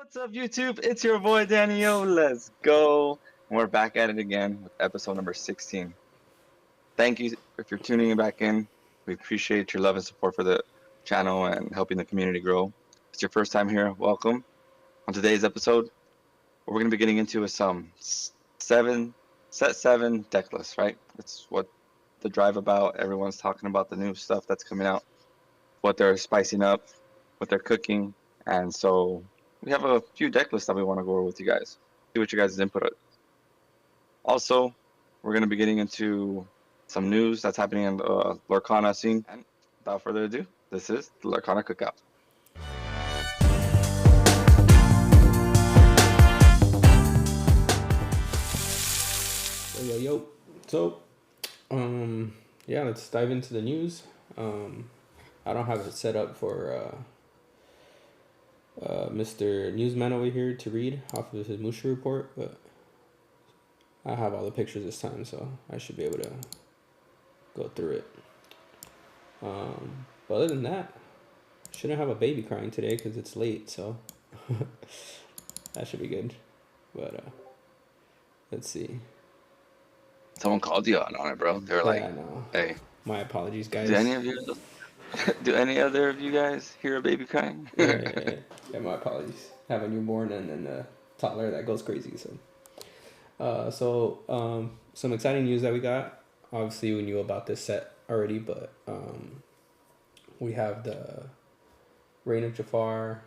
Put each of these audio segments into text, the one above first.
What's up, YouTube? It's your boy DanielYOLO. Let's go. We're back at it again with episode number 16. Thank you if you're tuning back in. We appreciate your love and support for the channel and helping the community grow. If it's your first time here, welcome. On today's episode, what we're going to be getting into is some set 7 Decklist, right? That's what the drive about. Everyone's talking about the new stuff that's coming out, what they're spicing up, what they're cooking, and so we have a few deck lists that we want to go over with you guys. See what you guys' input is. Also, we're going to be getting into some news that's happening in the Lorcana scene. And without further ado, this is the Lorcana Cookout. Yo. So, yeah, let's dive into the news. I don't have it set up for Mr. Newsman over here to read off of his Musha report, but I have all the pictures this time, so I should be able to go through it. But other than that, shouldn't have a baby crying today because it's late, so that should be good. But let's see. Someone called you on it, bro. They're like, I know. "Hey, my apologies, guys." Do any other of you guys hear a baby crying? yeah, my apologies. Have a newborn and then a toddler that goes crazy. So, some exciting news that we got. Obviously, we knew about this set already, but we have the Reign of Jafar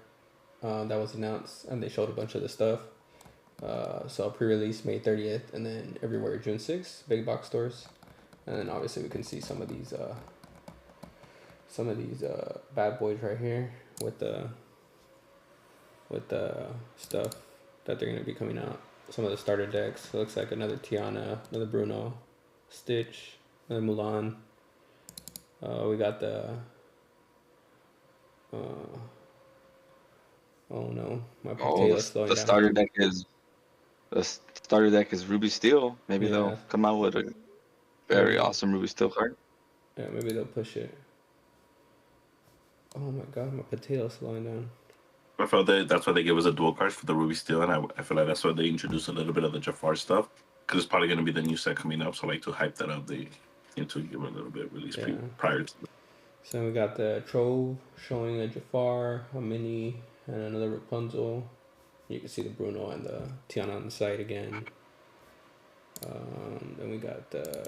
that was announced, and they showed a bunch of the stuff. So pre-release May 30th, and then everywhere June 6th, big box stores, and then obviously we can see some of these bad boys right here with the stuff that they're gonna be coming out. Some of the starter decks. It looks like another Tiana, another Bruno, Stitch, another Mulan. We got the oh no, my potato is slowing down. The starter deck is Ruby Steel. Maybe they'll come out with a very awesome Ruby Steel card. Yeah, maybe they'll push it. Oh my god, my potato's slowing down. I felt that's why they gave us a dual card for the Ruby Steel, and I feel like that's why they introduced a little bit of the Jafar stuff, because it's probably going to be the new set coming up, so like to hype that up, they to give it a little bit of release prior to that. So we got the Trove showing a Jafar, a Mini, and another Rapunzel. You can see the Bruno and the Tiana on the side again. Then we got the...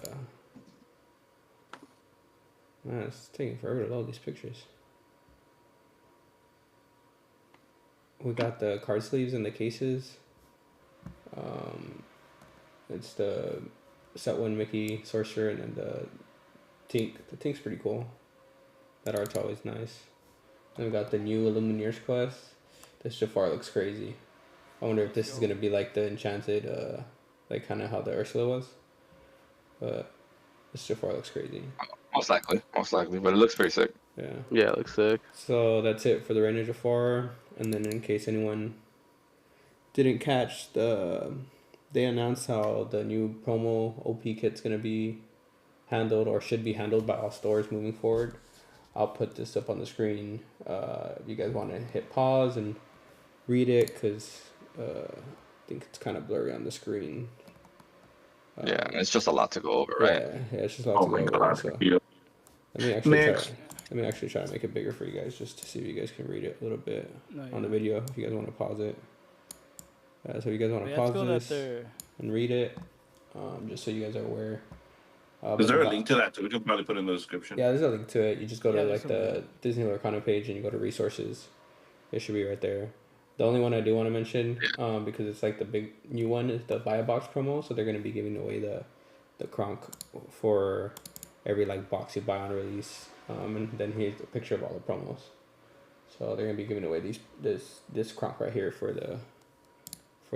Man, it's taking forever to load these pictures. We got the card sleeves and the cases. It's the set 1 Mickey Sorcerer and then the Tink. The Tink's pretty cool. That art's always nice. Then we got the new Lumineers quest. This Jafar looks crazy. I wonder if this is gonna be like the enchanted, like kind of how the Ursula was. But this Jafar looks crazy. Most likely, but it looks pretty sick. Yeah, it looks sick. So that's it for the Reign of Jafar. And then in case anyone didn't catch they announced how the new promo OP kit's gonna be handled or should be handled by all stores moving forward. I'll put this up on the screen. If you guys want to hit pause and read it, because I think it's kind of blurry on the screen. Yeah, and it's just a lot to go over, right? Yeah, it's just a lot to go over. So let me actually try to make it bigger for you guys, just to see if you guys can read it a little bit on the video. If you guys want to pause it, so if you guys want to pause this and read it, just so you guys are aware. Is there a link to that too? We can probably put in the description. Yeah, there's a link to it. You just go to like the Disney Lorcana page and you go to resources. It should be right there. The only one I do want to mention, because it's like the big new one, is the buy a box promo. So they're gonna be giving away the Kronk for every like box you buy on release. And then here's a picture of all the promos. So they're gonna be giving away this Kronk right here for the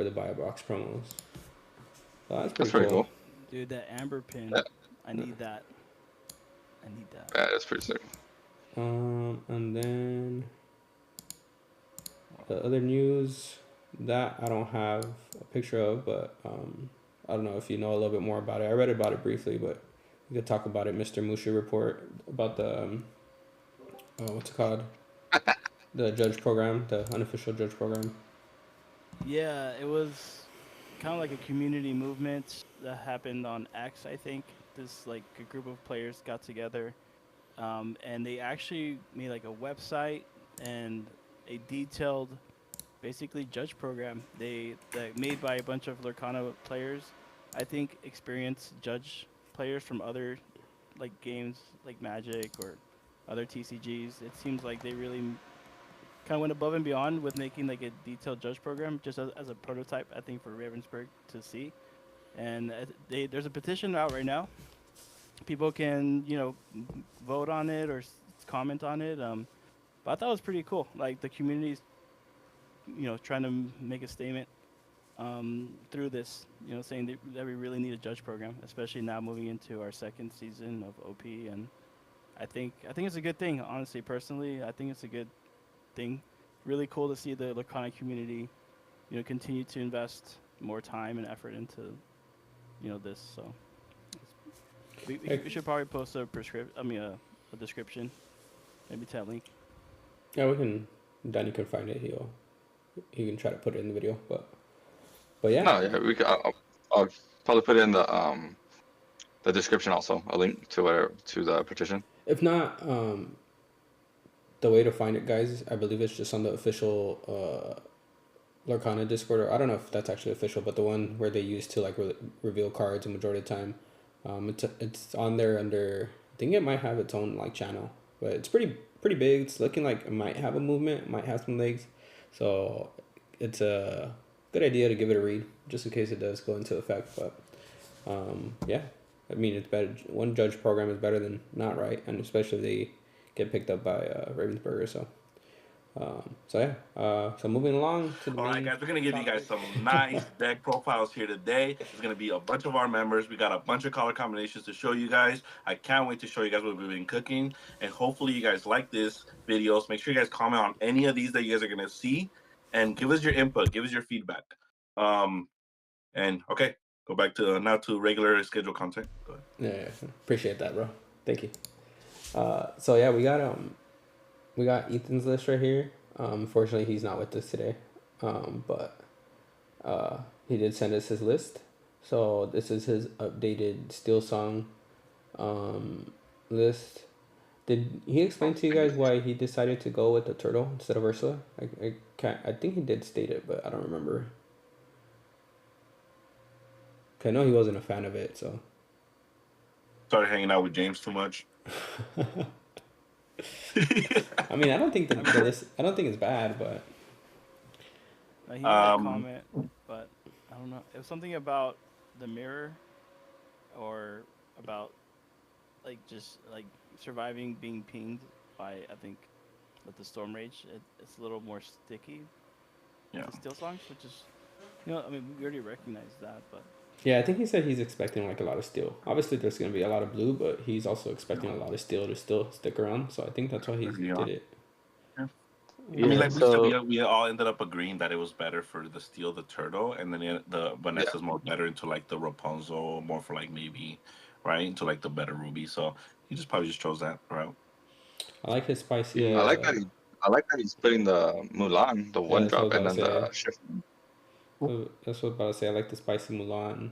buy a box promos. So that's pretty cool. Dude, that amber pin. Yeah. I need that. Yeah, that's pretty sick. And then the other news that I don't have a picture of, but I don't know if you know a little bit more about it. I read about it briefly, but we could talk about it. Mr. Musha report about the what's it called? The judge program, the unofficial judge program. Yeah, it was kind of like a community movement that happened on X, I think. This like a group of players got together, and they actually made like a website and a detailed, basically judge program. They that made by a bunch of Lorcana players, I think experienced judge players from other like games like Magic or other TCGs. It seems like they really kind of went above and beyond with making like a detailed judge program just as a prototype, I think, for Ravensburg to see. And there's a petition out right now. People can vote on it or comment on it. But I thought it was pretty cool. Like the community's trying to make a statement through this. Saying that we really need a judge program, especially now moving into our second season of OP. And I think it's a good thing. Honestly, personally, I think it's a good thing. Really cool to see the Lorcana community, continue to invest more time and effort into, this. So we should probably post a a description, maybe tag link. Yeah, we can. Danny can find it. He can try to put it in the video, but yeah. No, yeah, we. I'll probably put it in the description also, a link to the petition. If not, the way to find it, guys, I believe it's just on the official Lorcana Discord, or I don't know if that's actually official, but the one where they used to like reveal cards the majority of the time. It's on there under. I think it might have its own like channel, but it's pretty big. It's looking like it might have a movement, it might have some legs, so it's a good idea to give it a read just in case it does go into effect. But yeah, I mean it's better. One judge program is better than not, right? And especially if they get picked up by Ravensburger. So yeah. So moving along to the all right, guys, we're gonna give you guys some nice deck profiles here today. It's gonna be a bunch of our members. We got a bunch of color combinations to show you guys. I can't wait to show you guys what we've been cooking, and hopefully you guys like this video. So make sure you guys comment on any of these that you guys are gonna see, and give us your input, give us your feedback. And okay, go back to now to regular scheduled content. Go ahead. Yeah, appreciate that, bro. Thank you. So yeah, we got Ethan's list right here. Unfortunately, he's not with us today, but he did send us his list. So this is his updated Steel Song list. Did he explain to you guys why he decided to go with the turtle instead of Ursula? I think he did state it, but I don't remember. I know he wasn't a fan of it, so. Started hanging out with James too much. I mean, I don't think I don't think it's bad, but he made a comment, but I don't know. It was something about the mirror, or about like just like surviving being pinged by, I think, with the Storm Rage. It's a little more sticky. Yeah. The Steel Songs, which is, I mean, we already recognize that, but. Yeah, I think he said he's expecting like a lot of steel. Obviously, there's going to be a lot of blue, but he's also expecting a lot of steel to still stick around. So I think that's why he did it. Yeah. I mean, like we all ended up agreeing that it was better for the steel, the turtle, and then the Vanessa's more better into like the Rapunzel, more for like maybe, right, into like the better Ruby. So he just probably just chose that route. I like his spicy. Yeah, I like that he's putting the Mulan, the one drop, and then the shift. That's what I was about to say. I like the spicy Mulan.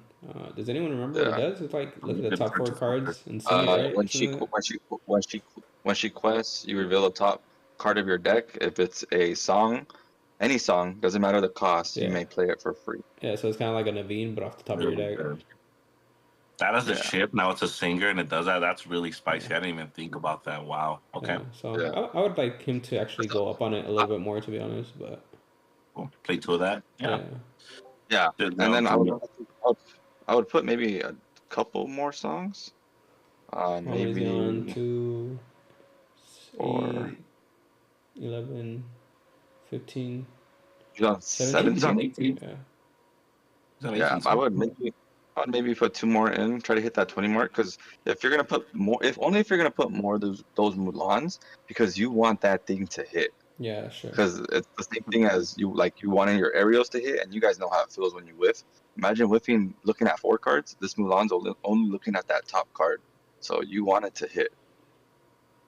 Does anyone remember what it does? It's like look at the top 4 cards and see right? When she quests, you reveal the top card of your deck. If it's a song, any song, doesn't matter the cost, you may play it for free. Yeah, so it's kind of like a Naveen, but off the top of your deck. That is a ship. Now it's a singer, and it does that. That's really spicy. I didn't even think about that. Wow. Okay. Yeah, so I would like him to actually go up on it a little bit more, to be honest, but. Cool. Play 2 of that. Yeah. And then I would put maybe a couple more songs. Maybe 1, 2, 8, 11, 15. He's on 17. He's on 18. Yeah. I would maybe put 2 more in, try to hit that 20 mark, because if you're gonna put more, if you're gonna put more of those Mulans, because you want that thing to hit. Yeah, sure. Because it's the same thing as you wanting your aerials to hit, and you guys know how it feels when you whiff. Imagine whiffing, looking at 4 cards. This Mulan's only looking at that top card, so you want it to hit.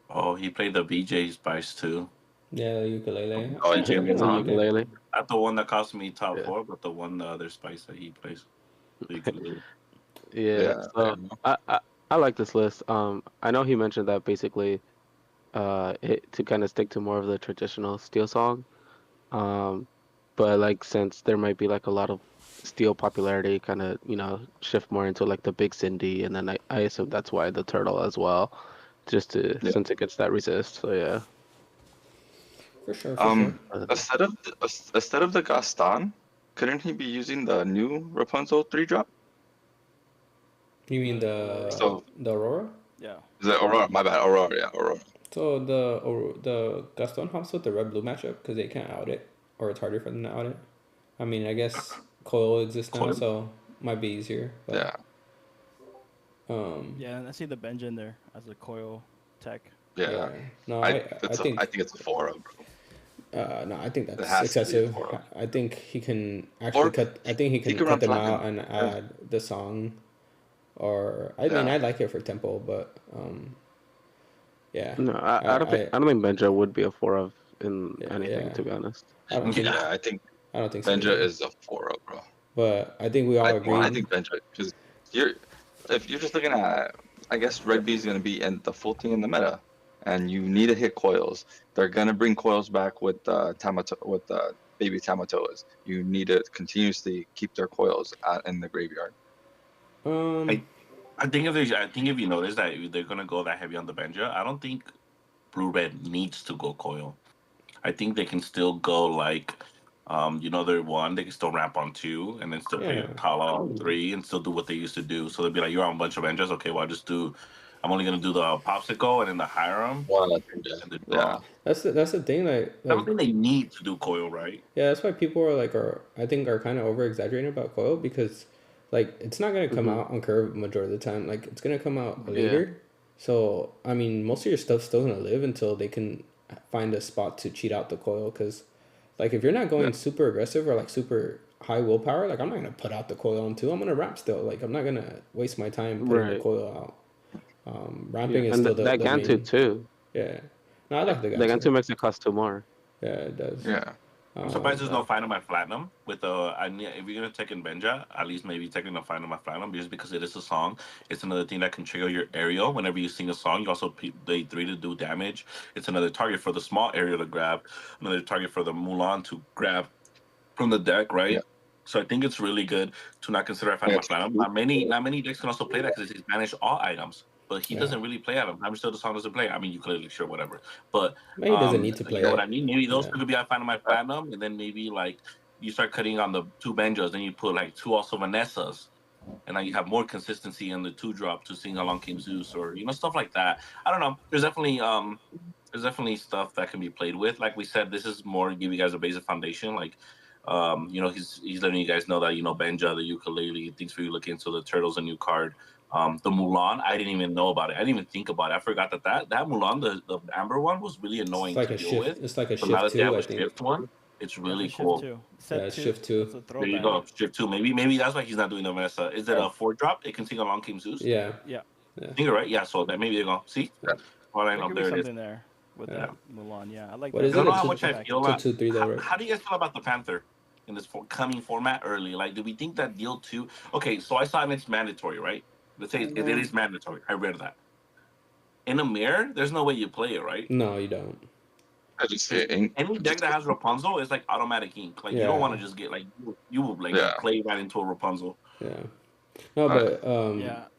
Oh, he played the BJ Spice too. Yeah, the ukulele. Oh, and Jimmy's I on. like it. Ukulele. Not the one that cost me top Yeah. 4, but the one the other spice that he plays. The ukulele. Yeah. So I like this list. I know he mentioned that basically, to kind of stick to more of the traditional steel song. But like since there might be like a lot of steel popularity, kind of shift more into like the big Cindy, and then I assume that's why the turtle as well, just to since it gets that resist. So yeah. For sure. Instead of the Gaston, couldn't he be using the new Rapunzel 3-drop? You mean So the Aurora? Yeah. is it Aurora? My bad, Aurora. Yeah, Aurora. So the Gaston helps with the red blue matchup because they can't out it, or it's harder for them to out it. I mean, I guess Coil exists now, so might be easier. But, Yeah. Yeah, and I see the Benja in there as a coil tech. Yeah. No, I think think it's a 4-up, bro. no, I think It that's has to be a excessive. 4-up. I think he can actually cut. I think he can run cut them platinum. out and add the song. Or I mean, I like it for tempo, but yeah. No, I don't think Benja would be a 4 of in anything, to be honest. I don't think so. Benja Either. is a 4-up, bro. But I think we all agree. I think Benja, because if you're just looking at, I guess Red B is going to be in the full thing in the meta, and you need to hit coils. They're going to bring coils back with baby Tamatoas. You need to continuously keep their coils in the graveyard. I think if you notice that they're gonna go that heavy on the Benja, I don't think Blue Red needs to go coil. I think they can still go like, they're 1, they can still ramp on 2, and then still play a Tala on 3, and still do what they used to do. So they'll be like, you're on a bunch of Benjas, okay, well I'm only gonna do the popsicle and then the Hiram. And the draw. That's the thing. Like I don't think they need to do coil, right? Yeah, that's why people are kind of over exaggerating about coil because, like, it's not gonna come out on curve majority of the time. Like, it's gonna come out later. So I mean, most of your stuff's still gonna live until they can find a spot to cheat out the coil. Because, like, if you're not going super aggressive or like super high willpower, like I'm not gonna put out the coil on 2. I'm gonna ramp still. Like I'm not gonna waste my time putting the coil out. Ramping is still the Gantu too. Yeah, no, I like the Gantu. The Gantu makes it cost 2 more. Yeah, it does. Yeah. I'm surprised there's no Final My Platinum with if you're gonna take in Benja, at least maybe taking the Final My Platinum just because it is a song. It's another thing that can trigger your aerial whenever you sing a song. You also play 3 to do damage. It's another target for the small aerial to grab, another target for the Mulan to grab from the deck, right? Yeah. So I think it's really good to not consider a Final My Platinum. Not many decks can also play that because it's manage all items. But he doesn't really play at them. I'm sure the song doesn't play. I mean, ukulele, sure, whatever. But he doesn't need to play. You know what I mean? Maybe those could be I find my platinum, and then maybe like you start cutting on the 2 Benjas, then you put like 2 also Vanessas, and now you have more consistency in the 2-drop to sing Along Came Zeus or stuff like that. I don't know. There's definitely stuff that can be played with. Like we said, this is more to give you guys a basic foundation. Like he's letting you guys know that Benja, the ukulele, things for you to look into. The Turtle's a new card. The Mulan, I didn't even know about it. I didn't even think about it. I forgot that Mulan, the Amber one, was really annoying to deal with. It's like a shift 2, I think. Shift one, it's really cool. It's shift 2. There you go, shift 2. Maybe that's why he's not doing the Vanessa. Is it a 4-drop? It can sing Along Came Zeus. Yeah. Think right? Yeah. So that maybe they go. See, well, I know there it is. There with that Mulan. Yeah, I like. What that. is I don't it? know how much I feel about. 2, 3, though, right? How do you guys feel about the Panther in this coming format early? Like, do we think that deal 2? Okay, so I saw it's mandatory, right? Let's say it is mandatory. I read that. In a mirror, there's no way you play it, right? No, you don't. I just say any deck that has Rapunzel is like automatic ink. Like you don't want to just get like you will play right into a Rapunzel. Yeah. No, but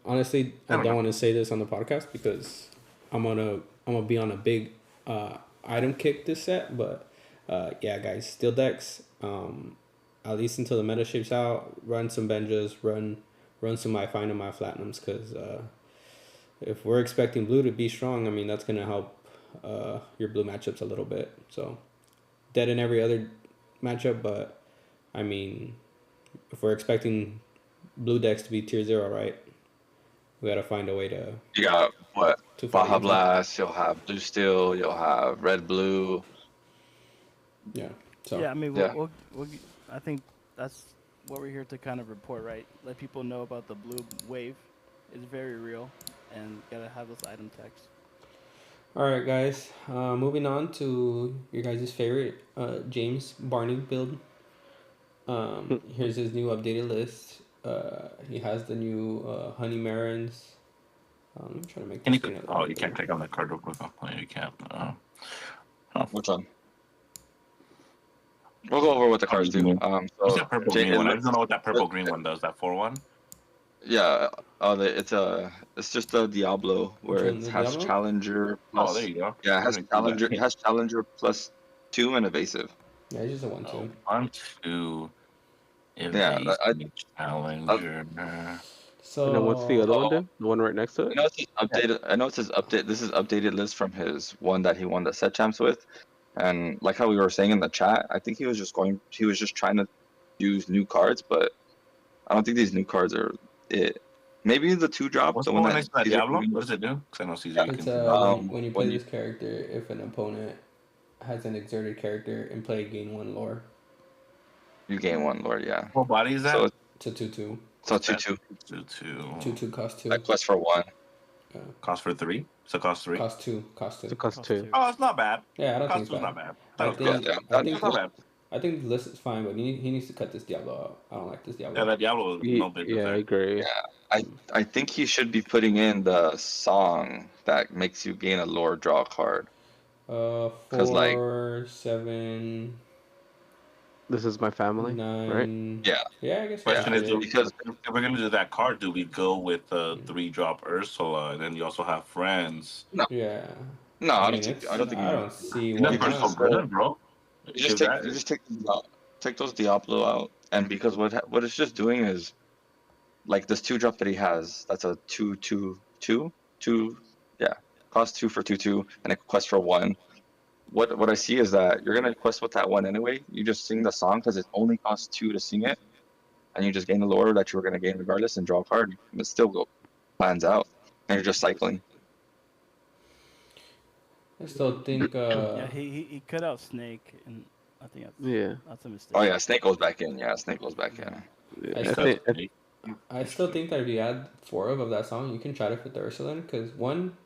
honestly, I don't want to say this on the podcast because I'm gonna be on a big item kick this set. But yeah, guys, steel decks. At least until the meta shapes out, run some Benjas, run some my Final My Platinums, because if we're expecting blue to be strong, I mean, that's going to help your blue matchups a little bit. So, dead in every other matchup, but, I mean, if we're expecting blue decks to be tier 0, right, we got to find a way to... You got, what, Baja Blast, you'll have blue steel, you'll have red blue. Yeah. So, yeah, I mean, we'll I think that's what we're here to kind of report, right? Let people know about the blue wave. It's very real, and gotta have those item techs. All right, guys. Moving on to your guys' favorite James Barney build. Here's his new updated list. He has the new Honey Marins. I'm trying to make Can the you screen a oh, little you can't bigger. click on that card real quick. Oh, you can't. Which one? We'll go over what the cards do. What's that purple green one? I just don't know what that purple green one does. That 4/1. Yeah. It's just a Diablo where it has Diablo? Challenger plus. Oh, there you go. Yeah, it has Challenger. It has Challenger +2 and evasive. Yeah, it's just a 1/2. 1/2 Yeah, Challenger. So. And then what's the other one then? The one right next to it? I know it's his updated. I know it's his update. This is updated list from his one that he won the set champs with, and like how we were saying in the chat, I think he was just trying to use new cards, but I don't think these new cards are it. Maybe the 2-drop, What's the the one one that next to that Cesar Diablo? can What does it do? Because I know Cesar It's can. when you play this character, if an opponent has an exerted character in play, gain 1 lore. You gain 1 lore, yeah. What body is that? So it's a 2/2. So 2/2. 2/2. Cost 2. Like quest for 1. Yeah. Cost for 3. So cost 3. Cost 2. It's a cost 2. Oh, it's not bad. Yeah, I don't cost think it's not bad. bad. I think the list is fine, but he needs to cut this Diablo out. I don't like this Diablo. Yeah, that Diablo is no business. Yeah, I agree. Yeah, I think he should be putting in the song that makes you gain a lore draw card. 4, like 7. This is my family, 9. right? Yeah. Yeah, I guess. Question is, because if we're gonna do that card, do we go with 3-drop Ursula, and then you also have friends? No. Yeah. No, I don't think. I don't see why not. so good, bro. You just take those Diablo out, and because what it's just doing is, like this 2-drop that he has, that's a 2/2/2, yeah, cost 2 for 2/2, and a quest for 1. What I see is that you're gonna quest with that 1 anyway. You just sing the song because it only costs 2 to sing it, and you just gain the lore that you were gonna gain regardless and draw a card. It still plans out, and you're just cycling. I still think. Yeah, he cut out Snake, and I think that's a mistake. Oh yeah, Snake goes back in. Yeah, Snake goes back in. I still think that if you add 4 of that song, you can try to fit the Ursuline, because 1,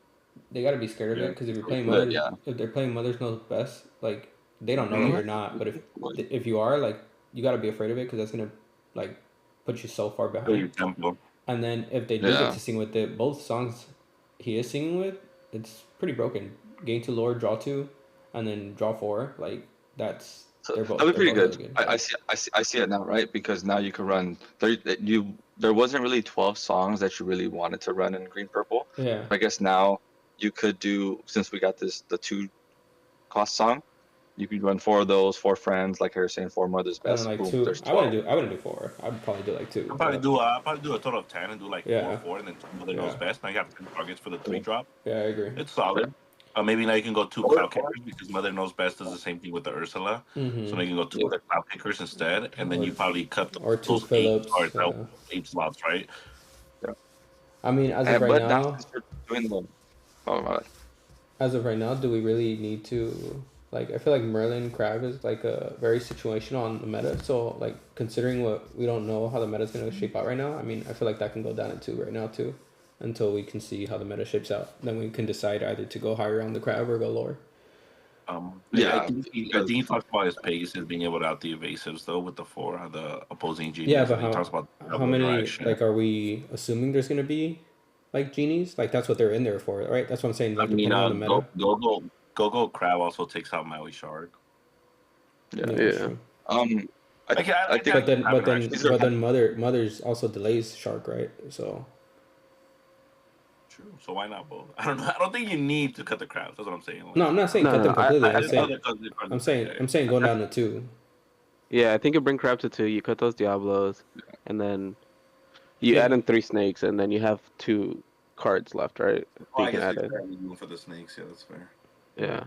they gotta be scared of it, because if you're playing Mother, if they're playing Mother's Knows Best, like they don't know you're not, but if you are, like, you gotta be afraid of it, because that's gonna like put you so far behind. And then if they do get to sing with it, both songs he is singing with, it's pretty broken. Gain 2 lore, draw 2, and then draw 4. Like that's. That'd be pretty good. Really good. I see it now, right? Because now you can run. There wasn't really 12 songs that you really wanted to run in green purple. Yeah. I guess now you could do, since we got the 2 cost song, you could run 4 of those, 4 friends, like I was saying, 4 Mother's Best. Like boom, 2. There's I wouldn't do 4. I'd probably do like 2. I'll probably do a total of 10 and do like 4, and then Mother Knows Best. Now you have 2 targets for the 3-drop. Yeah, I agree. It's solid. Maybe now you can go 2 cloud kickers, because Mother Knows Best does the same thing with the Ursula. Mm-hmm. So now you can go 2 other cloud kickers instead, and then you probably cut those 8 slots, right? Yeah. I mean, as of right now, as of right now, do we really need to? Like, I feel like Merlin Crab is like a very situational on the meta. So, like, considering what we don't know how the meta is going to shape out right now, I mean, I feel like that can go down at 2 right now too, until we can see how the meta shapes out. Then we can decide either to go higher on the crab or go lower. I think he talks about his pace and being able to out the evasives though with the 4, the opposing genies. Yeah, but he talks about how many? Like, are we assuming there's going to be like genies? Like, that's what they're in there for, right? That's what I'm saying. Like, depending on the meta. Go Crab also takes out Maui Shark. Yeah. I think, but then Mother's also delays Shark, right? So. True. So why not both? I don't know. I don't think you need to cut the crabs. That's what I'm saying. Like, no, I'm not saying cut them completely. I'm saying going down to 2. Yeah, I think you bring crab to 2. You cut those Diablos, and then you add in 3 snakes, and then you have 2 cards left, right? Oh, I guess for the snakes. Yeah, that's fair. Yeah.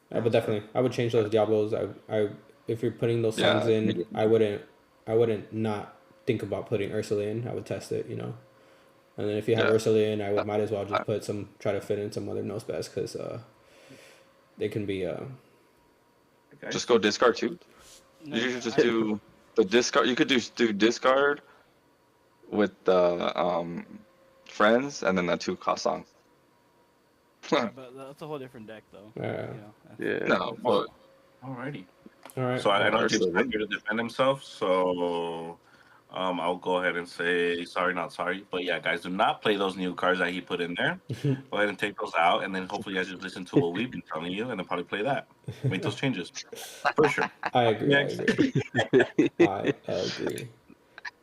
But definitely, I would change those Diablos. I if you're putting those songs in, I wouldn't not think about putting Ursula in. I would test it, you know. And then if you have Ursula in, I might as well just try to fit in some Mother Knows Best, because they can be. Just go discard 2. You should just do the discard. You could do discard with the friends, and then the 2 cost songs. but that's a whole different deck, though. Yeah. No, but Alrighty. All right. So I know Jim's Ursula not here to defend himself, so I'll go ahead and say sorry, not sorry. But yeah, guys, do not play those new cards that he put in there. Go ahead and take those out, and then hopefully you guys just listen to what we've been telling you, and then probably play that. Make those changes for sure. I agree. Next. I agree.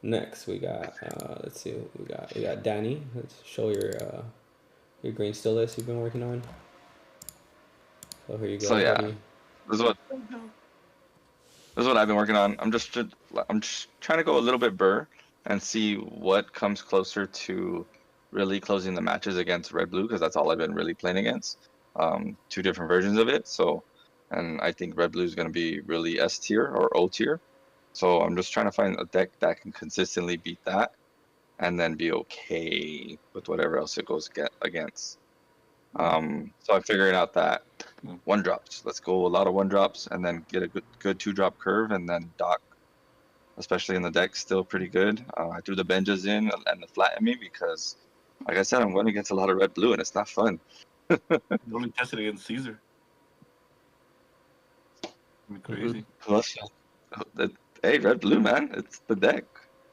Next, we got let's see, we got Danny. Let's show your green still list you've been working on. So here you go. So yeah, buddy. this is what I've been working on. I'm just trying to go a little bit burr and see what comes closer to really closing the matches against red blue, because that's all I've been really playing against. Two different versions of it. So, and I think red blue is going to be really S tier or O tier. So I'm just trying to find a deck that can consistently beat that, and then be okay with whatever else it goes against. So I'm figuring out that 1-drops. Let's go a lot of 1-drops, and then get a good 2-drop curve, and then dock, especially in the deck, still pretty good. I threw the Benjas in and the flatten me because, like I said, I'm going against a lot of red blue, and it's not fun. You only tested against Cesar. Crazy. Hey, red blue, man, it's the deck.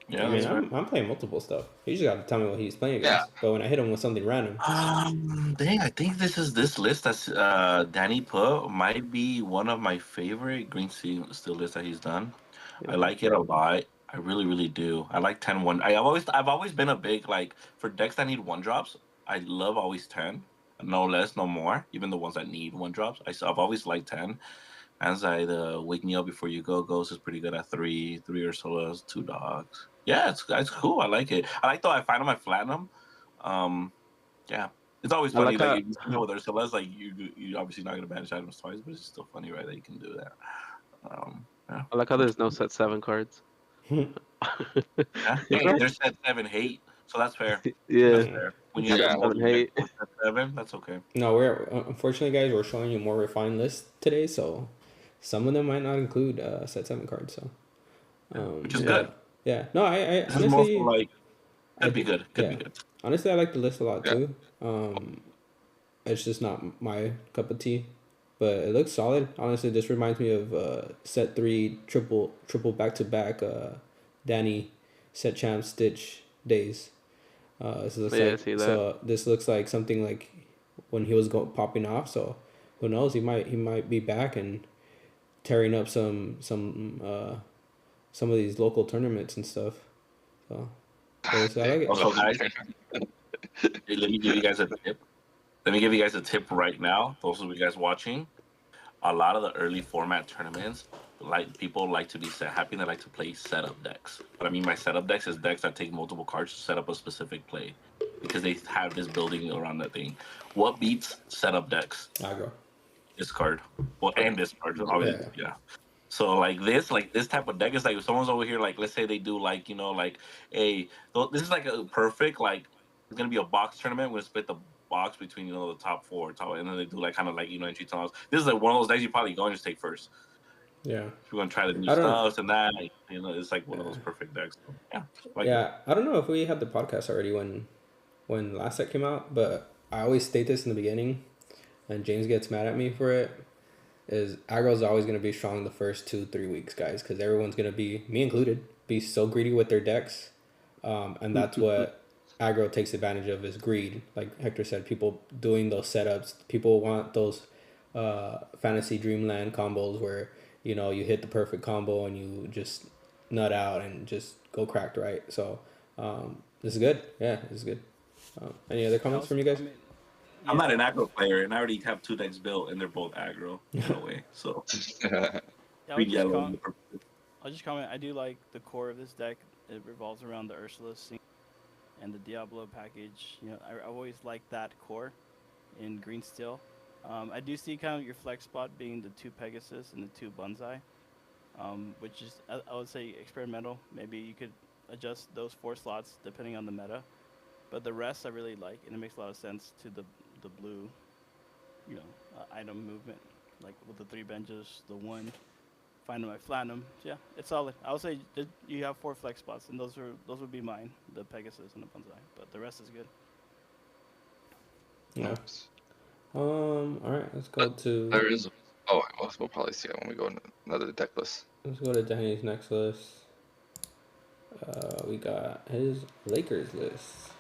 Yeah, I mean, I'm playing multiple stuff. You just got to tell me what he's playing against. But when I hit him with something random. Dang, I think this list that's Danny put might be one of my favorite green still lists that he's done. Yeah. I like it a lot. I really, really do. I like 10-1. I've always been a big, like, for decks that need 1-drops, I love always 10. No less, no more. Even the ones that need 1-drops. I've always liked 10. As the Wake Me Up Before You Go Ghost is pretty good at 3 Ursulas, 2 dogs. Yeah, it's cool. I like it. I like though I find them at Platinum. Yeah. It's always funny that you with Ursulas, like you obviously not gonna banish items twice, but it's still funny, right, that you can do that. Yeah. I like how there's no set 7 cards. Yeah. Hey, there's set 7 hate, so that's fair. Yeah. That's fair. When you have 7 hate. set 7, that's okay. No, we're unfortunately, guys, we're showing you a more refined list today, so some of them might not include set 7 cards. So, which is good. Yeah. No, I this honestly, is more like could be good. Could be good. Honestly, I like the list a lot too. It's just not my cup of tea, but it looks solid. Honestly, this reminds me of set 3 triple back to back Danny set champ Stitch days. This looks like something like when he was popping off. So who knows? He might be back and tearing up some of these local tournaments and stuff. So I like it. Also, guys, let me give you guys a tip. Let me give you guys a tip right now. Those of you guys watching, a lot of the early format tournaments, people like to be happy. They like to play setup decks. What I mean by setup decks is decks that take multiple cards to set up a specific play, because they have this building around that thing. What beats setup decks? Aggro. This card. Well, and this card, obviously. Yeah. So this type of deck is like if someone's over here, like let's say they do like this is like a perfect, like it's gonna be a box tournament. We're gonna split the box between the top 4, and then they do like kind of like entry tunnels. This is like one of those decks you probably go and just take first. Yeah. If you want to try the new stuff and that, it's like one of those perfect decks. So, I don't know if we had the podcast already when last set came out, but I always state this in the beginning, and James gets mad at me for it. Is aggro is always going to be strong the first 2-3 weeks, guys, because everyone's going to be, me included, be so greedy with their decks, and that's what aggro takes advantage of, is greed. Like Hector said, people doing those setups, people want those fantasy dreamland combos where you hit the perfect combo and you just nut out and just go cracked, right? So this is good. Yeah, this is good. Any other comments from you guys? I'm not an aggro player, and I already have 2 decks built, and they're both aggro in a way. So, I'll just comment. I do like the core of this deck. It revolves around the Ursula and the Diablo package. I always like that core in green steel. I do see kind of your flex spot being the 2 Pegasus and the 2 Bonsai, which is I would say experimental. Maybe you could adjust those 4 slots depending on the meta. But the rest I really like, and it makes a lot of sense to the blue, item movement, like with the 3 benches, the 1, find them, I flatten them. So yeah, it's solid. I would say you have 4 flex spots, and those would be mine, the Pegasus and the Bonsai. But the rest is good. Yeah. All right, let's go to. There is. Oh, we'll probably see it when we go into another deck list. Let's go to Danny's next list. We got his Lakers list.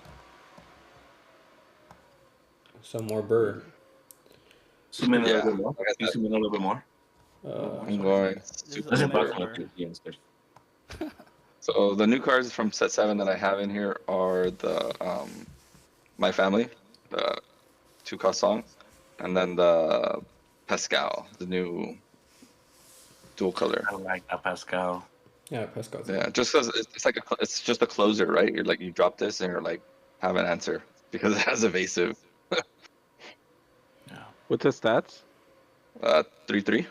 Some more Burr. Zoom in a little bit more. Can you zoom in a little bit more? I'm going super Burr. So the new cards from set 7 that I have in here are the My Family, the 2-cost song, and then the Pascal, the new dual color. I like that Pascal. Yeah, Pascal's. Yeah, just because it's like it's just a closer, right? You're like, you drop this and you're like, have an answer because it has evasive. Yeah. What's his stats? 3/3.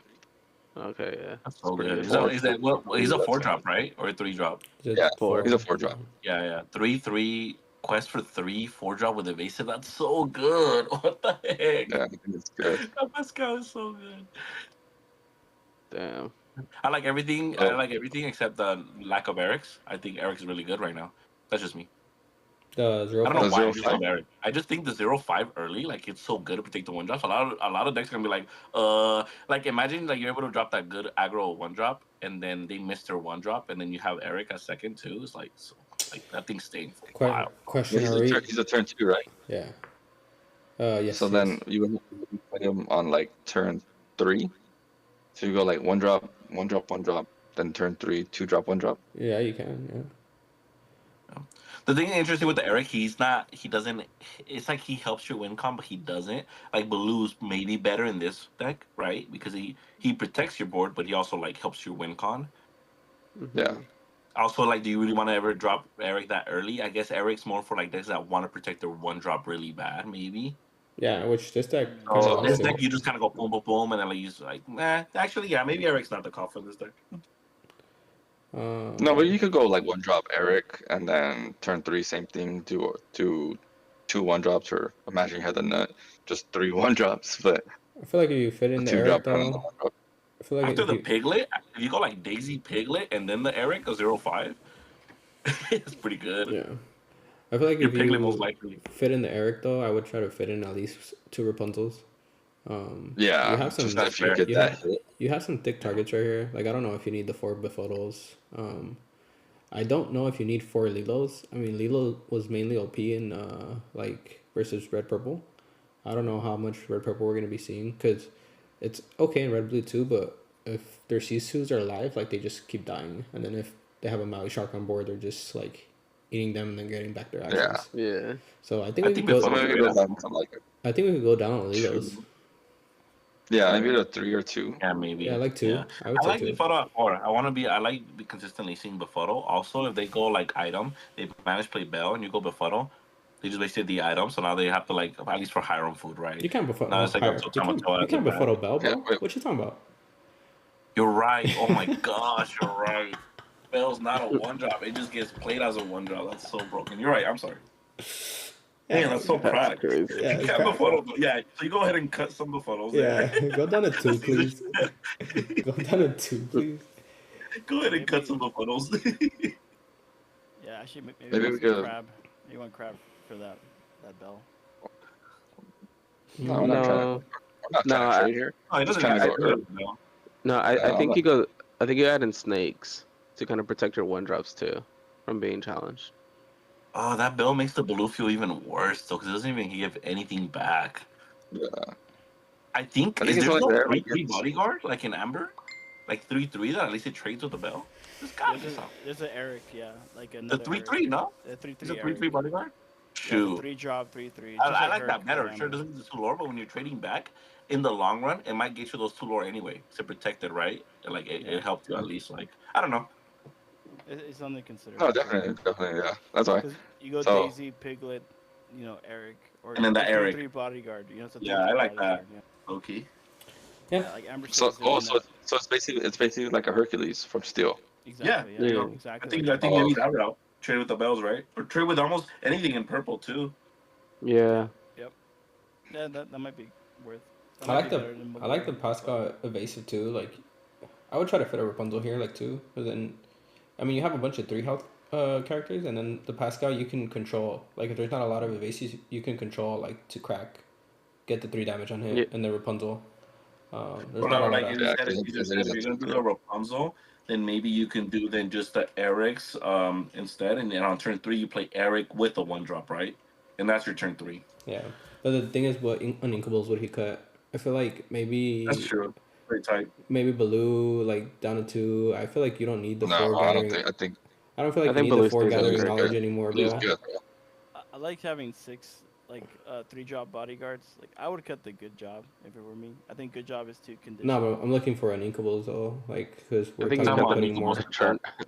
Okay, yeah. That's so Pretty good. good. He's a 4-drop, right? Or a 3-drop? Yeah, 4. He's a 4-drop. Yeah. 3/3 quest for 3 4-drop with evasive. That's so good. What the heck? Yeah, I think it's good. That Pascal is so good. Damn. I like everything. Oh. I like everything except the lack of Eric's. I think Eric's really good right now. That's just me. The 0. I don't know The why I 0-5? just love Eric. I just think the 0-5 early, like it's so good to protect the 1-drops. A lot of decks are gonna be like imagine like you're able to drop that good aggro 1-drop, and then they miss their 1-drop, and then you have Eric at second too. It's like that thing's staying for a while. Question: He's a turn 2, right? Yeah. Yes. So then you would put him on like turn 3. So you go like 1-drop, 1-drop, 1-drop, then turn 3, 2-drop, 1-drop. Yeah, you can. Yeah. The thing interesting with the Eric, he doesn't, it's like he helps your win con, but he doesn't. Like Baloo's maybe better in this deck, right? Because he protects your board, but he also like helps your win con. Yeah. Also, like, do you really want to ever drop Eric that early? I guess Eric's more for like decks that want to protect their 1-drop really bad, maybe. Yeah, which this deck. So this deck you just kind of go boom, boom, boom, and then like you just like, actually, yeah, maybe Eric's not the call for this deck. No, but you could go like 1-drop Eric, and then turn 3, same thing, do 2 1-drops, or imagine you had the nut, just 3 1-drops, but I feel like if you fit in the Eric though, I feel like after the Piglet, if you go like Daisy Piglet and then the Eric, a 0-5, it's pretty good. Yeah. I feel like Your if Piglet you most likely. fit in the Eric though, I would try to fit in at least 2 Rapunzels. yeah, you have some. just if you get You that have, hit. you have some thick targets right here. Like I don't know if you need the 4 befuddles. I don't know if you need 4 Lilos. I mean, Lilo was mainly OP in like versus red purple. I don't know how much red purple we're gonna be seeing because it's okay in red blue too. But if their Sisus are alive, like they just keep dying, and then if they have a Maui Shark on board, they're just like eating them and then getting back their actions. Yeah. So I think we could go. I think we could go down on Lilos. Yeah, maybe a 3 or 2. Yeah, maybe. Yeah, I like 2. Yeah. I would I say like 2. Befuddle at 4. I like be consistently seeing Befuddle. Also, if they go like item, they manage to play Bell and you go Befuddle, they just wasted the item, so now they have to like, at least for Hiram food, right? You can't befuddle. Now it's like you can't befuddle Bell, bro. Yeah, what you talking about? You're right. Oh my gosh, you're right. Bell's not a 1-drop. It just gets played as a 1-drop. That's so broken. You're right. I'm sorry. Man, that's so cracked. Crazy. Yeah, You can't befuddle. Yeah, so you go ahead and cut some befuddles. Yeah, go down to 2, please. Go down to 2, please. Go ahead and cut some befuddles. Yeah, actually, Maybe we could. Crab. You want crab for that Bell? No, we're not trying to trade here. Oh, it Just doesn't kinda matter. go early. No, I think you go. I think you add in snakes to kind of protect your 1-drops too from being challenged. Oh, that Bell makes the blue feel even worse, though, because it doesn't even give anything back. Yeah. I think it's is there only no there 3/3 bodyguard like in Amber, like 3/3 that at least it trades with the Bell. There's an Eric, yeah, like The another 3/3, no? The 3/3 Is it Eric. 3/3 bodyguard? Yeah, Shoot. 3-drop, 3/3. I like that better. Sure, it doesn't do 2 lore, but when you're trading back, in the long run, it might get you those 2 lore anyway to protect it, right? Like it helped you at least. Like I don't know. It's something to consider. Oh, definitely, yeah. That's why. You go So- Daisy, Piglet, Eric, or And then that Eric. 3 bodyguard. It's a Yeah, 3/3 I like bodyguard, that. Okay. Yeah. Like Amber So State's doing that. it's basically like a Hercules from Steel. Exactly. Yeah, Yeah. yeah. Exactly. I think maybe that route. Trade with the Bells, right? Or trade with almost anything in purple too. Yeah. Yeah, that might be worth. that I might like be the better than I like the Bulgari. Pascal evasive too. Like, I would try to fit a Rapunzel here, like 2. But then, I mean, you have a bunch of 3 health characters, and then the Pascal you can control. Like, if there's not a lot of evasives, you can control like to crack get the 3 damage on hit, and the Rapunzel. There's Well, not a lot like of... you said, if you're gonna do the Rapunzel, then maybe you can do then just the Eric's instead, and then on turn 3 you play Eric with a 1-drop, right? And that's your turn 3. Yeah, but the thing is, what Uninkables would he cut? I feel like maybe... That's true. Pretty tight. Maybe Baloo, like, down to 2. I feel like you don't need the 4 gathering... I don't feel like you need the 4 gathering knowledge anymore, bro. I like having 6, like, 3-drop bodyguards. Like, I would cut the good job if it were me. I think good job is too conditional. No, but I'm looking for Uninkables, though. Like, because we're talking about putting more...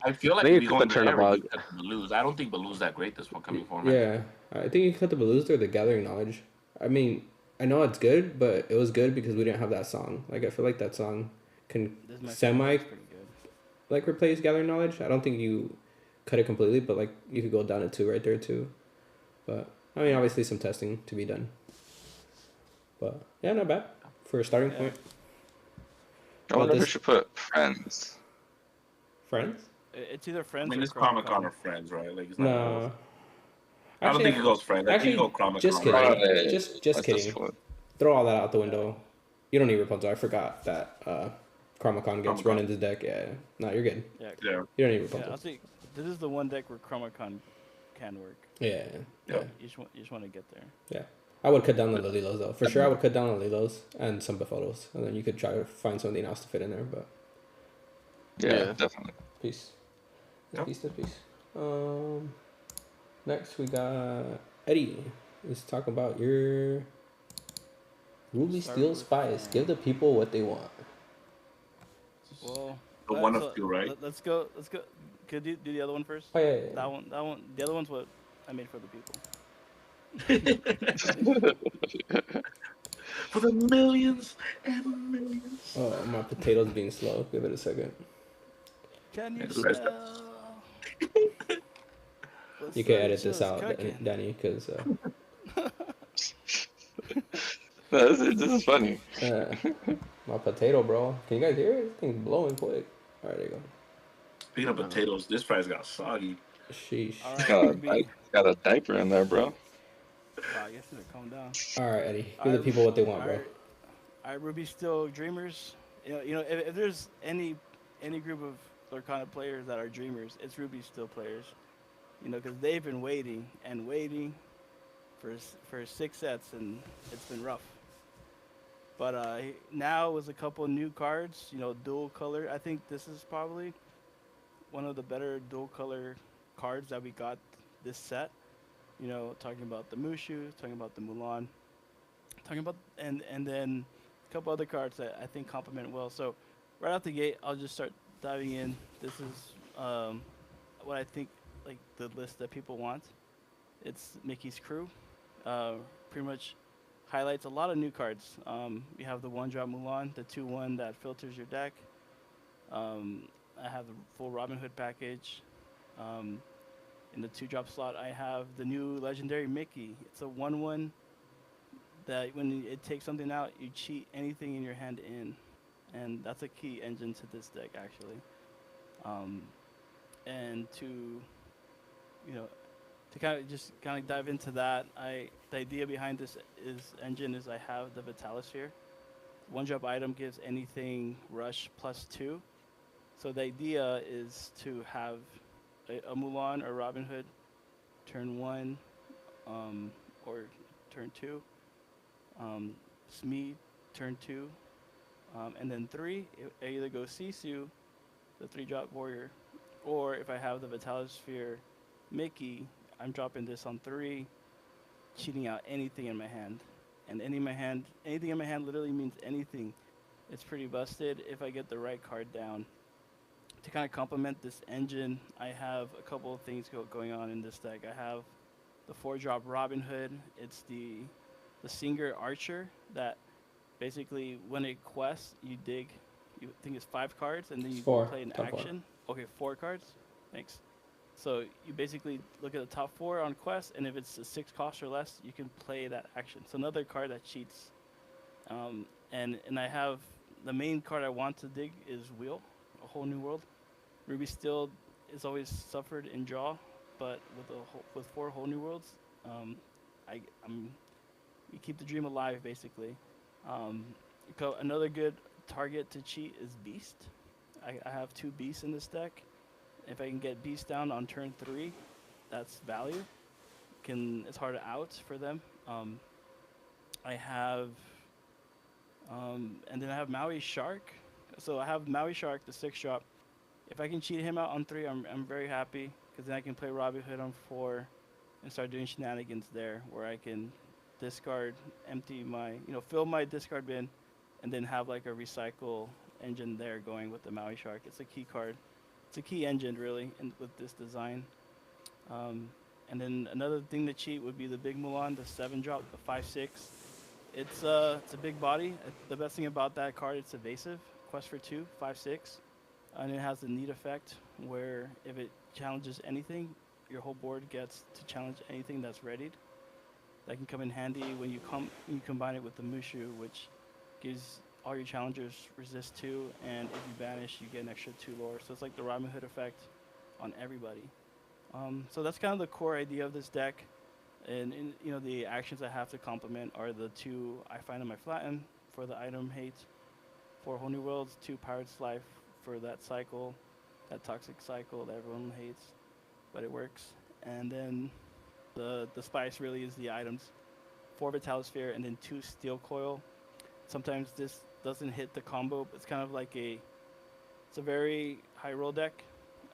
I feel like if you go into Eric, you cut the Baloos. I don't think Baloo's that great this one coming forward. Yeah, I think you cut the Baloos or the gathering knowledge. I mean, I know it's good, but it was good because we didn't have that song. Like, I feel like that song can like, replace gathering knowledge. I don't think you cut it completely, but, like, you could go down to 2 right there, too. But, I mean, obviously some testing to be done. But, yeah, not bad for a starting point. I wonder if we should put friends. Friends? It's either friends I mean, or it's Chromicon or friends, right? Like, it's not no. I don't think it goes friends. I think it goes Chromicon. Just kidding. Just kidding. Throw all that out the window. You don't need Rapunzel. I forgot that Chromicon gets run into the deck. Yeah. No, you're good. Yeah. You don't need Rapunzel. Yeah, I think this is the one deck where Chromicon can work. Yeah. You just want to get there. Yeah. I would cut down the Lilos, though. For sure, I would cut down the Lilos and some Befotos. And then you could try to find something else to fit in there, but... Yeah, definitely. Peace. Peace. Next, we got Eddie. Let's talk about your Ruby Steel Spice. Give the people what they want. Well, the one of 2, right? Let's go. Could you do the other one first? Oh, yeah. That one. The other one's what I made for the people. For the millions and millions. Oh, my potato's being slow. Give it a second. Can you spell? You can edit this out, Danny, because... This is funny. My potato, bro. Can you guys hear it? This thing's blowing quick. All right, there you go. Speaking of potatoes, this price got soggy. Sheesh. Got a diaper in there, bro. Wow, I guess it'll calm down. All right, Eddie. Give the people what they want, bro. All right, Ruby Steel Dreamers. You know, if there's any group of Lorcana players that are dreamers, it's Ruby Steel players. You know, because they've been waiting for 6 sets, and it's been rough. But now with a couple new cards, you know, dual color. I think this is probably one of the better dual color cards that we got this set. You know, talking about the Mushu, talking about the Mulan, talking about and then a couple other cards that I think complement well. So right out the gate, I'll just start diving in. This is what I think, like, the list that people want. It's Mickey's Crew. Pretty much highlights a lot of new cards. We have the 1-drop Mulan, the 2/1 that filters your deck. I have the full Robin Hood package. In the 2-drop slot, I have the new legendary Mickey. It's a 1/1 that when it takes something out, you cheat anything in your hand in, and that's a key engine to this deck, actually. And to, you know, to kind of dive into that, the idea behind this engine is I have the Vitalisphere. 1-drop item gives anything rush +2. So the idea is to have a Mulan or Robin Hood turn 1 or turn 2, Smee turn 2, and then 3, I either go Sisu, the 3-drop warrior, or if I have the Vitalisphere Mickey, I'm dropping this on 3, cheating out anything in my hand. And anything in my hand literally means anything. It's pretty busted if I get the right card down. To kind of complement this engine, I have a couple of things going on in this deck. I have the 4-drop Robin Hood. It's the Singer Archer that basically when it quests, you think it's 5 cards, and then you play an action. 4. Okay, 4 cards. Thanks. So you basically look at the top 4 on quest, and if it's a 6 cost or less, you can play that action. So another card that cheats. And I have the main card I want to dig is Wheel, A Whole New World. Ruby Steel is always suffered in draw, but with 4 Whole New Worlds, I'm You keep the dream alive, basically. Another good target to cheat is Beast. I have 2 Beasts in this deck. If I can get Beast down on turn 3, that's value. It's hard to out for them. I have, and then I have Maui Shark. So I have Maui Shark, the 6-drop. If I can cheat him out on 3, I'm very happy, because then I can play Robin Hood on 4 and start doing shenanigans there, where I can discard, fill my discard bin, and then have like a recycle engine there going with the Maui Shark. It's a key card. It's a key engine, really, with this design. And then another thing to cheat would be the Big Mulan, the 7-drop, the 5/6. It's a big body. The best thing about that card, it's evasive. Quest for 2, 5/6. And it has the neat effect where if it challenges anything, your whole board gets to challenge anything that's readied. That can come in handy when you combine it with the Mushu, which gives all your challengers resist 2, and if you banish, you get an extra 2 lore. So it's like the Robin Hood effect on everybody. So that's kind of the core idea of this deck. And the actions I have to complement are the 2 I find on my flatten for the item hate, 4 Whole New Worlds, 2 Pirate's Life for that cycle, that toxic cycle that everyone hates, but it works. And then the spice really is the items, 4 Vitalisphere and then 2 Steel Coil. Sometimes this doesn't hit the combo. It's kind of like it's a very high roll deck,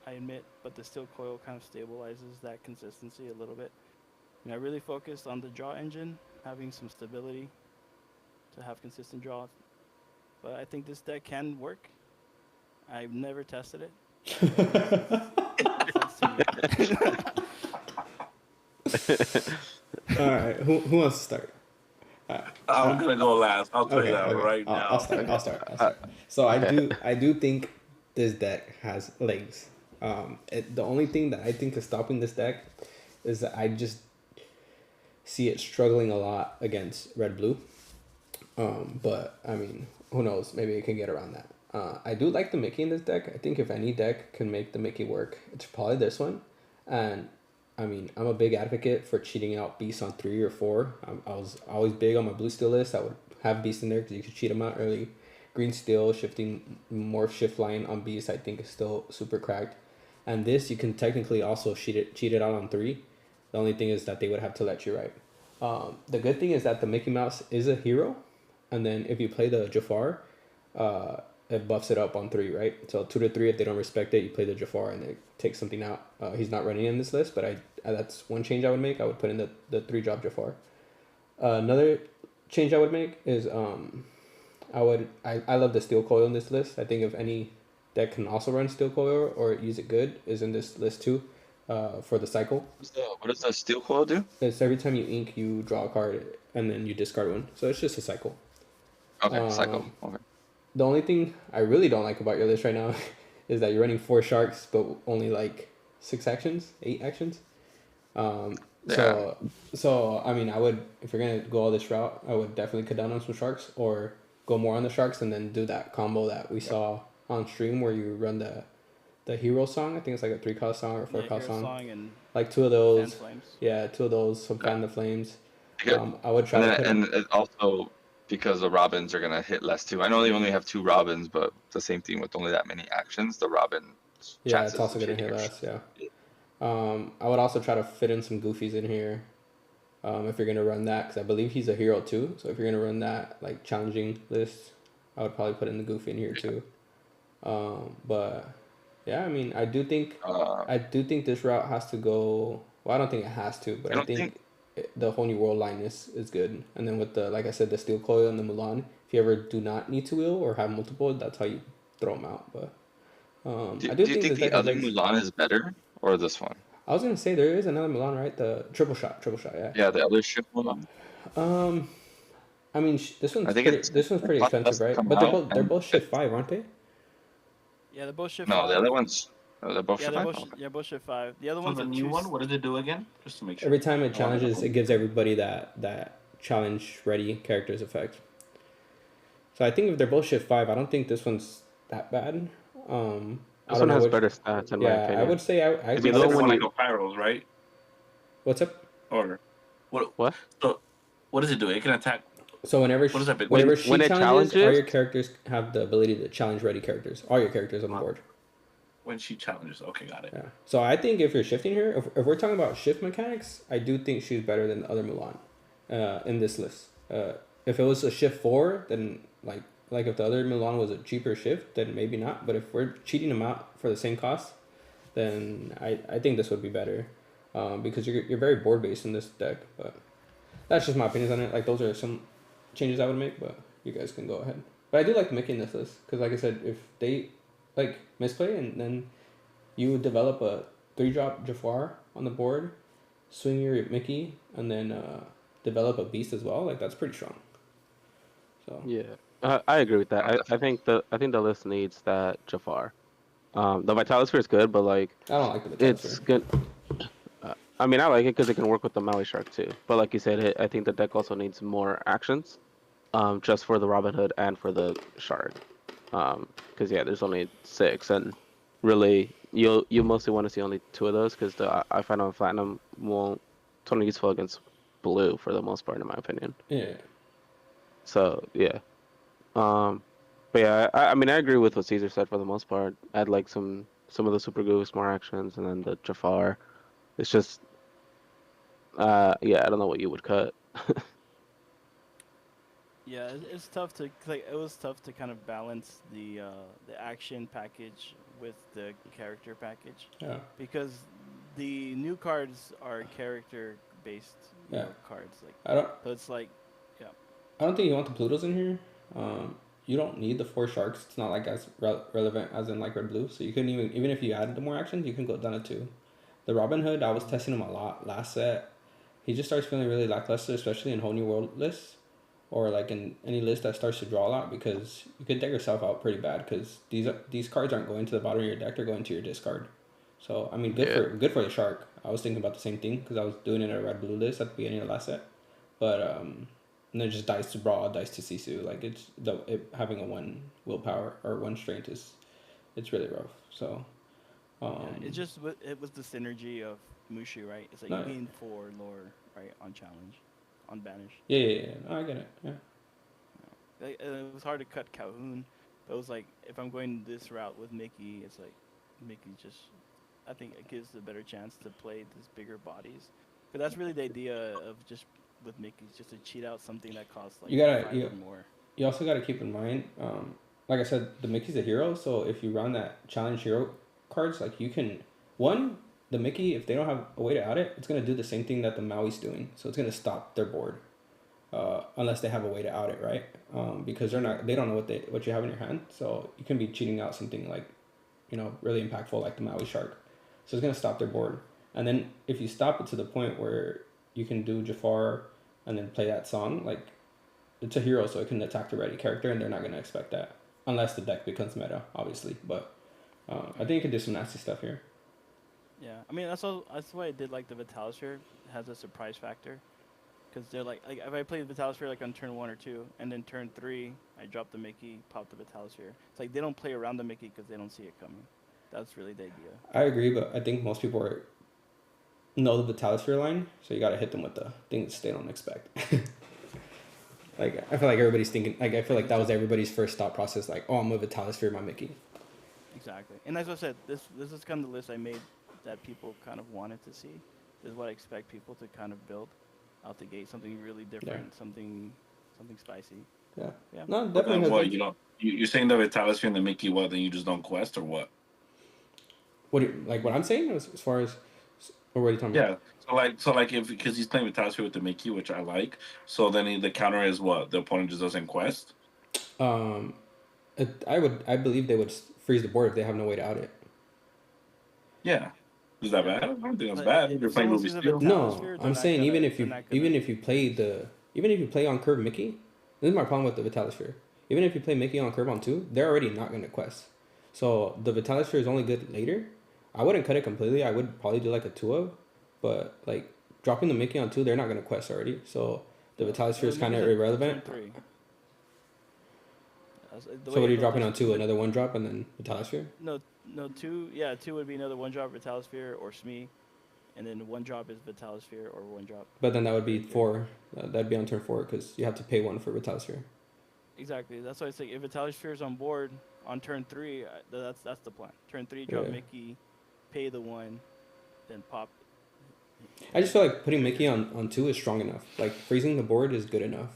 I admit, but the Steel Coil kind of stabilizes that consistency a little bit. I really focused on the draw engine, having some stability to have consistent draws. But I think this deck can work. I've never tested it. All right, who wants to start? I'm gonna go last. I'll tell you that right now. I'll start. So I do think this deck has legs. The only thing that I think is stopping this deck is that I just see it struggling a lot against red-blue. But I mean, who knows? Maybe it can get around that. I do like the Mickey in this deck. I think if any deck can make the Mickey work, it's probably this one. And I mean, I'm a big advocate for cheating out Beast on 3 or 4. I was always big on my blue steel list. I would have Beast in there because you could cheat them out early. Green steel, shifting more shift line on Beast, I think is still super cracked. And this, you can technically also cheat it out on 3. The only thing is that they would have to let you right. The good thing is that the Mickey Mouse is a hero. And then if you play the Jafar, it buffs it up on 3, right? So 2 to 3, if they don't respect it, you play the Jafar and it takes something out. He's not running in this list, but that's one change I would make. I would put in the 3-drop Jafar. Another change I would make is I love the Steel Coil in this list. I think if any deck can also run Steel Coil or use it good is in this list too, for the cycle. What does the Steel Coil do? It's every time you ink, you draw a card and then you discard one. So it's just a cycle. Okay, cycle. Okay. The only thing I really don't like about your list right now is that you're running 4 sharks, but only like 8 actions. So I mean, I would, if you're gonna go all this route, I would definitely cut down on some sharks or go more on the sharks and then do that combo that we saw on stream where you run the hero song. I think it's like a 3-cost song or 4-cost song. And like 2 of those. Yeah, 2 of those. Some Fan the Flames. I would try and also because the Robins are gonna hit less too. I know they only have 2 Robins, but the same thing with only that many actions. The Robin. Yeah, it's also gonna hit less. Yeah. I would also try to fit in some Goofies in here. If you're gonna run that, because I believe he's a hero too. So if you're gonna run that like challenging list, I would probably put in the Goofy in here too. But yeah, I mean, I do think this route has to go. Well, I don't think it has to, but I think the Whole New World line is good. And then with the, like I said, the Steel Coil and the Mulan, if you ever do not need to wheel or have multiple, that's how you throw them out. But do you think the other Mulan is better or this one? I was gonna say there is another Mulan, right? The triple shot, yeah. Yeah, the other ship Mulan. I mean, this one's pretty expensive, right? But they're both shift 5, aren't they? Yeah, they're both shift 5. No, the other one's they're both shift 5. Both shift 5. The other one's the new one. What does it do again? Just to make sure. Every time it challenges, it gives everybody that challenge ready characters effect. So I think if they're both shift 5, I don't think this one's that bad. This one has better stats, in my opinion. I would say I the other one like a Pyros, right? What's up? Or what? What? So What does it do? It can attack. So whenever What does that? whenever she challenges, all your characters have the ability to challenge ready characters. All your characters on the board. When she challenges, okay, got it. Yeah. So I think if you're shifting her, if we're talking about shift mechanics, I do think she's better than the other Mulan, in this list. If it was a shift 4, then like if the other Mulan was a cheaper shift, then maybe not. But if we're cheating them out for the same cost, then I think this would be better, because you're very board based in this deck. But that's just my opinions on it. Like those are some changes I would make, but you guys can go ahead. But I do like making this list because, like I said, if they like misplay and then you develop a 3-drop Jafar on the board, swing your Mickey, and then develop a beast as well. Like that's pretty strong. So yeah, I agree with that. I think the list needs that Jafar. The Vitalisphere is good, but like I don't like the Vitalisphere. It's good. I mean, I like it because it can work with the Maui Shark too. But like you said, I think the deck also needs more actions, just for the Robin Hood and for the Shark. Because yeah, there's only 6, and really you mostly want to see only 2 of those because I find on Platinum it's only useful against blue for the most part, in my opinion. Yeah. So yeah, but yeah, I mean I agree with what Cesar said for the most part. Add like some of the Super Goose, more actions, and then the Jafar. It's just yeah, I don't know what you would cut. Yeah, it's tough to like. It was tough to kind of balance the action package with the character package. Yeah. Because the new cards are character based cards. Like so it's like, yeah. I don't think you want the Plutos in here. You don't need the 4 sharks. It's not like as relevant as in like red blue. So you couldn't even if you added the more actions, you can go down to 2. The Robin Hood, I was testing him a lot last set. He just starts feeling really lackluster, especially in whole new world lists, or like in any list that starts to draw a lot, because you could deck yourself out pretty bad because these cards aren't going to the bottom of your deck; they're going to your discard. So I mean, good for the shark. I was thinking about the same thing because I was doing it in a red blue list at the beginning of last set, but and then just dice to Brawl, dice to Sisu. Like having a 1 willpower or 1 strength it's really rough. So. It was the synergy of Mushi, right? It's like you gain 4 lore, right, on challenge, on banish. Yeah. No, I get it. Yeah. It was hard to cut Calhoun, but it was like if I'm going this route with Mickey, it's like Mickey just, I think it gives a better chance to play these bigger bodies. But that's really the idea of just with Mickey, just to cheat out something that costs like 5 or more. You also got to keep in mind, like I said, the Mickey's a hero, so if you run that challenge hero cards, like you can the Mickey, if they don't have a way to out it, it's gonna do the same thing that the Maui's doing, so it's gonna stop their board, unless they have a way to out it, right? Because they don't know what you have in your hand, so you can be cheating out something like, really impactful like the Maui Shark, so it's gonna stop their board. And then if you stop it to the point where you can do Jafar and then play that song, like it's a hero, so it can attack the ready character, and they're not gonna expect that unless the deck becomes meta, obviously, but. I think you can do some nasty stuff here. Yeah, I mean that's why I did like the Vitalisphere. It has a surprise factor, because they're like if I play the Vitalisphere like on turn 1 or 2, and then turn 3 I drop the Mickey, pop the Vitalisphere. It's like they don't play around the Mickey because they don't see it coming. That's really the idea. I agree, but I think most people know the Vitalisphere line, so you gotta hit them with the things they don't expect. Like I feel like everybody's thinking, like I feel like that was everybody's first thought process, like, oh, I'm gonna Vitalisphere my Mickey. Exactly, and as I said, this is kind of the list I made that people kind of wanted to see. This is what I expect people to kind of build out the gate, something really different, something spicy. Yeah. No, definitely. What you're saying the Vitalisphere and the Mickey, what? Then you just don't quest or what? What what I'm saying as far as, or what are you talking about? Yeah. So like if because he's playing Vitalisphere with the Mickey, which I like. So then the counter is what? The opponent just doesn't quest. I believe they would freeze the board if they have no way to out it. Yeah. Is that bad? I don't think that's bad. You're playing Ruby Steel. No, I'm saying even if you play on curve Mickey, this is my problem with the Vitalisphere. Even if you play Mickey on curve on 2, they're already not going to quest. So the Vitalisphere is only good later. I wouldn't cut it completely. I would probably do like a 2-of, but like dropping the Mickey on 2, they're not going to quest already. So the Vitalisphere is kind of irrelevant. So what are you dropping on 2? Another 1-drop and then Vitalisphere? No, 2. Yeah, 2 would be another 1-drop Vitalisphere or Smee. and then one drop is Vitalisphere or one drop. But then that would be 4. That'd be on turn 4 because you have to pay 1 for Vitalisphere. Exactly. That's why I say if Vitalisphere is on board on turn 3, that's the plan. Turn 3, drop Mickey, pay the 1, then pop. I just feel like putting Mickey on 2 is strong enough. Like freezing the board is good enough.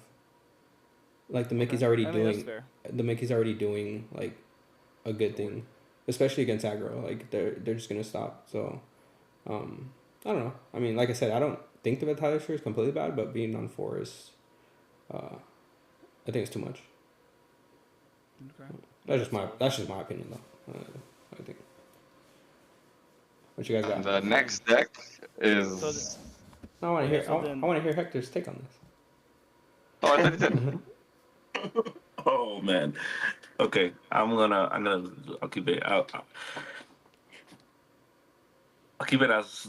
Like the Mickey's already doing like a good thing, especially against aggro. Like they're just gonna stop. So I don't know. I mean, like I said, I don't think the Vitalisphere is completely bad, but being on 4 is I think it's too much. Okay. That's just my opinion though. I think. What you guys got? The next deck is. I want to hear Hector's take on this. Oh, I thought you did. Oh man. Okay, I'll keep it out. I'll keep it as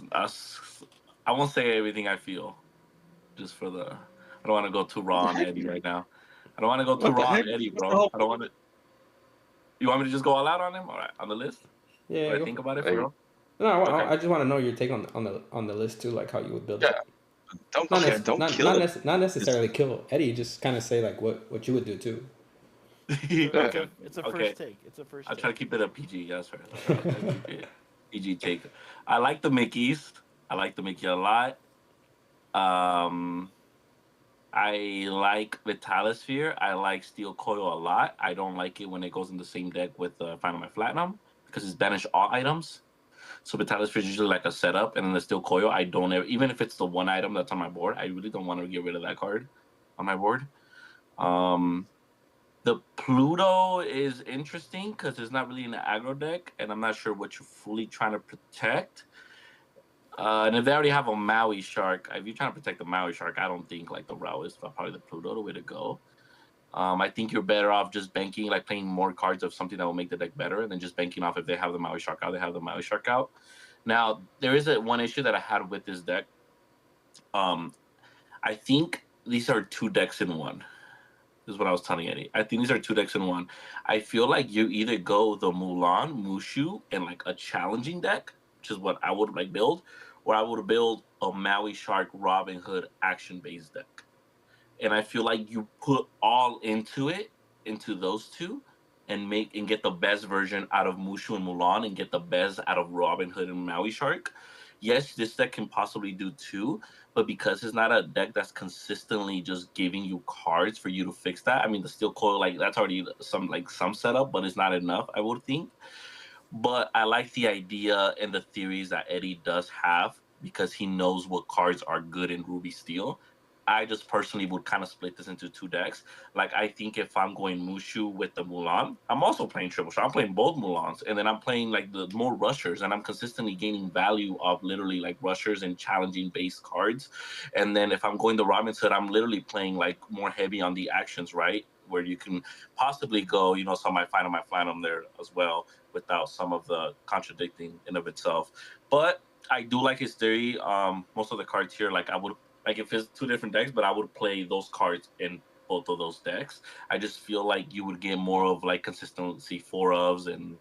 I won't say everything I feel. Just for the I don't want to go too raw on Eddie right now. I don't want to go too raw on Eddie, bro. I don't want to. You want me to just go all out on him? All right, on the list? Yeah. I think about it, bro. No, I just want to know your take on the list too, like how you would build it. Don't kill it. Not necessarily kill Eddie. Just kind of say like what you would do too. Okay. It's a first take. It's a first. I'll try to keep it a PG. That's right. PG take. I like the Mickeys. I like the Mickey a lot. I like Vitalisphere. I like Steel Coil a lot. I don't like it when it goes in the same deck with Final My Platinum because it's banish all items. So Vitalisphere is usually like a setup, and then the Steel Coil, I don't ever, even if it's the one item that's on my board, I really don't want to get rid of that card on my board. The Pluto is interesting because it's not really an aggro deck, and I'm not sure what you're fully trying to protect. And if they already have a Maui Shark, if you're trying to protect the Maui Shark, I don't think like the route is probably the Pluto the way to go. I think you're better off just banking, like playing more cards of something that will make the deck better, and then just banking off if they have the Maui Shark out, they have the Maui Shark out. Now, there is one issue that I had with this deck. I think these are 2 decks in one. This is what I was telling Eddie. I think these are 2 decks in one. I feel like you either go the Mulan, Mushu, and like a challenging deck, which is what I would like build, or I would build a Maui Shark Robin Hood action-based deck. And I feel like you put all into those 2, and get the best version out of Mushu and Mulan, and get the best out of Robin Hood and Maui Shark. Yes, this deck can possibly do 2, but because it's not a deck that's consistently just giving you cards for you to fix that. I mean, the Steel Coil, like that's already some setup, but it's not enough, I would think. But I like the idea and the theories that Eddie does have because he knows what cards are good in Ruby Steel. I just personally would kind of split this into 2 decks. Like, I think if I'm going Mushu with the Mulan, I'm also playing Triple Shot. I'm playing both Mulans. And then I'm playing, like, the more rushers. And I'm consistently gaining value of literally, like, rushers and challenging-based cards. And then if I'm going the Robin Hood, I'm literally playing, like, more heavy on the actions, right? Where you can possibly go, some my Phantom there as well without some of the contradicting in of itself. But I do like his theory. Most of the cards here, like, I would... Like, if it's 2 different decks, but I would play those cards in both of those decks. I just feel like you would get more of, like, consistency 4-ofs and,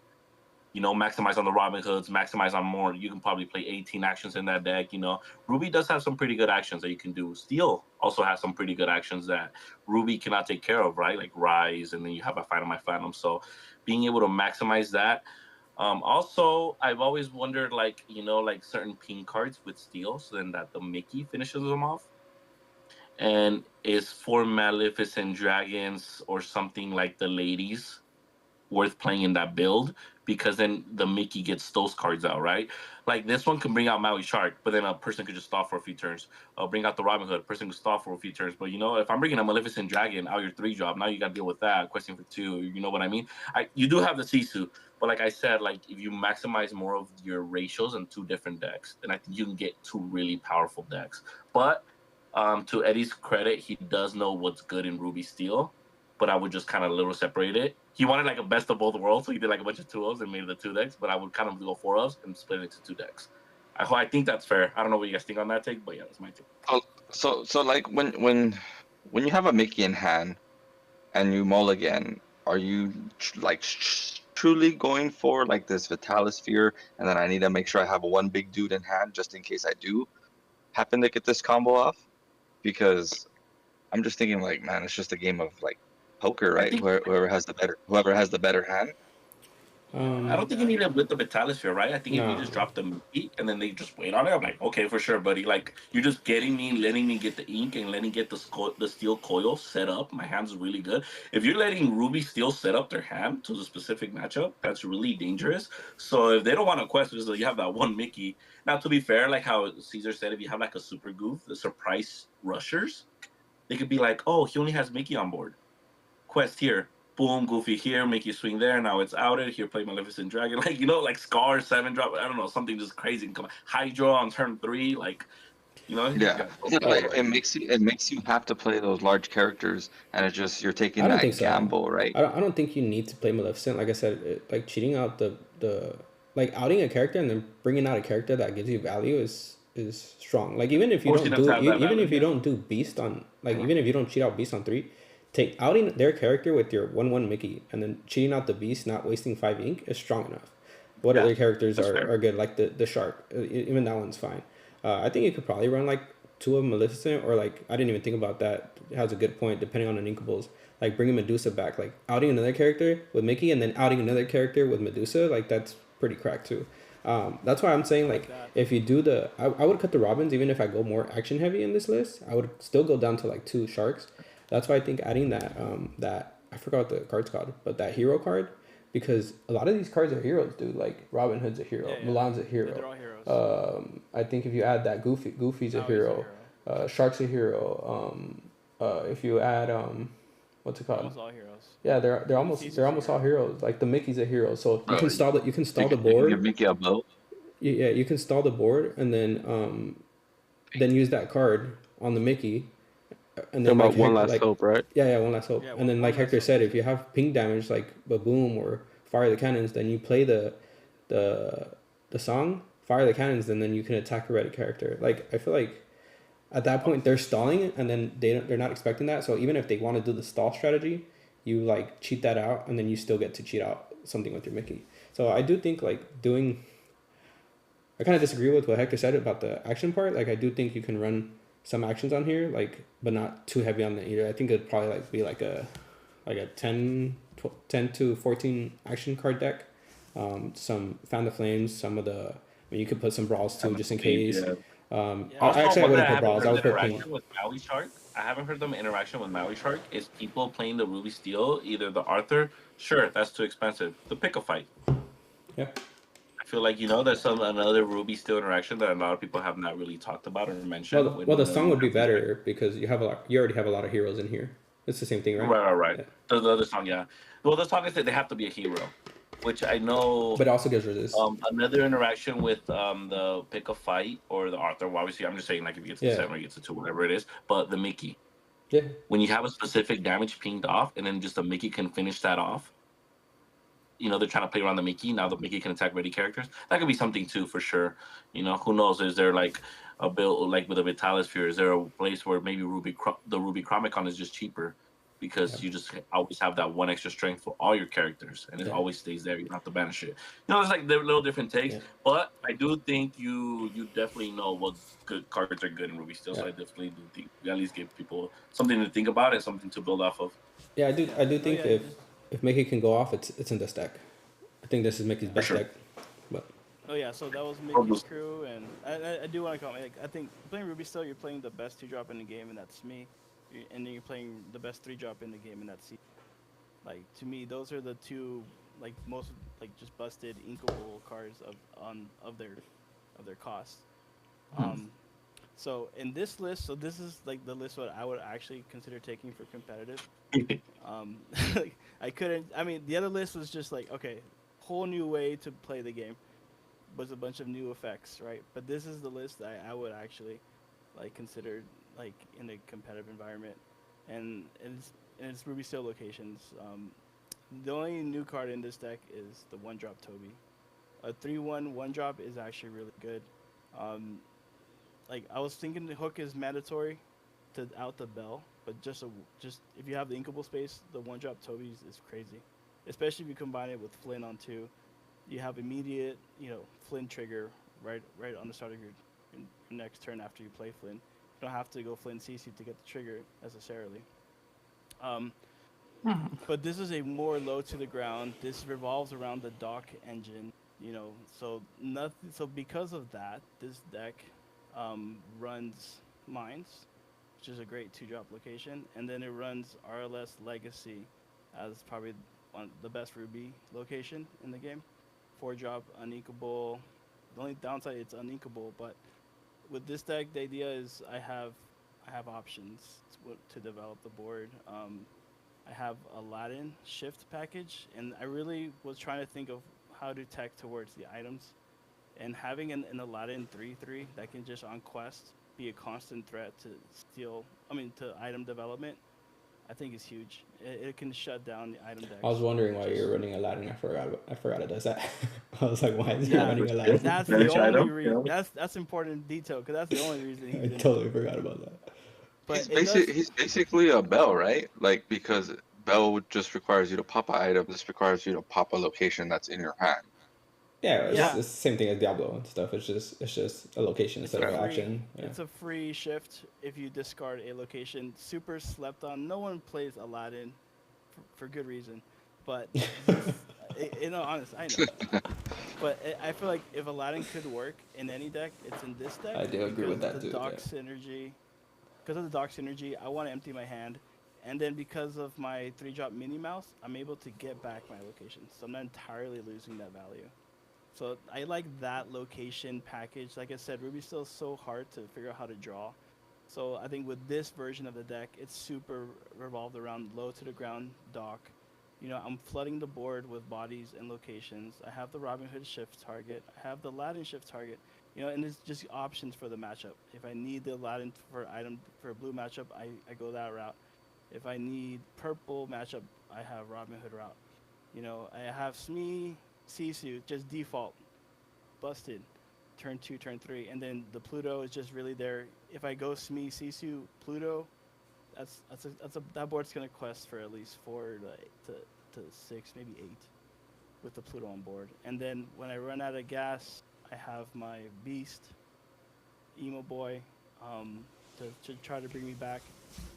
maximize on the Robin Hoods, maximize on more. You can probably play 18 actions in that deck, Ruby does have some pretty good actions that you can do. Steel also has some pretty good actions that Ruby cannot take care of, right? Like Rise, and then you have a Fight on My Phantom. So being able to maximize that. Also, I've always wondered, like certain ping cards with Steel, so then that the Mickey finishes them off. And is 4 Maleficent Dragons or something like the Ladies worth playing in that build? Because then the Mickey gets those cards out, right? Like, this one can bring out Maui Shark, but then a person could just stop for a few turns. Bring out the Robin Hood, a person could stop for a few turns. But, if I'm bringing a Maleficent Dragon out your 3-drop, now you got to deal with that. Question for 2, you know what I mean? You do have the Sisu, but like I said, like, if you maximize more of your ratios in 2 different decks, then I think you can get 2 really powerful decks. But to Eddie's credit, he does know what's good in Ruby Steel, but I would just kind of little separate it. He wanted like a best of both worlds, so he did like a bunch of 2-ofs and made the 2 decks, but I would kind of go 4-ofs and split it into 2 decks. I think that's fair. I don't know what you guys think on that take, but yeah, that's my take. So like when you have a Mickey in hand and you mulligan, are you like truly going for like this Vitalis Sphere, and then I need to make sure I have one big dude in hand just in case I do happen to get this combo off? Because I'm just thinking like, man, it's just a game of like poker, right? Whoever has the better hand. I don't think you need it with the Metalisphere, right? I think if you No. just drop the meat and then they just wait on it, I'm like, okay, for sure, buddy. Like, you're just letting me get the ink and letting get the steel coil set up. My hand's really good. If you're letting Ruby Steel set up their hand to the specific matchup, that's really dangerous. So if they don't want to quest, so you have that one Mickey. Now, to be fair, like how Cesar said, if you have like a super goof, the surprise rushers, they could be like, oh, he only has Mickey on board. Quest here. Boom, Goofy here, make you swing there. Now it's outed. Here, play Maleficent Dragon. Like, like Scar, 7-drop. I don't know, something just crazy. Come on. Hydra on turn 3. Like, Yeah, it makes you have to play those large characters, and it's just you're taking that gamble, right? I don't think you need to play Maleficent. Like I said, like cheating out the like outing a character and then bringing out a character that gives you value is strong. Like even if you don't do Beast on even if you don't cheat out Beast on 3. Take outing their character with your 1/1 Mickey and then cheating out the Beast, not wasting 5 ink is strong enough. What other characters are good? Like the Shark, even that one's fine. I think you could probably run like 2 of Maleficent, or like I didn't even think about that. It has a good point depending on the inkables. Like bringing Medusa back, like outing another character with Mickey and then outing another character with Medusa, like that's pretty cracked too. That's why I'm saying like if you do I would cut the Robins even if I go more action heavy in this list. I would still go down to like 2 Sharks. That's why I think adding that I forgot what the card's called, but that hero card, because a lot of these cards are heroes, dude. Like Robin Hood's a hero, Milan's a hero. They're all heroes. I think if you add that Goofy's a hero. Shark's a hero. If you add what's it called? Almost all heroes. Yeah, they're almost all heroes. Like the Mickey's a hero, so you can stall the board. Give Mickey a boat. Yeah, you can stall the board and then use that card on the Mickey. And then one last hope, right? Yeah, one last hope. Yeah, and then like Hector said, if you have ping damage like Baboom or Fire the Cannons, then you play the song Fire the Cannons, and then you can attack a ready character. Like I feel like at that point they're stalling, and then they're not expecting that. So even if they want to do the stall strategy, you like cheat that out, and then you still get to cheat out something with your Mickey. So I do think like doing. I kind of disagree with what Hector said about the action part. Like I do think you can run some actions on here, like, but not too heavy on the either. I think it'd probably like be like a 10 to 14 action card deck. Some Fan the Flames, some of the. I mean, you could put some brawls too, just in case. Actually, I wouldn't put brawls. I would put pink. With Maui Shark, I haven't heard them interaction with Maui Shark. Is people playing the Ruby Steel, either the Arthur? Sure, that's too expensive. The Pick a Fight. Yeah. I feel like there's another Ruby Steel interaction that a lot of people have not really talked about or mentioned. Well, the song would be better because you already have a lot of heroes in here. It's the same thing, right? Right. Yeah. The other song, yeah. Well, the song is that they have to be a hero, which I know. But it also gives resist. Another interaction with the Pick a Fight or the Arthur. Well, obviously, I'm just saying like if you get to 7 or you get to 2, whatever it is. But the Mickey. Yeah. When you have a specific damage pinged off, and then just a Mickey can finish that off. They're trying to play around the Mickey. Now the Mickey can attack ready characters. That could be something too, for sure. Who knows? Is there like a build like with a Vitalis-Sphere? Is there a place where maybe the Ruby Chromicon is just cheaper because you just always have that 1 extra strength for all your characters, and it always stays there. You don't have to banish it. It's like they're little different takes. Yeah. But I do think you definitely know what good cards are good in Ruby Steel. So I definitely do think you at least give people something to think about and something to build off of. Yeah, I do think if Mickey can go off, it's in this deck. I think this is Mickey's best deck. But so that was Mickey's crew, and I do want to comment. Like, I think playing Ruby Steel, you're playing the best 2-drop in the game, and that's me. And then you're playing the best 3-drop in the game, and that's C. Like to me, those are the 2 like most like just busted inkable cards of their cost. So in this list, this is like the list what I would actually consider taking for competitive. I couldn't. I mean, the other list was just like, okay, whole new way to play the game, was a bunch of new effects, right? But this is the list that I would actually like consider like in a competitive environment, and it's Ruby Steel locations. The only new card in this deck is the 1-drop Toby. A 3/1 1-drop is actually really good. Like I was thinking the hook is mandatory to out the bell, but just if you have the inkable space, the 1-drop Toby's is crazy. especially if you combine it with Flynn on 2. You have immediate, Flynn trigger right on the start of your next turn after you play Flynn. You don't have to go Flynn CC to get the trigger necessarily. But this is a more low to the ground. This revolves around the dock engine, So nothing. So because of that, this deck runs Mines, which is a great 2-drop location, and then it runs RLS Legacy as probably the best Ruby location in the game. 4-drop, uninkable. The only downside, it's uninkable, but with this deck, the idea is I have options to develop the board. I have Aladdin shift package, and I really was trying to think of how to tech towards the items. And having an Aladdin 3/3 that can just on quest be a constant threat to to item development, I think is huge. It can shut down the item deck. I was wondering why you're running Aladdin. I forgot it does that. I was like, why is he running Aladdin? That's the only reason. That's important detail because that's the only reason he didn't. I totally forgot about that. But he's basically a Bell, right? Like, because Bell just requires you to pop an item. This requires you to pop a location that's in your hand. Yeah, it's the same thing as Diablo and stuff. It's just a location instead of action. Yeah. It's a free shift if you discard a location. Super slept on. No one plays Aladdin for good reason, but honest, I know. But I feel like if Aladdin could work in any deck, it's in this deck. I do agree with that too. Synergy. Because of the dock synergy, I want to empty my hand. And then because of my 3-drop mini mouse, I'm able to get back my locations. So I'm not entirely losing that value. So I like that location package. Like I said, Ruby's still so hard to figure out how to draw. So I think with this version of the deck, it's super revolved around low to the ground dock. I'm flooding the board with bodies and locations. I have the Robin Hood shift target. I have the Aladdin shift target. And it's just options for the matchup. If I need the Aladdin for a blue matchup, I go that route. If I need purple matchup, I have Robin Hood route. I have Smee, Sisu, just default, busted, turn 2, turn 3, and then the Pluto is just really there. If I go Smee, Sisu, Pluto, that board's gonna quest for at least 4 to 6, maybe 8, with the Pluto on board. And then when I run out of gas, I have my Beast, Emo Boy, to try to bring me back.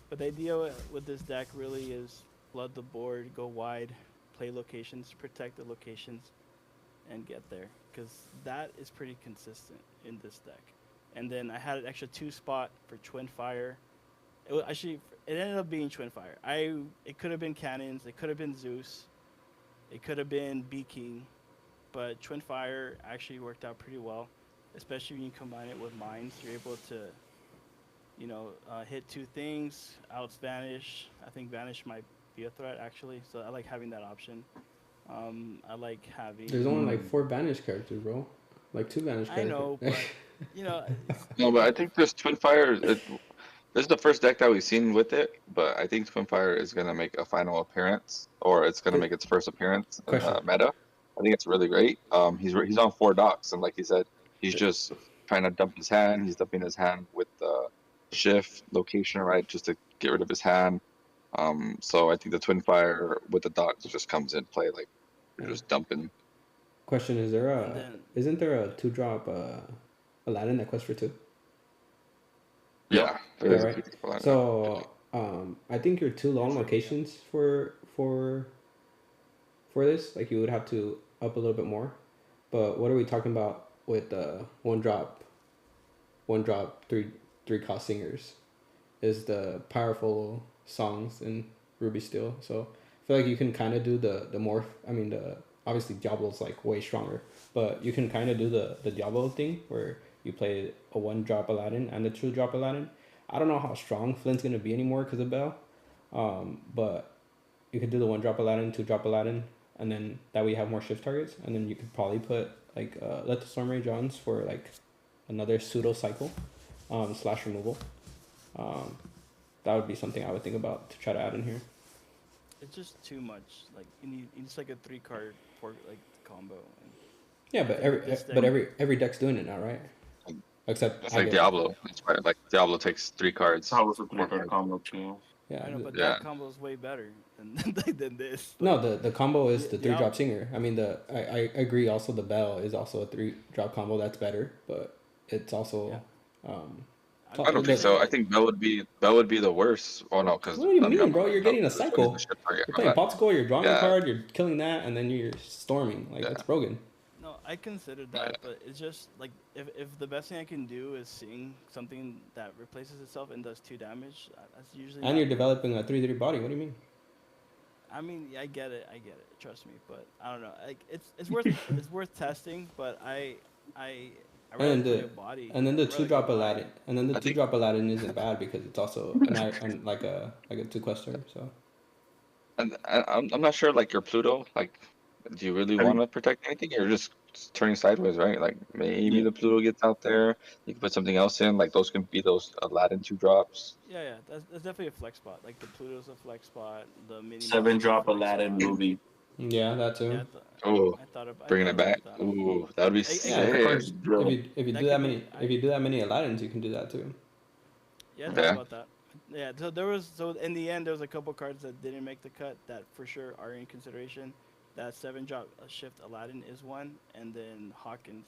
But the idea with this deck really is flood the board, go wide, play locations, protect the locations, and get there. Because that is pretty consistent in this deck. And then I had an extra 2 spot for Twin Fire. It ended up being Twin Fire. It could have been Cannons, it could have been Zeus, it could have been Bee King. But Twin Fire actually worked out pretty well, especially when you combine it with Mines. You're able to, hit 2 things, outs Vanish. I think Vanish might be a threat, actually. So I like having that option. I like having... There's only like 4 Vanish characters, bro. Like 2 Vanish characters. I know, but, No, but I think this Twin Fire... This is the first deck that we've seen with it, but I think Twin Fire is going to make a final appearance, or it's going to make its first appearance in meta. I think it's really great. He's on 4 docks, and like he said, he's just trying to dump his hand. He's dumping his hand with the shift location, right, just to get rid of his hand. So I think the Twin Fire with the docks just comes in play, like you're just dumping. Question: isn't there a 2-drop Aladdin that quests for 2? Yeah, right. So I think you're too low on locations for this. Like you would have to up a little bit more. But what are we talking about with 1-drop 3 cost singers? Is the powerful songs in Ruby Steel. So I feel like you can kind of do the morph. I mean, obviously Diablo's like way stronger, but you can kind of do the Diablo thing where you play a 1-drop Aladdin and the 2-drop Aladdin. I don't know how strong Flint's gonna be anymore because of Bell, but you could do the 1-drop Aladdin, 2-drop Aladdin, and then that way you have more shift targets, and then you could probably put like Let the Storm Rage on for like another pseudo cycle / removal. That would be something I would think about to try to add in here. It's just too much. Like you need it's like a 3-card for like combo. Yeah, but every deck's doing it now, right? Except it's like Diablo. It's like Diablo takes 3 cards. How was a 3-card combo too? Yeah. I know, but that combo is way better than this. No, the combo is the 3-drop singer. I mean, I agree. Also, the bell is also a 3-drop combo. That's better, but it's also. I don't think so. I think Bell would be the worst. Oh no, because what do you mean, bro? You're getting a cycle. You're playing Popsicle, you're drawing a card, you're killing that, and then you're storming. Like that's broken. No, I considered that, but it's just like if the best thing I can do is sing something that replaces itself and does 2 damage, that's usually. And you're developing a 3/3 body. What do you mean? I mean, I get it. Trust me, but I don't know. Like it's worth testing, but I and then the 2-drop Aladdin, and then the 2-drop Aladdin isn't bad because it's also like a 2-quester. So. And I'm not sure, like your Pluto, like, do you really want to protect anything? You're just turning sideways, right? Like maybe the Pluto gets out there. You can put something else in. Like those can be those Aladdin 2-drops. Yeah, that's definitely a flex spot. Like the Pluto's a flex spot. The mini 7-drop Aladdin movie. Yeah, that too. Yeah, bringing it back. Ooh, that would be sick, bro. If you do that many Aladdins, you can do that too. Yeah, I thought about that. Yeah, so in the end there was a couple cards that didn't make the cut that for sure are in consideration. That 7-drop shift Aladdin is one, and then Hawkins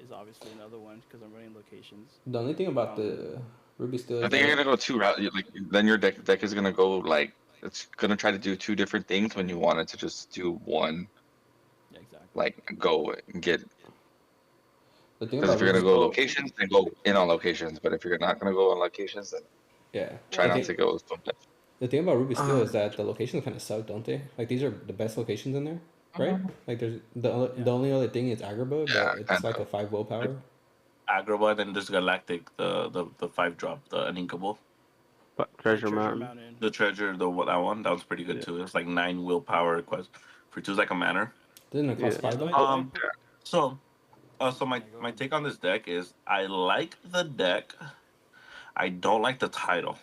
is obviously another one because I'm running locations. The only thing about the Ruby Steel, I think you're gonna go 2 routes. Like then your deck is gonna go like it's gonna try to do 2 different things when you want it to just do one. Yeah, exactly. Like go and get. Because if you're gonna go locations, then go in on locations. But if you're not gonna go on locations, then try not to go so much. The thing about Ruby Steel is that the locations kind of suck, don't they? Like these are the best locations in there, right? Like there's the only other thing is Agrabah, but it's like a 5 willpower. Agrabah, and then there's Galactic, the 5-drop, the uninkable. Treasure Mountain. The treasure, that one, that was pretty good too. It's like 9 willpower request for 2 is like a manner. Didn't it cost 5 though? So my take on this deck is I like the deck. I don't like the title.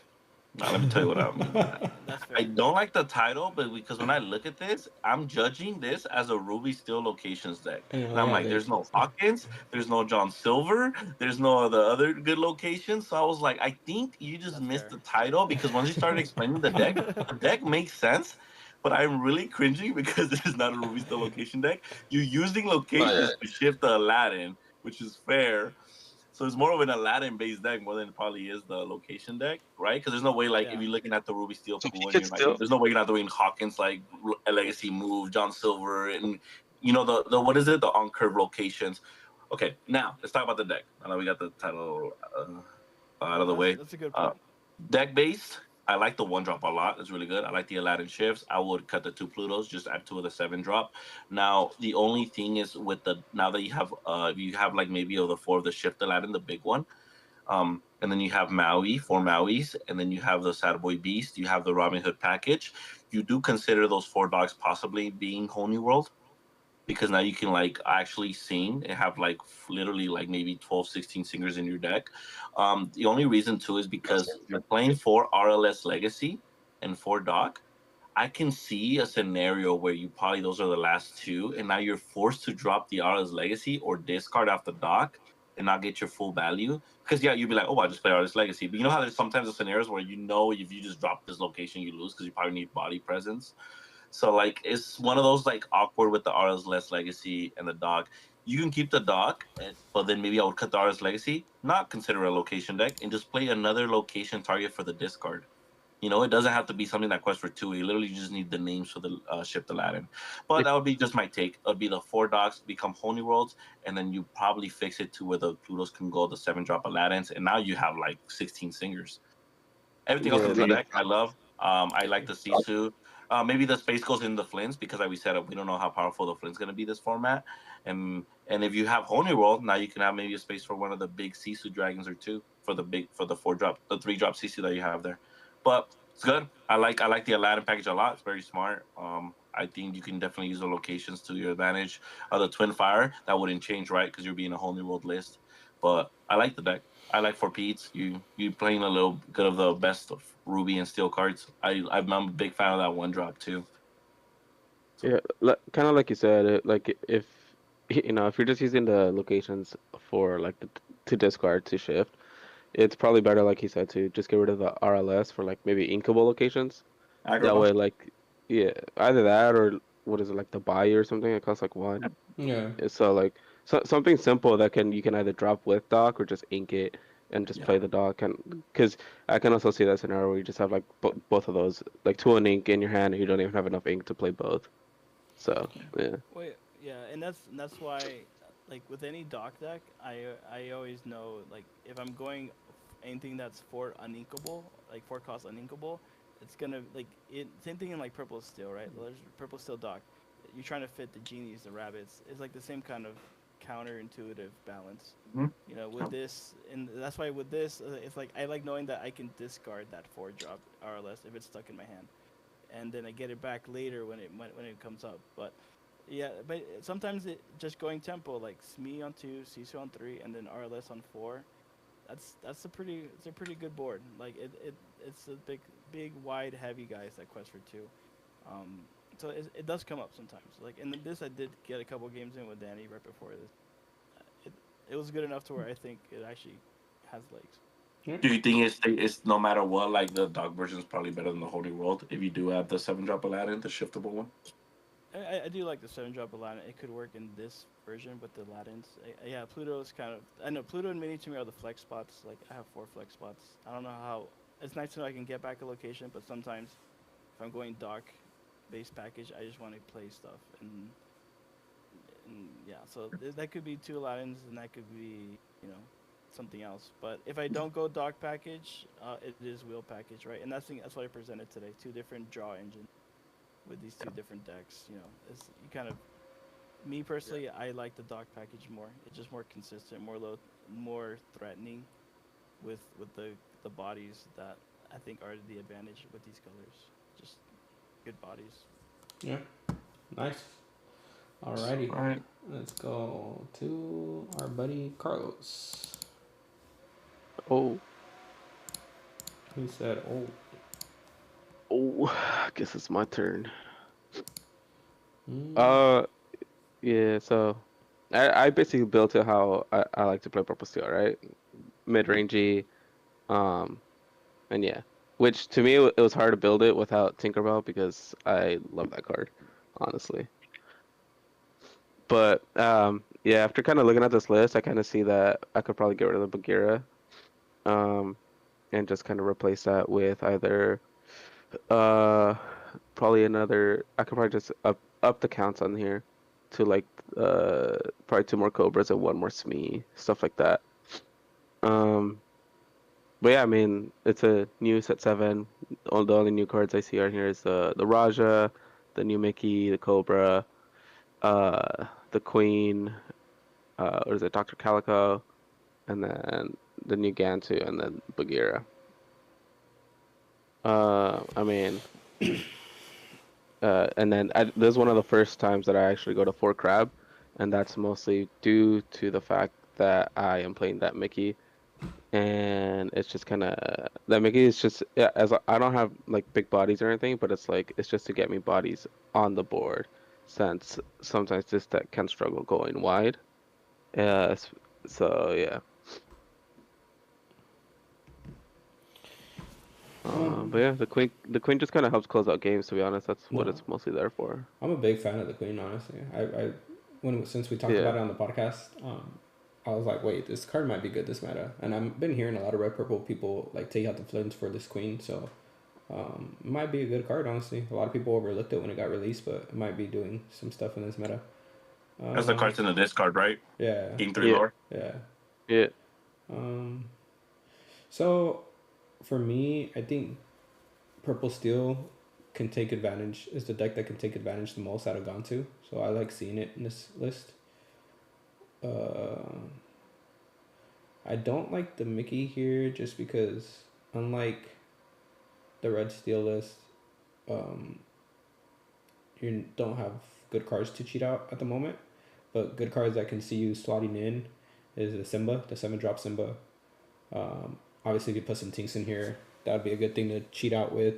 Now let me tell you what I mean. I don't like the title, but because when I look at this, I'm judging this as a Ruby Steel locations deck. And I'm like, there's no Hawkins, there's no John Silver, there's no other good locations. So I was like, I think you just missed the title because once you started explaining the deck makes sense. But I'm really cringing because it is not a Ruby Steel location deck. You're using locations to shift the Aladdin, which is fair. So it's more of an Aladdin-based deck more than it probably is the location deck, right? Because there's no way, like, if you're looking at the Ruby Steel pool, and you're like, there's no way you're not doing Hawkins, like, a Legacy move, John Silver, and, you know, the what is it? The on-curve locations. Okay, now, let's talk about the deck. I know we got the title out of the way. That's a good point. Deck-based, I like the 1-drop a lot. It's really good. I like the Aladdin shifts. I would cut the 2 Plutos, just add 2 of the 7-drop. Now, the only thing is with now that you have like maybe of the 4 of the shift Aladdin, the big one, and then you have 4 Mauis, and then you have the Sad Boy Beast, you have the Robin Hood package. You do consider those 4 dogs possibly being Whole New World, because now you can like actually sing and have like literally like maybe 12, 16 singers in your deck. The only reason too is because you're playing 4 RLS Legacy and 4 Doc. I can see a scenario where those are the last 2, and now you're forced to drop the RLS Legacy or discard off the Doc and not get your full value. Because you'd be like, oh, I just play RLS Legacy. But you know how there's sometimes the scenarios where if you just drop this location, you lose because you probably need body presence. So, like, it's one of those, like, awkward with the RLS Legacy and the Dog. You can keep the Dog, but then maybe I would cut the RLS Legacy, not consider a location deck, and just play another location target for the discard. You know, it doesn't have to be something that quests for 2. You literally just need the names for the shift Aladdin. But that would be just my take. It would be the 4 Dogs become Whole New Worlds, and then you probably fix it to where the Plutos can go, the 7-drop Aladdins, and now you have, like, 16 singers. Everything else in the deck, I love. I like the Sisu. Maybe the space goes in the Flints because, like we said, we don't know how powerful the Flint's going to be this format. And if you have Holy World, now you can have maybe a space for one of the big Sisu dragons or 2 for the 4-drop, the 3-drop Sisu that you have there. But it's good. I like the Aladdin package a lot. It's very smart. I think you can definitely use the locations to your advantage. The Twin Fire, that wouldn't change, right? Because you're being a Whole New World list. But I like the deck. I like 4 Pete's. You playing a little bit of the best of Ruby and Steel cards. I'm a big fan of that 1-drop too. Yeah, kind of like you said. Like if you're just using the locations for like to discard to shift, it's probably better, like he said, to just get rid of the RLS for like maybe inkable locations. That way, like, yeah, either that or what is it, like the buy or something? It costs like 1. Yeah. So like something simple that you can either drop with dock or just ink it and just play the dock. And because I can also see that scenario where you just have like both of those, like 2 in ink in your hand, and you don't even have enough ink to play both. So yeah. Wait, yeah, and that's why, like with any dock deck, I always know like if I'm going anything that's 4 uninkable, like 4 cost uninkable, it's gonna like it. Same thing in like purple steel, right? There's purple steel dock. You're trying to fit the genies, the rabbits. It's like the same kind of counterintuitive balance. You know, with this, and that's why with this, it's like I like knowing that I can discard that 4-drop RLS if it's stuck in my hand, and then I get it back later when it comes up. But yeah, but sometimes it just going tempo like Smee on 2, Cesar on 3, and then RLS on 4. That's a pretty good board. Like it's a big wide heavy guys that quest for 2. So it does come up sometimes. Like in this, I did get a couple games in with Danny right before this. It was good enough to where I think it actually has legs. Do you think it's no matter what, like the dog version is probably better than the Holy World if you do have the 7-drop Aladdin, the shiftable one? I do like the 7-drop Aladdin. It could work in this version with the Aladdins. Yeah, Pluto's kind of. I know Pluto and Mini to me are the flex spots. Like I have 4 flex spots. I don't know how. It's nice to know I can get back a location, but sometimes if I'm going dark base package, I just want to play stuff and yeah. So that could be 2 Aladdins, and that could be something else. But if I don't go dark package, it is wheel package, right? And that's what I presented today. 2 different draw engines with these 2 different decks. It's you kind of. Me personally, I like the dock package more. It's just more consistent, more threatening, with the bodies that I think are the advantage with these colors. Just good bodies. Yeah, nice. Alrighty, all right. Let's go to our buddy Carlos. Oh. He said, "Oh." Oh, I guess it's my turn. Yeah, so I basically built it how I like to play purple steel, right? Mid-rangey, and yeah. Which to me it was hard to build it without Tinkerbell because I love that card, honestly. But yeah, after kind of looking at this list, I kind of see that I could probably get rid of the Bagheera, and just kind of replace that with either probably another. I could probably just up the counts on here to like probably 2 more Cobras and 1 more Smee, stuff like that. But yeah, I mean it's a new set 7. All the only new cards I see on here is the Raja, the new Mickey, the Cobra, the Queen, or is it Dr. Calico, and then the new Gantu, and then Bagheera. I mean, and then this is one of the first times that I actually go to 4 Crab, and that's mostly due to the fact that I am playing that Mickey, and it's just kind of that Mickey is just as I don't have like big bodies or anything, but it's just to get me bodies on the board, since sometimes this deck can struggle going wide. So yeah. But yeah, the queen just kind of helps close out games. To be honest, that's what it's mostly there for. I'm a big fan of the queen, honestly. Since we talked about it on the podcast, I was like, wait, this card might be good this meta, and I've been hearing a lot of red purple people like take out the flints for this queen, so it might be a good card, honestly. A lot of people overlooked it when it got released, but it might be doing some stuff in this meta. That's the cards in the discard, right? Yeah. Game 3 lore. Yeah. Yeah. So for me, I think purple steel can take advantage, is the deck that can take advantage the most out of Gantu. So I like seeing it in this list. I don't like the Mickey here just because, unlike the red steel list, you don't have good cards to cheat out at the moment. But good cards that can see you slotting in is the Simba, the 7-drop Simba. Obviously, if you put some Tinks in here, that would be a good thing to cheat out with.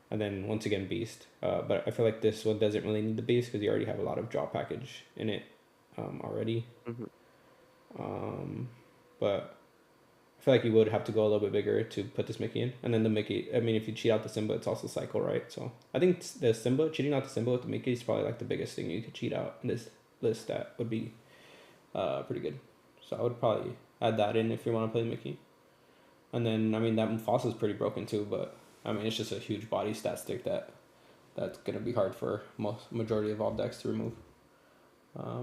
And then, once again, Beast. But I feel like this one doesn't really need the Beast because you already have a lot of draw package in it already. Mm-hmm. But I feel like you would have to go a little bit bigger to put this Mickey in. And then the Mickey, I mean, if you cheat out the Simba, it's also cycle, right? So I think the Simba, cheating out the Simba with the Mickey is probably like the biggest thing you could cheat out in this list that would be pretty good. So I would probably add that in if you want to play Mickey. And then, I mean, that Mufasa is pretty broken too, but I mean, it's just a huge body stat stick that's going to be hard for majority of all decks to remove.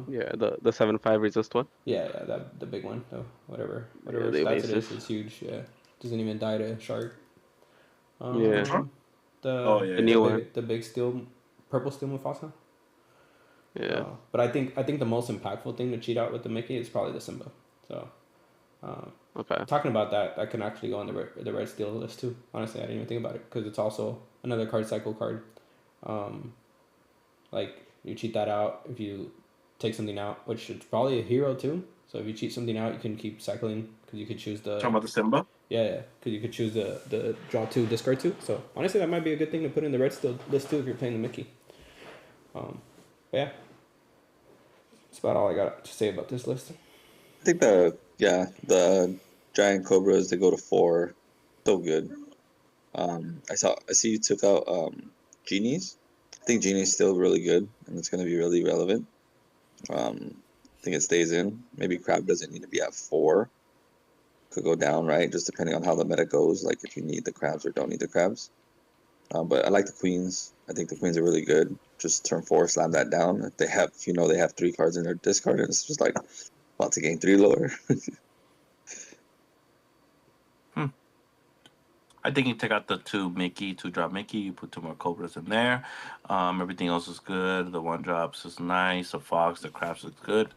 Yeah, the 7/5 resist one. Yeah, the big one, though. Whatever the stats it evasive. is huge. Yeah, doesn't even die to shark. Yeah. The new one. The big steel, purple steel Mufasa. Yeah. But I think the most impactful thing to cheat out with the Mickey is probably the Simba. So, Okay. talking about that can actually go on the red steel list too. Honestly, I didn't even think about it because it's also another card cycle card. Like you cheat that out if you take something out, which is probably a hero too. So if you cheat something out, you can keep cycling because you could choose the. Talking about the Simba. Yeah, because you could choose the draw 2, discard 2. So honestly, that might be a good thing to put in the red steel list too if you're playing the Mickey. But yeah, that's about all I got to say about this list. I think the giant cobras, they go to 4, so good. I see you took out genies. I think genie's still really good, and it's going to be really relevant. I think it stays in. Maybe crab doesn't need to be at 4. Could go down, right? Just depending on how the meta goes, like if you need the crabs or don't need the crabs. But I like the queens. I think the queens are really good. Just turn 4, slam that down. If they have 3 cards in their discard, and it's just like about to gain 3 lower. I think you take out the 2 drop Mickey, you put 2 more Cobras in there. Everything else is good. The 1 drops is nice. The Fox, the Crabs is good.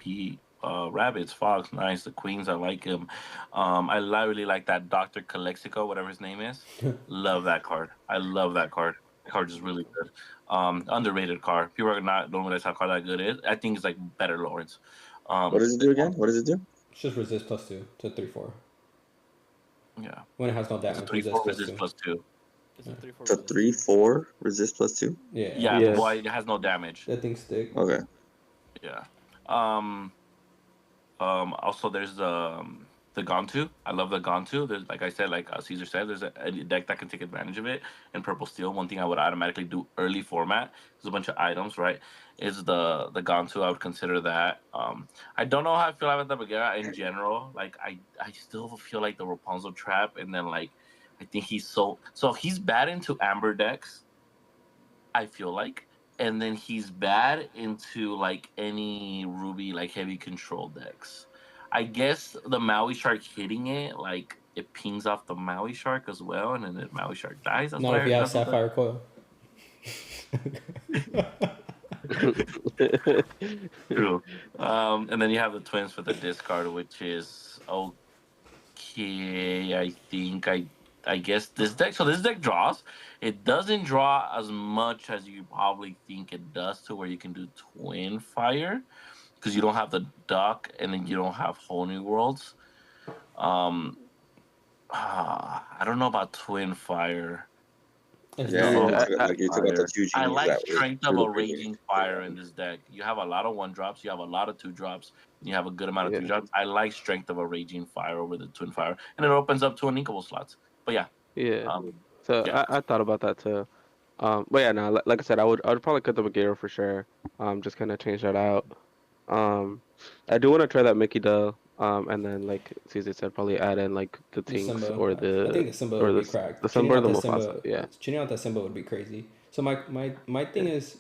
Rabbits, Fox, nice. The Queens, I like him. I really like that Dr. Calexico, whatever his name is. Love that card. I love that card. The card is really good. Underrated card. People are not don't realize how card that good is. I think it's like better Lawrence. What does it do again? What does it do? It's just resist +2 to 3/4. Yeah. When it has no damage. It's a 3/4 resist +2. It's a 3/4. It's a 3/4 resist +2. Yeah. Yeah, boy, it has no damage. That thing stick. Okay. Yeah. Also, there's the Gontu. I love the Gontu. There's, like I said, like Cesar said, there's a deck that can take advantage of it. In Purple Steel, one thing I would automatically do early format, there's a bunch of items, right? Is the Gontu. I would consider that. I don't know how I feel about the Bagheera in general. Like I still feel like the Rapunzel trap, and then like I think he's he's bad into Amber decks. I feel like. And then he's bad into like any Ruby like heavy control decks. I guess the Maui Shark hitting it, like it pings off the Maui Shark as well, and then the Maui Shark dies. That's Not if you have Sapphire Coil. True. And then you have the Twins for the discard, which is okay. I guess this deck. So this deck draws. It doesn't draw as much as you probably think it does, to where you can do Twin Fire, because you don't have the Duck, and then you don't have Whole New Worlds. I don't know about Twin Fire. You took out the 2 I genies. like Strength of a Raging Fire in this deck. You have a lot of 1 drops. You have a lot of 2 drops. And you have a good amount of 2 drops. I like Strength of a Raging Fire over the Twin Fire, and it opens up 2 uninkable slots. But yeah. Yeah. I thought about that too. But yeah, no, like I said, I would probably cut the Bagheera for sure. Just kind of change that out. I do want to try that Mickey though. And then like Cesar said, probably add in like the Tinks or the. I think the Simba would be cracked. The Simba or the Mufasa. Yeah. Cheating out that Simba would be crazy. So my thing is,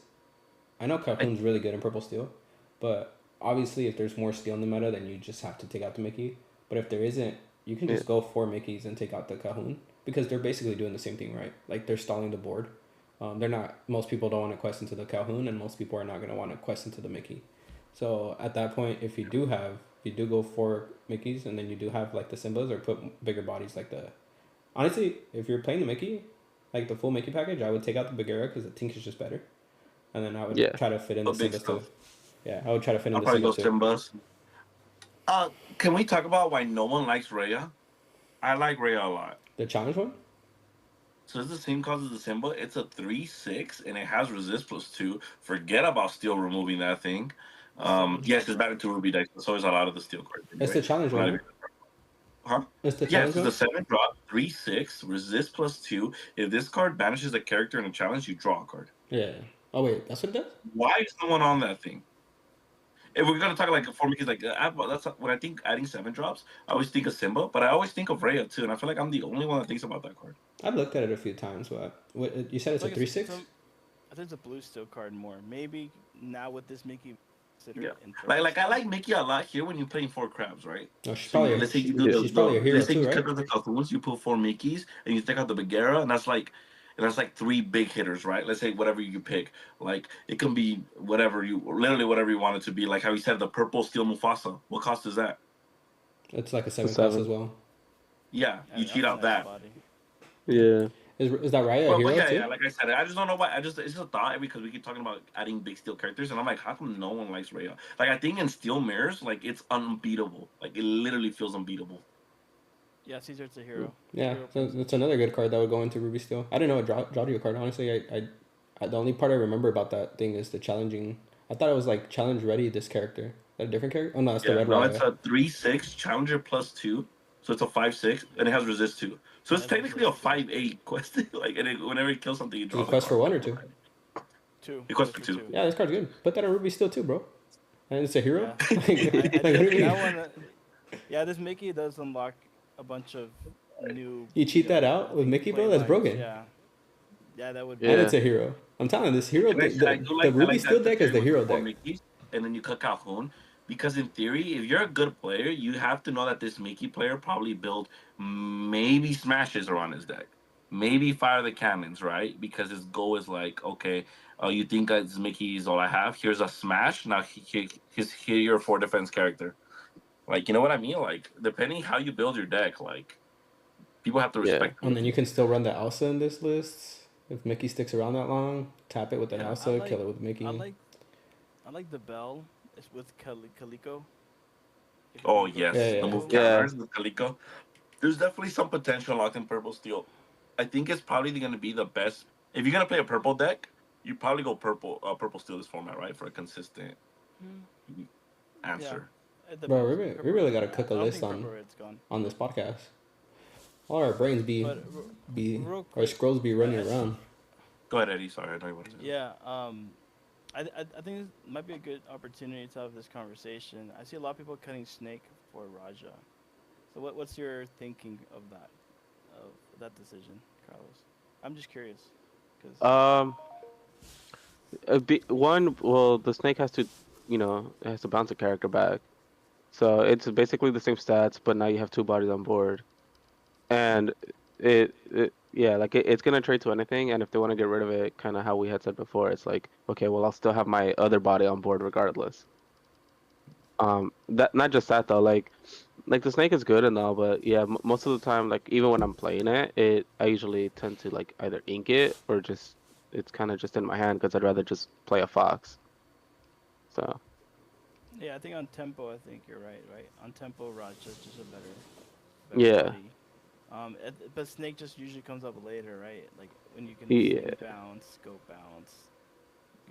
I know Calhoun's really good in Purple Steel, but obviously if there's more steel in the meta, then you just have to take out the Mickey. But if there isn't, you can just go 4 Mickeys and take out the Calhoun, because they're basically doing the same thing, right? Like they're stalling the board. They're not. Most people don't want to quest into the Calhoun, and most people are not going to want to quest into the Mickey. So at that point, if you do go 4 Mickeys, and then you do have like the Simbas, or put bigger bodies like the. Honestly, if you're playing the Mickey, like the full Mickey package, I would take out the Bagheera because the Tink is just better, and then I would try to fit in the Simbas too. Yeah, I would try to fit in the Simbas too. Simbas. Can we talk about why no one likes Rhea? I like Rhea a lot. The challenge one? So it's the same cause as the Simba. It's a 3/6 and it has resist +2. Forget about steel removing that thing. Yes, it's back into Ruby decks. There's always a lot of the steel cards. It's the challenge one. Huh? It's the Yes, challenge it's one? a 7 drop, 3/6, resist +2. If this card banishes a character in a challenge, you draw a card. Yeah. Oh wait, that's what it does? Why is someone on that thing? If we're gonna talk like for me, like that's when I think adding 7 drops, I always think of Simba, but I always think of Rhea too, and I feel like I'm the only one that thinks about that card. I've looked at it a few times, but what you said it's a Like 3/6? I think it's a blue steel card more. Maybe now with this Mickey considered Yeah, in like I like Mickey a lot here when you're playing 4 crabs, right? No, she's So probably let's say you do she's probably a hero let's say too, you right? cut out the Cthulhu's, you pull 4 Mickeys, and you take out the Bagheera, and that's like 3 big hitters, right? Let's say whatever you pick, like it can be literally whatever you want it to be. Like how you said the purple steel Mufasa. What cost is that? It's like a It's 7 a cost 7. as well. Yeah, you cheat out that. Body. Yeah. Is that Raya a hero yeah, too? yeah. Like I said, I just don't know why. It's just a thought because we keep talking about adding big steel characters, and I'm like, how come no one likes Rhea? Like I think in Steel Mirrors, like it's unbeatable. Like it literally feels unbeatable. Yeah, Caesar's a hero. Yeah, Hero so it's another good card that would go into Ruby Steel. I didn't know it drawed you a card. Honestly, I the only part I remember about that thing is the challenging. I thought it was like challenge ready. This character, is that a different character? Oh no, it's the Yeah, red no, Raya. it's a 3/6 Challenger +2, so it's a 5/6, and it has resist 2. So it's technically a 5/8 quest. Like, whenever you kill something, you draw. You quest for 1 or 2? 2. You quest for 2. Yeah, this card's good. Put that on Ruby Steel too, bro. And it's a hero. Yeah. Like, what do you mean? That one, yeah, this Mickey does unlock a bunch of new. You cheat that out with Mickey, bro? That's broken. Yeah. Yeah, that would. And it's a hero. I'm telling you, this hero, And the Ruby Steel deck is the hero deck. Mickeys, and then you cut Calhoun. Because in theory, if you're a good player, you have to know that this Mickey player probably built maybe smashes around his deck. Maybe fire the cannons, right? Because his goal is like, okay, you think that this Mickey is all I have? Here's a smash. Now here's your 4 defense character. Like, you know what I mean? Like, depending how you build your deck, like, people have to respect. And then you can still run the Elsa in this list. If Mickey sticks around that long, tap it with an Elsa, kill it with Mickey. I like the bell. It's with Calico. Oh yes, the move counters with Calico. There's definitely some potential locked in purple steel. I think it's probably going to be the best. If you're gonna play a purple deck, you probably go purple steel this format, right, for a consistent answer. Yeah. Bro, we really gotta cook a list on this podcast. All our brains our scrolls be running around. Go ahead, Eddie. Sorry, I know you wanted to. Yeah. I think this might be a good opportunity to have this conversation. I see a lot of people cutting Snake for Raja. So what's your thinking of that decision, Carlos? I'm just curious. The Snake has to, it has to bounce a character back. So it's basically the same stats, but now you have 2 bodies on board. And it's gonna trade to anything, and if they want to get rid of it, kind of how we had said before, it's like, okay, well, I'll still have my other body on board regardless. That not just that though, like the Snake is good and all, but yeah, most of the time, like even when I'm playing it, I usually tend to like either ink it or just it's kind of just in my hand because I'd rather just play a Fox. So. Yeah, I think on tempo, I think you're right. On tempo, Raj is just a better yeah. Body. But Snake just usually comes up later, right? Like when you can bounce, go bounce,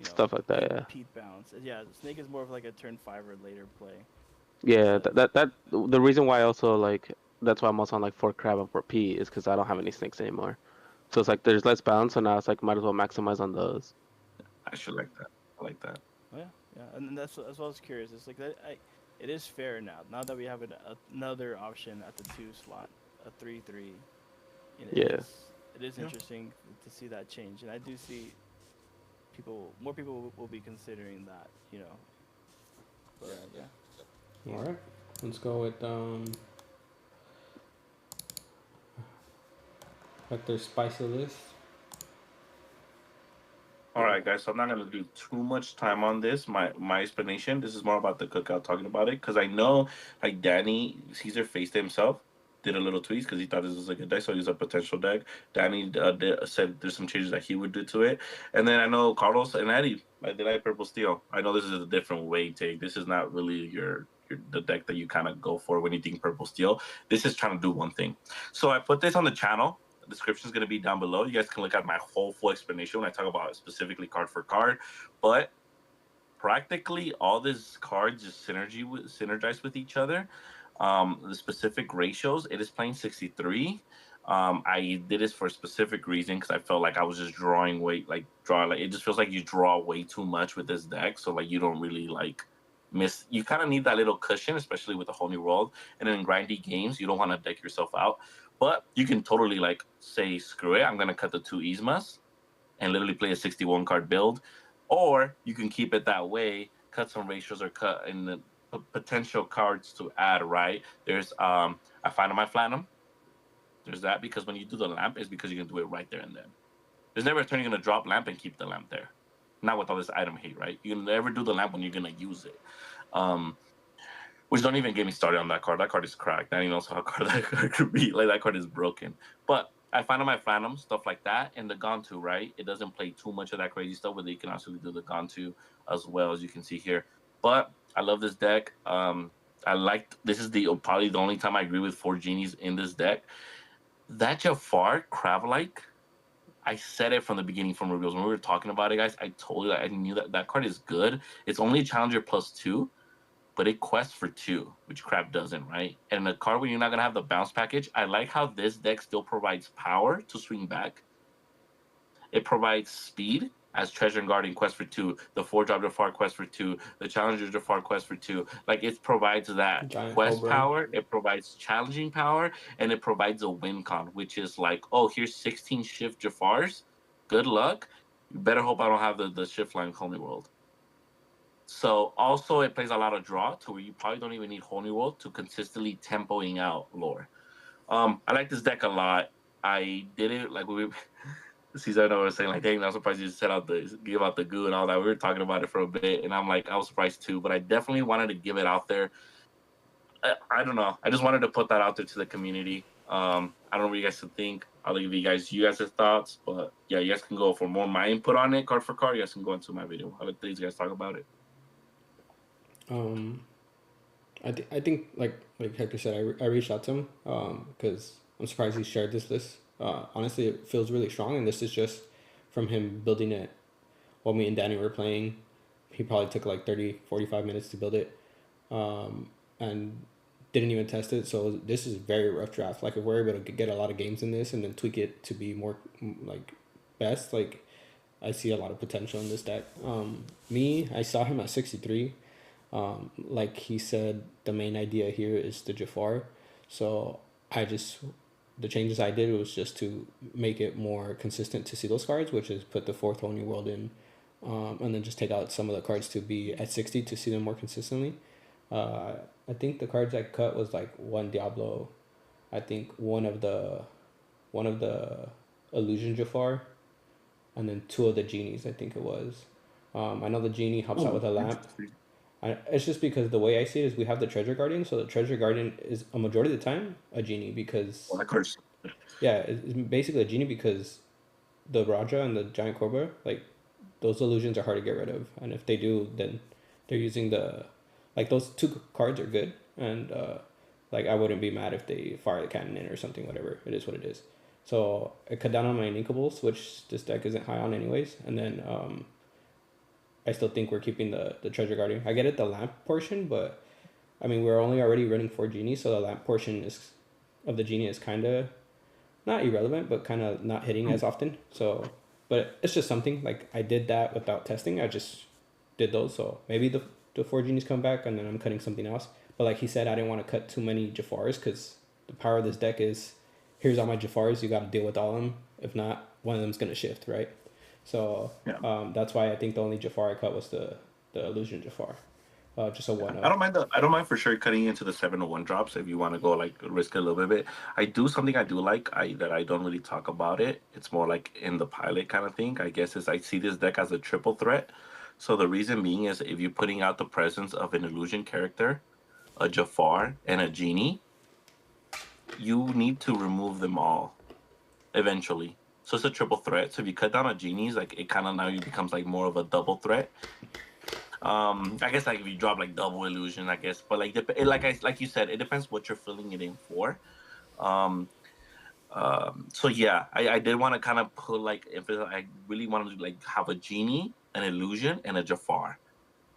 stuff like that. Yeah. Pete bounce. Yeah, Snake is more of like a turn 5 or later play. Yeah, that the reason why also like that's why I'm also on like 4 crab and 4 P is because I don't have any snakes anymore. So it's like there's less bounce, so now it's like might as well maximize on those. I should like that. I like that. Oh, yeah, and that's what I was curious. It's like it is fair now that we have another option at the 2 slot, a 3/3. It is interesting to see that change, and I do see more people will be considering that, But yeah. All right, let's go with Hector's spicy list. All right, guys. So I'm not gonna do too much time on this. My explanation. This is more about the cookout talking about it because I know like Danny Cesar faced himself, did a little tweaks because he thought this was a good deck, so he's a potential deck. Danny said there's some changes that he would do to it, and then I know Carlos and Eddie they like purple steel. I know this is a different way take. This is not really the deck that you kind of go for when you think purple steel. This is trying to do one thing. So I put this on the channel. The description is going to be down below. You guys can look at my whole full explanation when I talk about specifically card for card. But practically all these cards just synergize with each other. The specific ratios, it is playing 63. I did this for a specific reason because I felt like I was just drawing it just feels like you draw way too much with this deck, so like you don't really like miss. You kind of need that little cushion, especially with the whole new world. And in grindy games, you don't want to deck yourself out, but you can totally like say screw it, I'm gonna cut the 2 Yzmas and literally play a 61 card build, or you can keep it that way, cut some ratios or cut in the potential cards to add. Right there's I find my Platinum. There's that, because when you do the lamp, it's because you can do it right there and then. There's never a turn you're going to drop lamp and keep the lamp there. Not with all this item hate, right? You can never do the lamp when you're going to use it. Which don't even get me started on that card. That card is cracked. I don't even know how card that card could be. Like, that card is broken. But I find on my Phantom, stuff like that, and the Gontu, right? It doesn't play too much of that crazy stuff, but you can actually do the Gontu as well, as you can see here. But I love this deck. This is probably the only time I agree with 4 genies in this deck. That Jafar crab-like, I said it from the beginning from reveals. When we were talking about it, guys, I told you that I knew that card is good. It's only a challenger +2, but it quests for 2, which crab doesn't, right? And the card where you're not going to have the bounce package, I like how this deck still provides power to swing back. It provides speed, as Treasure and Guardian quest for 2, the 4-drop Jafar quest for 2, the Challenger Jafar quest for 2. Like, it provides that Giant quest Cobra power, it provides challenging power, and it provides a win con, which is like, oh, here's 16 shift Jafars. Good luck. You better hope I don't have the shift line Holy World. So also it plays a lot of draw to where you probably don't even need Holy World to consistently tempoing out lore. I like this deck a lot. I did it like Cesar and I was saying, like, dang, I'm surprised you just give out the goo and all that. We were talking about it for a bit, and I'm like, I was surprised too, but I definitely wanted to give it out there. I don't know. I just wanted to put that out there to the community. I don't know what you guys think. I'll leave you guys thoughts, but yeah, you guys can go for more my input on it, card for card. You guys can go into my video. I'll let these guys talk about it. I think like Hector said, I reached out to him because I'm surprised he shared this list. Honestly, it feels really strong, and this is just from him building it while me and Danny were playing. He probably took like 30-45 minutes to build it, and didn't even test it. So this is very rough draft. Like, if we're able to get a lot of games in this and then tweak it to be more like best, like, I see a lot of potential in this deck. I saw him at 63. Like he said, the main idea here is the Jafar. So the changes I did was just to make it more consistent to see those cards, which is put the 4th whole new world in, and then just take out some of the cards to be at 60 to see them more consistently. I think the cards I cut was like 1 Diablo, I think one of the Illusion Jafar, and then 2 of the genies, I think it was. I know the genie helps out with a lamp. It's just because the way I see it is we have the Treasure Guardian, so the Treasure Guardian is a majority of the time a genie because it's basically a genie because the Raja and the Giant Cobra, like, those illusions are hard to get rid of, and if they do, then they're using those 2 cards are good, and like, I wouldn't be mad if they fire the cannon in or something. Whatever, it is what it is. So I cut down on my Inkables, which this deck isn't high on anyways, and then I still think we're keeping the Treasure Guardian. I get it, the lamp portion, but I mean, we're already running 4 genies, so the lamp portion of the genie is kind of not irrelevant, but kind of not hitting as often. So, but it's just something, like, I did that without testing. I just did those, so maybe the 4 genies come back and then I'm cutting something else. But like he said, I didn't want to cut too many Jafars because the power of this deck is, here's all my Jafars, you got to deal with all of them. If not, one of them's going to shift, right? So that's why I think the only Jafar I cut was the Illusion Jafar. Just a 1-up. I don't mind for sure cutting into the 7-1 drops if you want to go like risk it a little bit. I do like that I don't really talk about it. It's more like in the pilot kind of thing. I guess is I see this deck as a triple threat. So the reason being is if you're putting out the presence of an illusion character, a Jafar, and a genie, you need to remove them all eventually. So it's a triple threat. So if you cut down on genies, like, it kind of now becomes like more of a double threat. I guess like if you drop like double illusion, I guess, but like like you said, it depends what you're filling it in for. So yeah, I did want to kind of put like I really wanted to like have a genie, an illusion, and a Jafar.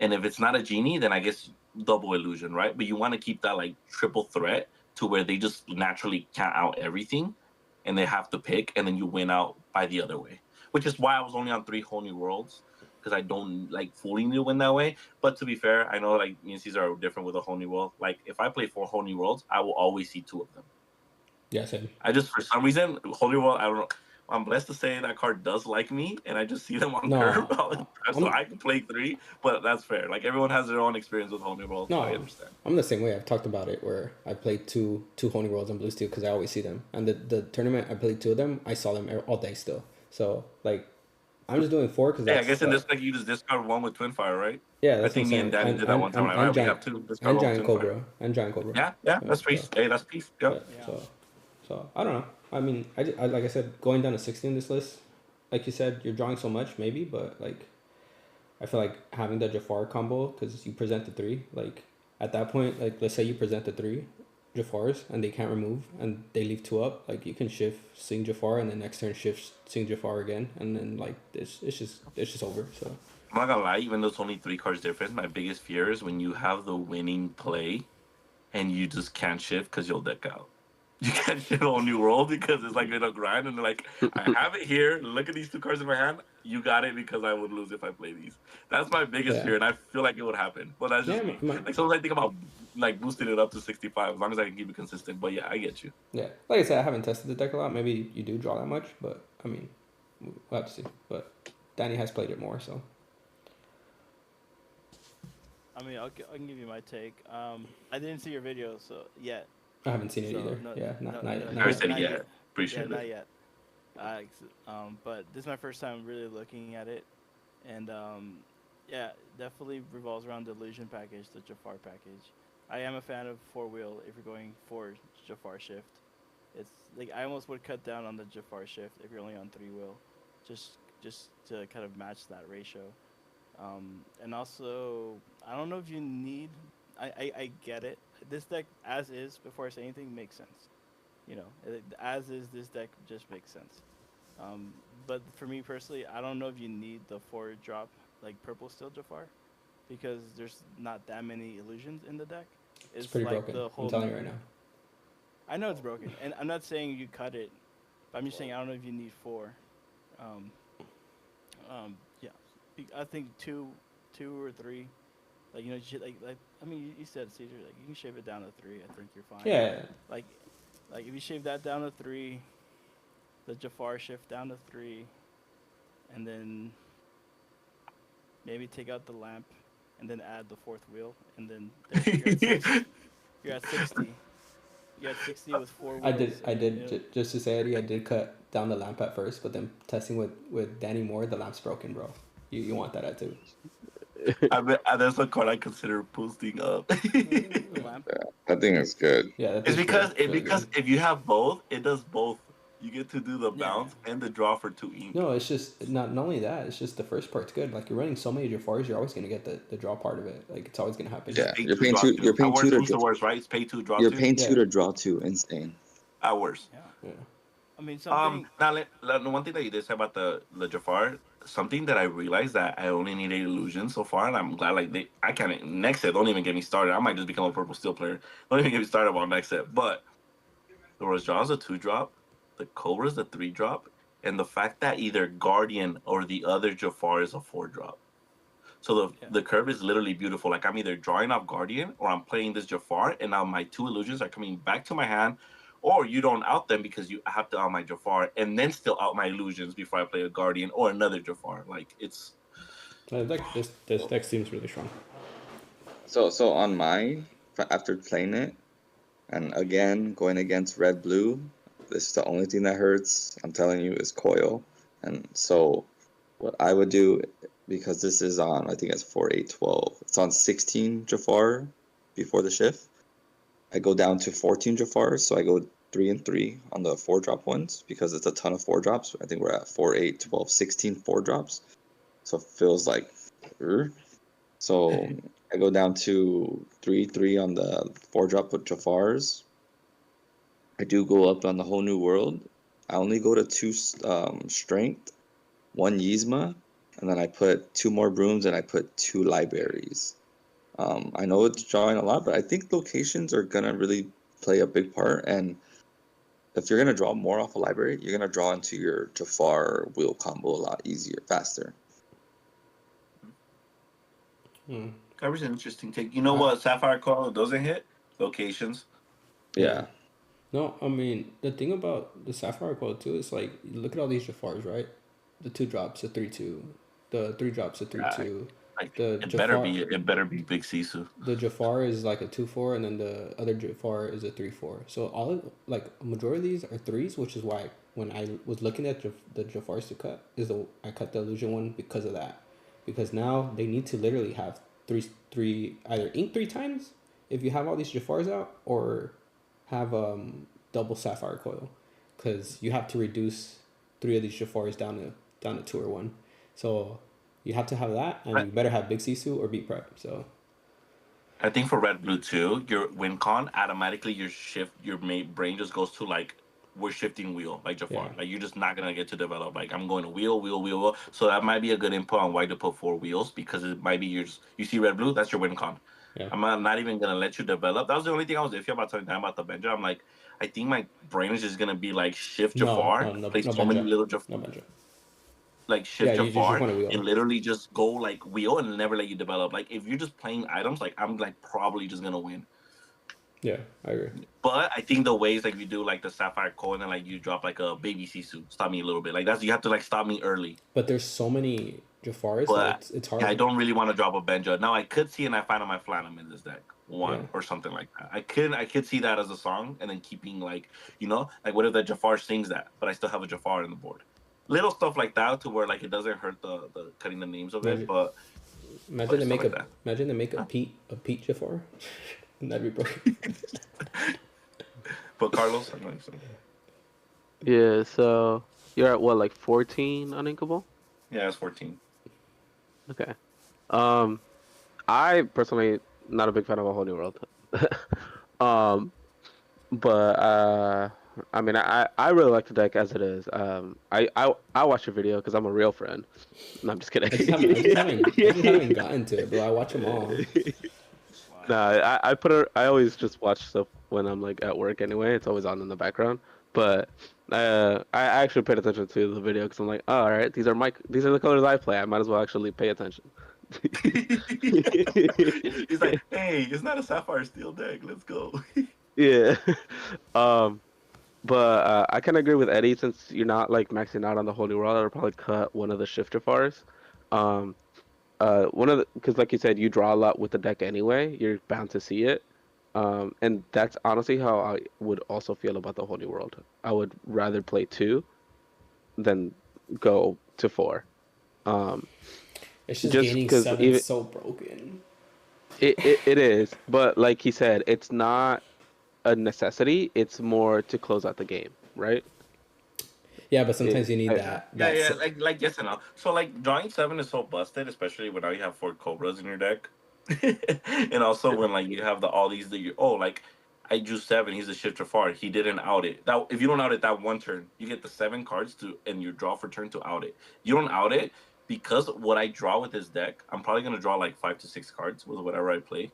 And if it's not a genie, then I guess double illusion, right? But you want to keep that like triple threat to where they just naturally count out everything, and they have to pick, and then you win out by the other way. Which is why I was only on 3 whole new worlds, because I don't like fully need to win that way. But to be fair, I know like me and Cesar are different with a whole new world. Like if I play 4 whole new worlds, I will always see 2 of them. Yeah, same. I just for some reason whole new world, I don't know. I'm blessed to say that card does like me, and I just see them on curve all the time, so I can play 3. But that's fair. Like everyone has their own experience with whole new world. No, so I understand. I'm the same way. I've talked about it where I played two whole new worlds on Blue Steel because I always see them, and the tournament I played 2 of them. I saw them all day still. So like, I'm just doing 4 because I guess in this deck you just discard 1 with Twin Fire, right? Yeah, that's I think me and Danny did that one time. Right? We have 2. And Giant Cobra. And Giant Cobra. Yeah, that's peace. Hey, that's peace. Yep. Yeah. So I don't know. I mean, I like I said, going down to 60 in this list, like you said, you're drawing so much maybe, but like, I feel like having the Jafar combo because you present the 3. Like at that point, like let's say you present the 3 Jafars and they can't remove and they leave 2 up. Like you can shift Sing Jafar and then next turn shift Sing Jafar again, and then like it's just over. So I'm not gonna lie, even though it's only 3 cards difference, my biggest fear is when you have the winning play and you just can't shift because you'll deck out. You can't shift a whole new world because it's like in a grind and they're like, I have it here. Look at these 2 cards in my hand. You got it because I would lose if I play these. That's my biggest fear, and I feel like it would happen. But that's just me. Like sometimes I think about like boosting it up to 65 as long as I can keep it consistent. But yeah, I get you. Yeah, like I said, I haven't tested the deck a lot. Maybe you do draw that much, but I mean, we'll have to see. But Danny has played it more, so. I mean, I can give you my take. I didn't see your video, so yet. I haven't seen it either. Not yet. I said yet. Appreciate it. Not yet. But this is my first time really looking at it, and yeah, definitely revolves around the illusion package, the Jafar package. I am a fan of 4-wheel if you're going for Jafar shift. It's like I almost would cut down on the Jafar shift if you're only on 3-wheel, just to kind of match that ratio. And also, I don't know if you need. I get it. This deck, as is, before I say anything, makes sense. You know, as is, this deck just makes sense. But for me personally, I don't know if you need the 4-drop, like Purple Steel Jafar, because there's not that many illusions in the deck. It's pretty like broken. The whole I'm telling you right now. I know it's broken, and I'm not saying you cut it, but I'm just saying I don't know if you need 4. Yeah, I think two or 3. Like, you know, like I mean, you said, Cesar, like you can shave it down to 3. I think you're fine. Yeah. Like if you shave that down to 3, the Jafar shift down to 3, and then maybe take out the lamp, and then add the 4th wheel, and then you're at 60. You had 60 with 4 wheels. I did. Just to say, Eddie, I did cut down the lamp at first, but then testing with Danny Moore, the lamp's broken, bro. You want that at 2. I mean, that's a card I consider boosting up. That thing is good. Yeah, it's because if you have both, it does both. You get to do the bounce and the draw for 2 ink. No, it's just not only that. It's just the first part's good. Like you're running so many Jafars, you're always gonna get the draw part of it. Like it's always gonna happen. Yeah, you're paying 2. You're paying 2 to draw. Worse, right? It's pay 2, draw 2. You're paying 2 to draw 2. Insane. Hours. Yeah. I mean, something. Now, one thing that you did say about the Jafar, something that I realized that I only need 8 illusions so far, and I'm glad. Like I can't. Next set, don't even get me started. I might just become a Purple Steel player. Don't even get me started about next set. But the Rajah's a 2-drop, the Cobra's a 3-drop, and the fact that either Guardian or the other Jafar is a 4-drop. So the curve is literally beautiful. Like I'm either drawing off Guardian or I'm playing this Jafar, and now my 2 illusions are coming back to my hand. Or you don't out them because you have to out my Jafar and then still out my illusions before I play a Guardian or another Jafar. Like it's. This deck seems really strong. So on mine, after playing it, and again going against red blue, this is the only thing that hurts. I'm telling you, is coil. And so, what I would do, because this is on, I think it's 4, 8, 12. It's on 16 Jafar before the shift. I go down to 14 Jafars, so I go 3 and 3 on the 4-drop ones because it's a ton of 4-drops. I think we're at 4, 8, 12, 16 4-drops. So it feels like. So I go down to 3, 3 on the 4-drop with Jafars. I do go up on the whole new world. I only go to 2 strength, 1 Yzma, and then I put 2 more brooms and I put 2 libraries. I know it's drawing a lot, but I think locations are gonna really play a big part. And if you're gonna draw more off a library, you're gonna draw into your Jafar wheel combo a lot easier, faster. That was an interesting take. You know what Sapphire Coil doesn't hit? Locations. Yeah. No, I mean, the thing about the Sapphire Coil too is like, look at all these Jafars, right? The 2 drops, the 3/2, the 3 drops, the 3/2. Like, The it Jafar, better be Big Sisu. the Jafar is like a 2/4, and then the other Jafar is a 3/4. So like a majority of these are 3s, which is why when I was looking at the Jafars to cut, I cut the illusion one because of that, because now they need to literally have three either ink 3 times if you have all these Jafars out, or have double Sapphire Coil, because you have to reduce 3 of these Jafars down to 2 or 1. So you have to have that, and you better have Big Sisu or Beat Prep. So I think for Red Blue too, your win con automatically your brain just goes to like, we're shifting wheel like Jafar. Like, you're just not gonna get to develop. Like, I'm going to wheel. So that might be a good input on why to put 4 wheels, because it might be you see Red Blue, that's your win con. Yeah. I'm not even gonna let you develop. That was the only thing I was iffy about telling Dan about the Benja. I'm like, I think my brain is just gonna be like shift Jafar, play so many little Jafar. No Benja. Like shift Jafar and literally just go like wheel and never let you develop. Like, if you're just playing items, like, I'm like probably just gonna win. Yeah, I agree. But I think the ways like you do like the Sapphire Coin and like you drop like a baby Sisu, stop me a little bit. Like, you have to like stop me early. But there's so many Jafars, but it's hard. Yeah, I don't really want to drop a Benja. Now I could see and I find on my Phantom in this deck or something like that. I could see that as a song, and then keeping like, like, what if the Jafar sings that, but I still have a Jafar on the board. Little stuff like that, to where like it doesn't hurt the cutting the names of it. But imagine they make a Pete Jafar. That'd be broken. But Carlos, yeah. So you're at what, like 14 uninkable? Yeah, it's 14. Okay. I personally not a big fan of A Whole New World. But I mean, I really like the deck as it is. I watch your video because I'm a real friend. No, I'm just kidding. I just haven't gotten to it, but I watch them all. No, I always just watch stuff when I'm like at work anyway. It's always on in the background. But I actually paid attention to the video because I'm like, oh, all right, these are the colors I play. I might as well actually pay attention. He's like, hey, it's not a Sapphire Steel deck. Let's go. Yeah. But I kind of agree with Eddie, since you're not like maxing out on the Whole New World. I'll probably cut one of the Shifter Fars. Because like you said, you draw a lot with the deck anyway. You're bound to see it. And that's honestly how I would also feel about the Whole New World. I would rather play 2 than go to 4. It's just gaining 7 is so broken. It is, but like he said, it's not a necessity. It's more to close out the game, right? Yeah, but sometimes you need that. Yeah, like yes and no. So like drawing 7 is so busted, especially when now you have 4 Cobras in your deck, and also when like you have all these like I drew 7. He's a Shifter Far. He didn't out it. That if you don't out it that one turn, you get the 7 cards and you draw for turn to out it. You don't out it. Because what I draw with this deck, I'm probably gonna draw like 5 to 6 cards with whatever I play.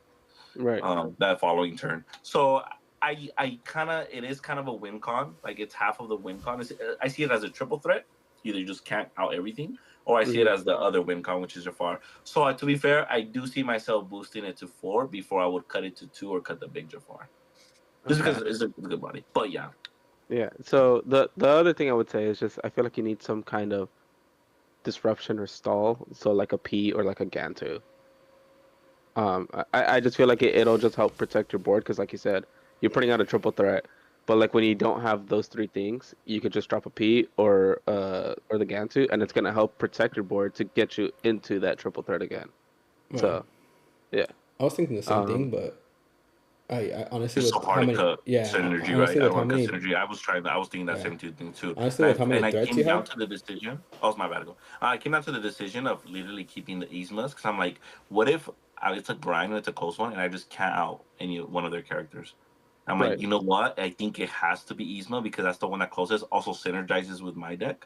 Right. That following turn. So it is kind of a win con. Like, it's half of the win con. I see it as a triple threat. Either you just can't out everything, or I see it as the other win con, which is Jafar. So to be fair, I do see myself boosting it to 4 before I would cut it to 2 or cut the big Jafar. Just because it's a good body. But yeah. Yeah. So the other thing I would say is just I feel like you need some kind of disruption or stall, so like a P or like a Gantu. I just feel like it'll just help protect your board, because like you said, you're putting out a triple threat, but like when you don't have those 3 things, you could just drop a P or the Gantu, and it's gonna help protect your board to get you into that triple threat again. Right. So yeah, I was thinking the same thing, but I honestly, it's so hard to cut synergy, right? I want to cut synergy. I was thinking that same thing too. Honestly, with how many threats you have, I came down to the decision. Oh, it's my bad. I came down to the decision of literally keeping the Yzmas, because I'm like, what if it's a grind and it's a close one, and I just can't out one of their characters? I'm like, you know what? I think it has to be Yzma, because that's the one that closest, also synergizes with my deck.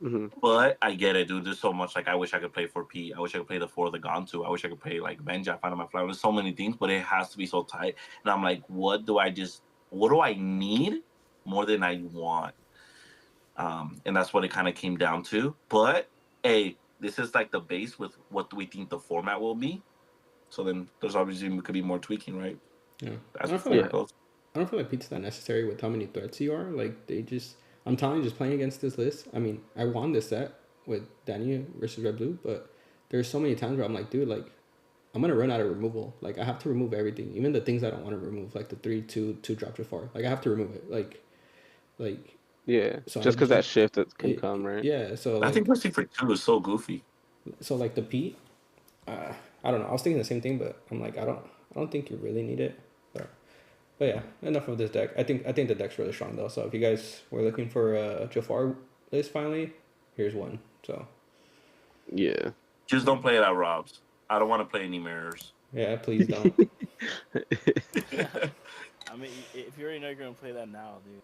But I get it, dude. There's so much. Like, I wish I could play 4P. I wish I could play the 4 of the Gantu. I wish I could play, like, Benja, Find My Flower. There's so many things, but it has to be so tight. And I'm like, what do I need more than I want? And that's what it kind of came down to. But, hey, this is, like, the base with what we think the format will be. So then there's obviously could be more tweaking, right? Yeah. That's I don't feel like Pete's that necessary with how many threats you are. Like, I'm telling you, just playing against this list. I mean, I won this set with Danny versus Red Blue, but there's so many times where I'm like, dude, like, I'm gonna run out of removal. Like, I have to remove everything, even the things I don't want to remove, like the 3/2 drop Jafar. Like, I have to remove it. Like. Yeah. So just because that shift that can come, right? Yeah. So I think pushing for 2 is so goofy. So like the Pete, I don't know. I was thinking the same thing, but I'm like, I don't think you really need it. But yeah, enough of this deck. I think the deck's really strong though. So if you guys were looking for a Jafar list finally, here's one. So yeah, just don't play it at Rob's. I don't want to play any mirrors. Yeah, please don't. I mean, if you already know you're gonna play that now, dude.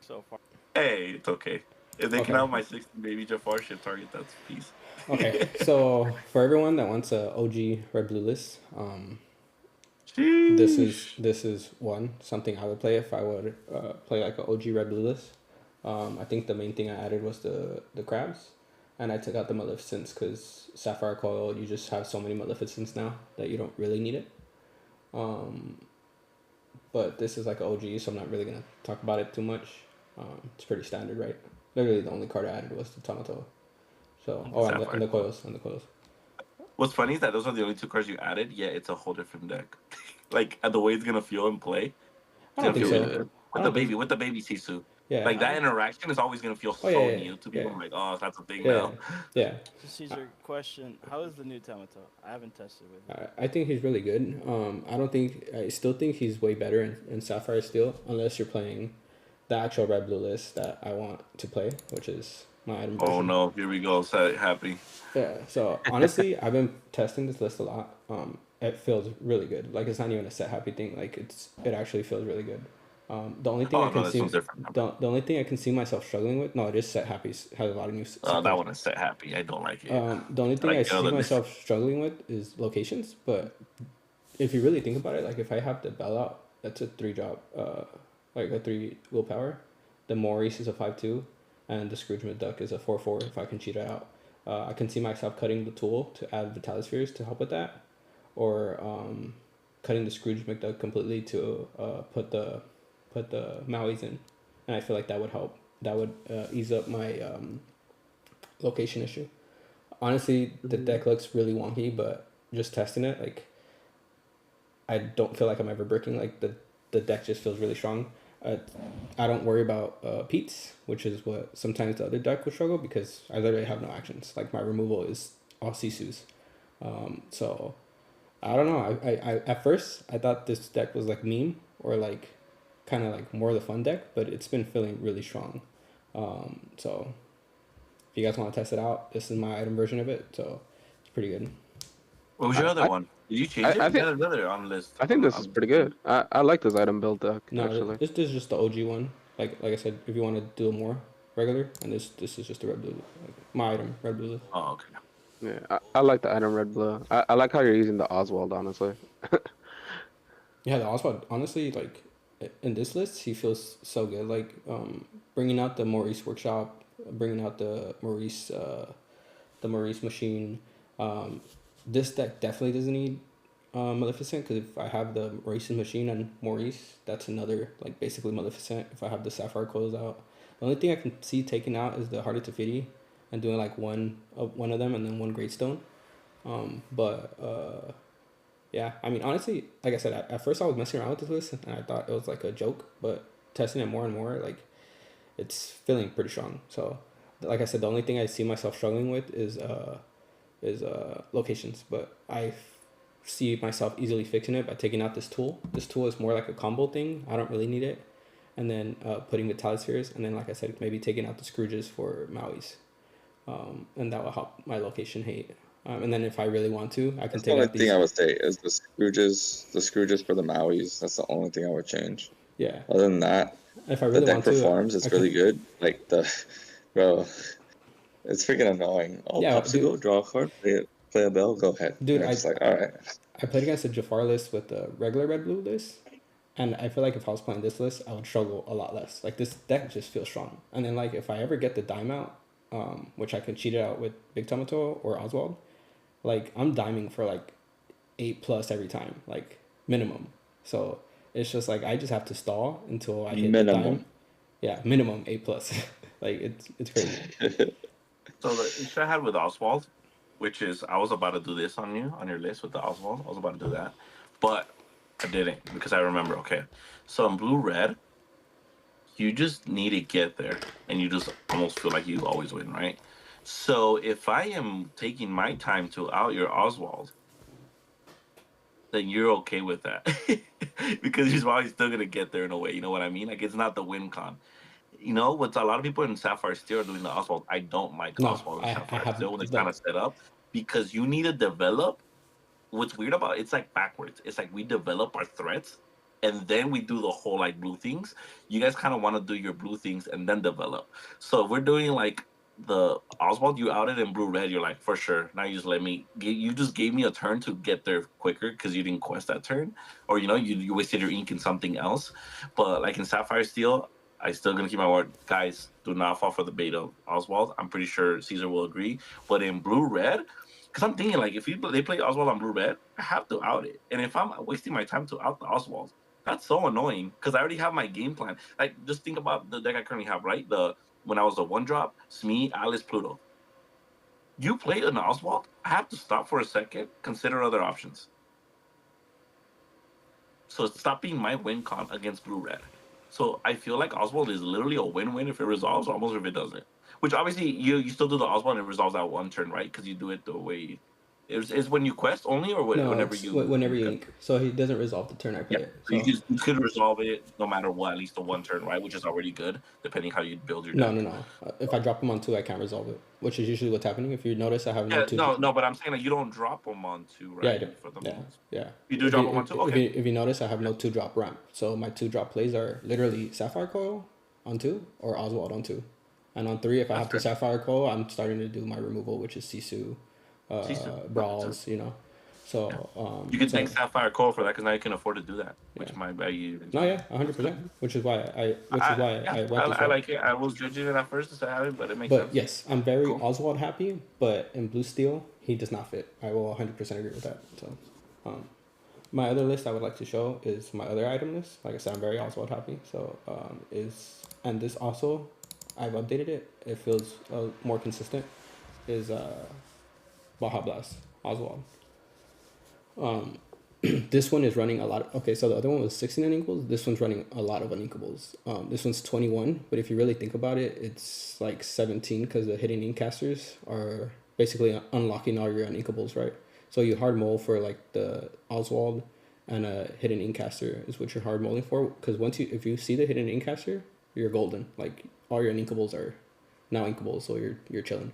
So far. Hey, it's okay. If they can have my 16 baby Jafar shit target, that's peace. Okay, so for everyone that wants a OG red blue list, this is something I would play if I would play like an OG red blue list. I think the main thing I added was the crabs, and I took out the Maleficents because Sapphire Coil, you just have so many Maleficents now that you don't really need it. But this is like an OG, so I'm not really gonna talk about it too much. It's pretty standard, right? Literally, the only card I added was the Tamato. So, and the coils. What's funny is that those are the only 2 cards you added, yet it's a whole different deck. Like, the way it's gonna feel and play. I don't think so. With the baby Sisu. Yeah. Like, that interaction is always gonna feel new to people. I'm like, oh, that's a thing now. Yeah. So, Cesar, question: how is the new Tamato? I haven't tested with it. I think he's really good. I still think he's way better in Sapphire Steel, unless you're playing the actual red blue list that I want to play, which is my item version. Oh no, here we go. Set happy. Yeah, so honestly, I've been testing this list a lot. It feels really good. Like, it's not even a set happy thing. Like, it actually feels really good. The only thing the only thing I can see myself struggling with, it is set happy. Has a lot of new. That one is set happy. I don't like it. The only thing I see myself struggling with is locations. But if you really think about it, like, if I have the Bell out, that's a 3-drop, like a 3 willpower. The Maurice is a 5/2, and the Scrooge McDuck is a 4/4. If I can cheat it out, I can see myself cutting the tool to add Vitalispheres to help with that, or cutting the Scrooge McDuck completely to put the Maui's in, and I feel like that would help. That would ease up my location issue. Honestly, the deck looks really wonky, but just testing it, like, I don't feel like I'm ever breaking. Like, the deck just feels really strong. I don't worry about Pete's, which is what sometimes the other deck would struggle, because I literally have no actions. Like, my removal is all Sisus. So I don't know. I at first I thought this deck was like meme, or like kind of like more of the fun deck, but it's been feeling really strong. So if you guys want to test it out, this is my item version of it. So it's pretty good. What was your other one? Did you change it? I think another on the list. I think this is pretty good. I like this item build deck. No, actually. This is just the OG one. Like I said, if you want to do more regular, and this is just the red blue. Like, my item, red blue. Oh, okay. Yeah, I like the item red blue. I like how you're using the Oswald, honestly. Yeah, the Oswald, honestly, like, in this list, he feels so good. Like, bringing out the Maurice workshop, bringing out the Maurice machine. This deck definitely doesn't need Maleficent, because if I have the Maurice's machine and Maurice, that's another, like, basically Maleficent. If I have the Sapphire Coils out, the only thing I can see taking out is the Heart of Tefiti, and doing like one of them and then one Great Stone. Yeah, I mean, honestly, like I said, at first I was messing around with this list and I thought it was like a joke, but testing it more and more, like, it's feeling pretty strong. So, like I said, the only thing I see myself struggling with is locations, but I see myself easily fixing it by taking out this tool. This tool is more like a combo thing. I don't really need it. And then putting Vitalispheres, and then, like I said, maybe taking out the Scrooges for Maui's. And that will help my location hate. And then if I really want to, I can take out these. The only thing I would say is the Scrooges for the Maui's. That's the only thing I would change. Yeah. Other than that, if I really the deck want to, performs. It's really good. Like, bro, It's freaking annoying. Oh, Yeah, Popsicle, draw a card, play a bell, go ahead. Dude, and it's like, all right. I played against a Jafar list with the regular red-blue list, and I feel like if I was playing this list, I would struggle a lot less. Like, this deck just feels strong. And then, like, if I ever get the dime out, which I can cheat it out with Big Tomato or Oswald, like, I'm diming for, like, 8+ every time, like, minimum. So, it's just, like, I just have to stall until I hit the dime. Yeah, minimum 8+. Like, it's crazy. So the issue I had with Oswald, which is I was about to do this on your list with the Oswald. I was about to do that, but I didn't because I remember. Okay, so in blue-red, you just need to get there, and you just almost feel like you always win, right? So if I am taking my time to out your Oswald, then you're okay with that because he's probably still gonna get there in a way. You know what I mean? Like it's not the win con. You know, what a lot of people in Sapphire Steel are doing the Oswald. I don't like Oswald in Sapphire Steel when it's kind of set up because you need to develop. What's weird about it's like backwards. It's like we develop our threats and then we do the whole like blue things. You guys kind of want to do your blue things and then develop. So if we're doing like the Oswald, you outed in blue red, you're like for sure. Now you just you just gave me a turn to get there quicker because you didn't quest that turn, or you know you wasted your ink in something else. But like in Sapphire Steel, I still gonna keep my word, guys. Do not fall for the bait of Oswald. I'm pretty sure Cesar will agree. But in blue red, because I'm thinking like if they play Oswald on blue red, I have to out it. And if I'm wasting my time to out the Oswald, that's so annoying because I already have my game plan. Like just think about the deck I currently have, right? When I was the 1-drop, Smee, Alice, Pluto. You play an Oswald, I have to stop for a second, consider other options. So stop being my win con against blue red. So I feel like Oswald is literally a win-win if it resolves, almost if it doesn't. Which obviously you still do the Oswald and it resolves that one turn, right? Because you do it the way is when you quest only, or whenever you ink. So he doesn't resolve the turn I play it. So you could resolve it no matter what, at least the one turn, right? Which is already good, depending how you build your deck. No. If I drop him on 2, I can't resolve it, which is usually what's happening. If you notice, I have no 2. No, but I'm saying that you don't drop them on 2, right? Yeah, I do. For the yeah. You do drop them on 2. Okay. If you notice, I have no 2-drop ramp. So my 2-drop plays are literally Sapphire Coil on 2 or Oswald on 2, and on 3, if I have to Sapphire Coil, I'm starting to do my removal, which is Sisu. Brawls, you know. So you can take Sapphire Coil for that because now you can afford to do that, which might buy you. No, 100%. Which is why I went. I like it. I was judging it at first to say how it, but it makes sense. But yes, I'm very Oswald happy. But in Blue Steel, he does not fit. I will 100% agree with that. So, my other list I would like to show is my other item list. Like I said, I'm very Oswald happy. So and this also, I've updated it. It feels more consistent. Is Baja Blast Oswald. This one is running a lot okay, so the other one was 16 uninkables. This one's running a lot of uninkables. This one's 21, but if you really think about it, it's like 17 because the hidden inkcasters are basically unlocking all your uninkables, right? So you hard mold for like the Oswald and a hidden inkcaster is what you're hard molding for, because if you see the hidden inkcaster, you're golden. Like all your uninkables are now inkables, so you're chilling.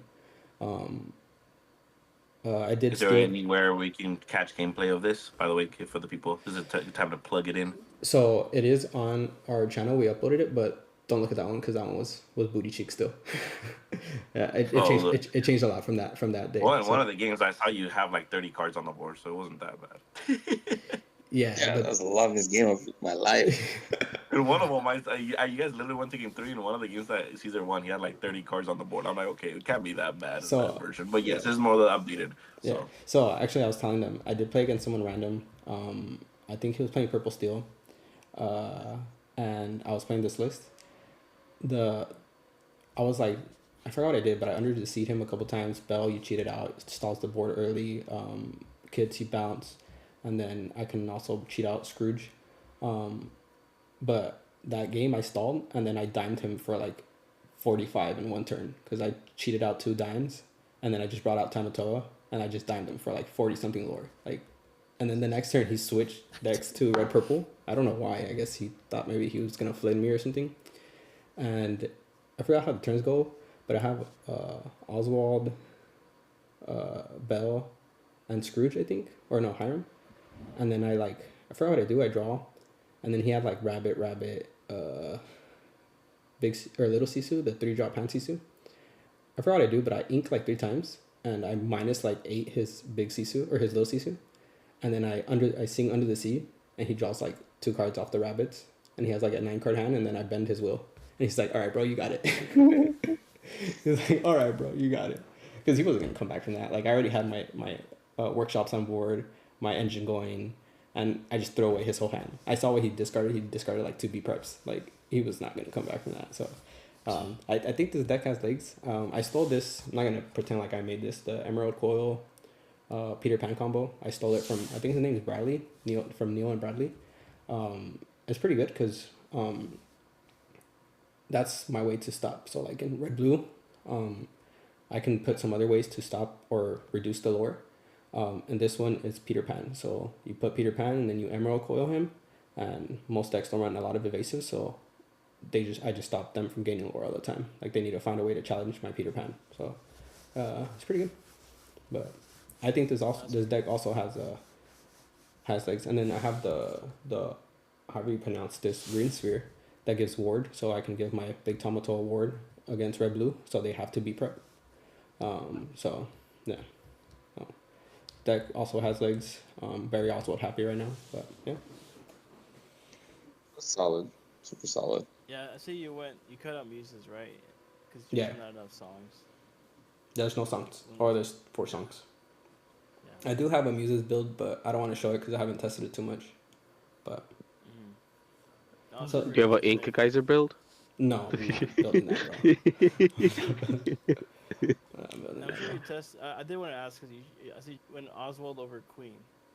Is there anywhere we can catch gameplay of this? By the way, for the people, is it time to plug it in? So it is on our channel. We uploaded it, but don't look at that one because that one was booty cheek still. Yeah, it changed a lot from that day. Well, in one of the games I saw you have like 30 cards on the board, so it wasn't that bad. Yeah, that was the longest game of my life. In one of them, you guys literally went to game 3. In one of the games that Cesar won, he had like 30 cards on the board. I'm like, okay, it can't be that bad. That version, but yes, it's more the updated. So. Yeah. So actually, I was telling them I did play against someone random. I think he was playing Purple Steel, and I was playing this list. I was like, I forgot what I did, but I under-deceived him a couple times. Bell, you cheated out, stalls the board early. Kids, you bounce. And then I can also cheat out Scrooge. But that game I stalled, and then I dimed him for like 45 in one turn because I cheated out 2 dimes, and then I just brought out Tamatoa, and I just dimed him for like 40-something lore. And then the next turn he switched decks to red-purple. I don't know why. I guess he thought maybe he was going to flame me or something. And I forgot how the turns go, but I have Oswald, Bell, and Scrooge, I think. Or no, Hiram. And then I forgot what I do. I draw, and then he had like Rabbit, big or Little Sisu, the 3-drop hand Sisu. I forgot what I do, but I ink like 3 times, and I minus like 8 his big Sisu or his low Sisu, and then I sing Under the Sea, and he draws like 2 cards off the rabbits, and he has like a 9-card hand, and then I bend his will, and he's like, "All right, bro, you got it." He's like, "All right, bro, you got it," because he wasn't gonna come back from that. Like I already had my workshops on board, my engine going, and I just throw away his whole hand. I saw what he discarded. He discarded like 2 B preps. Like he was not gonna come back from that. So. I think this deck has legs. I stole this. I'm not gonna pretend like I made this. The Emerald Coil, Peter Pan combo. I stole it from. I think his name is Bradley. From Neil and Bradley. It's pretty good because that's my way to stop. So like in red blue, I can put some other ways to stop or reduce the lore. And this one is Peter Pan. So you put Peter Pan and then you Emerald Coil him, and most decks don't run a lot of evasive. So I just stop them from gaining lore all the time. Like they need to find a way to challenge my Peter Pan. So it's pretty good. But I think this deck also has legs. And then I have the however you pronounce this green sphere that gives ward. So I can give my big Tomato a ward against red blue. So they have to be prep. So yeah. Deck also has legs. Very Oswald happy right now. But yeah. Solid. Super solid. Yeah, I see you cut out muses, right? Because yeah, not enough songs. There's no songs, or there's 4 songs. Yeah. I do have a muses build, but I don't want to show it because I haven't tested it too much. But so, do you have an Ink Geyser build? No, I'm not building that, bro. I'm sure you test. I did want to ask because I see when Oswald over Queen,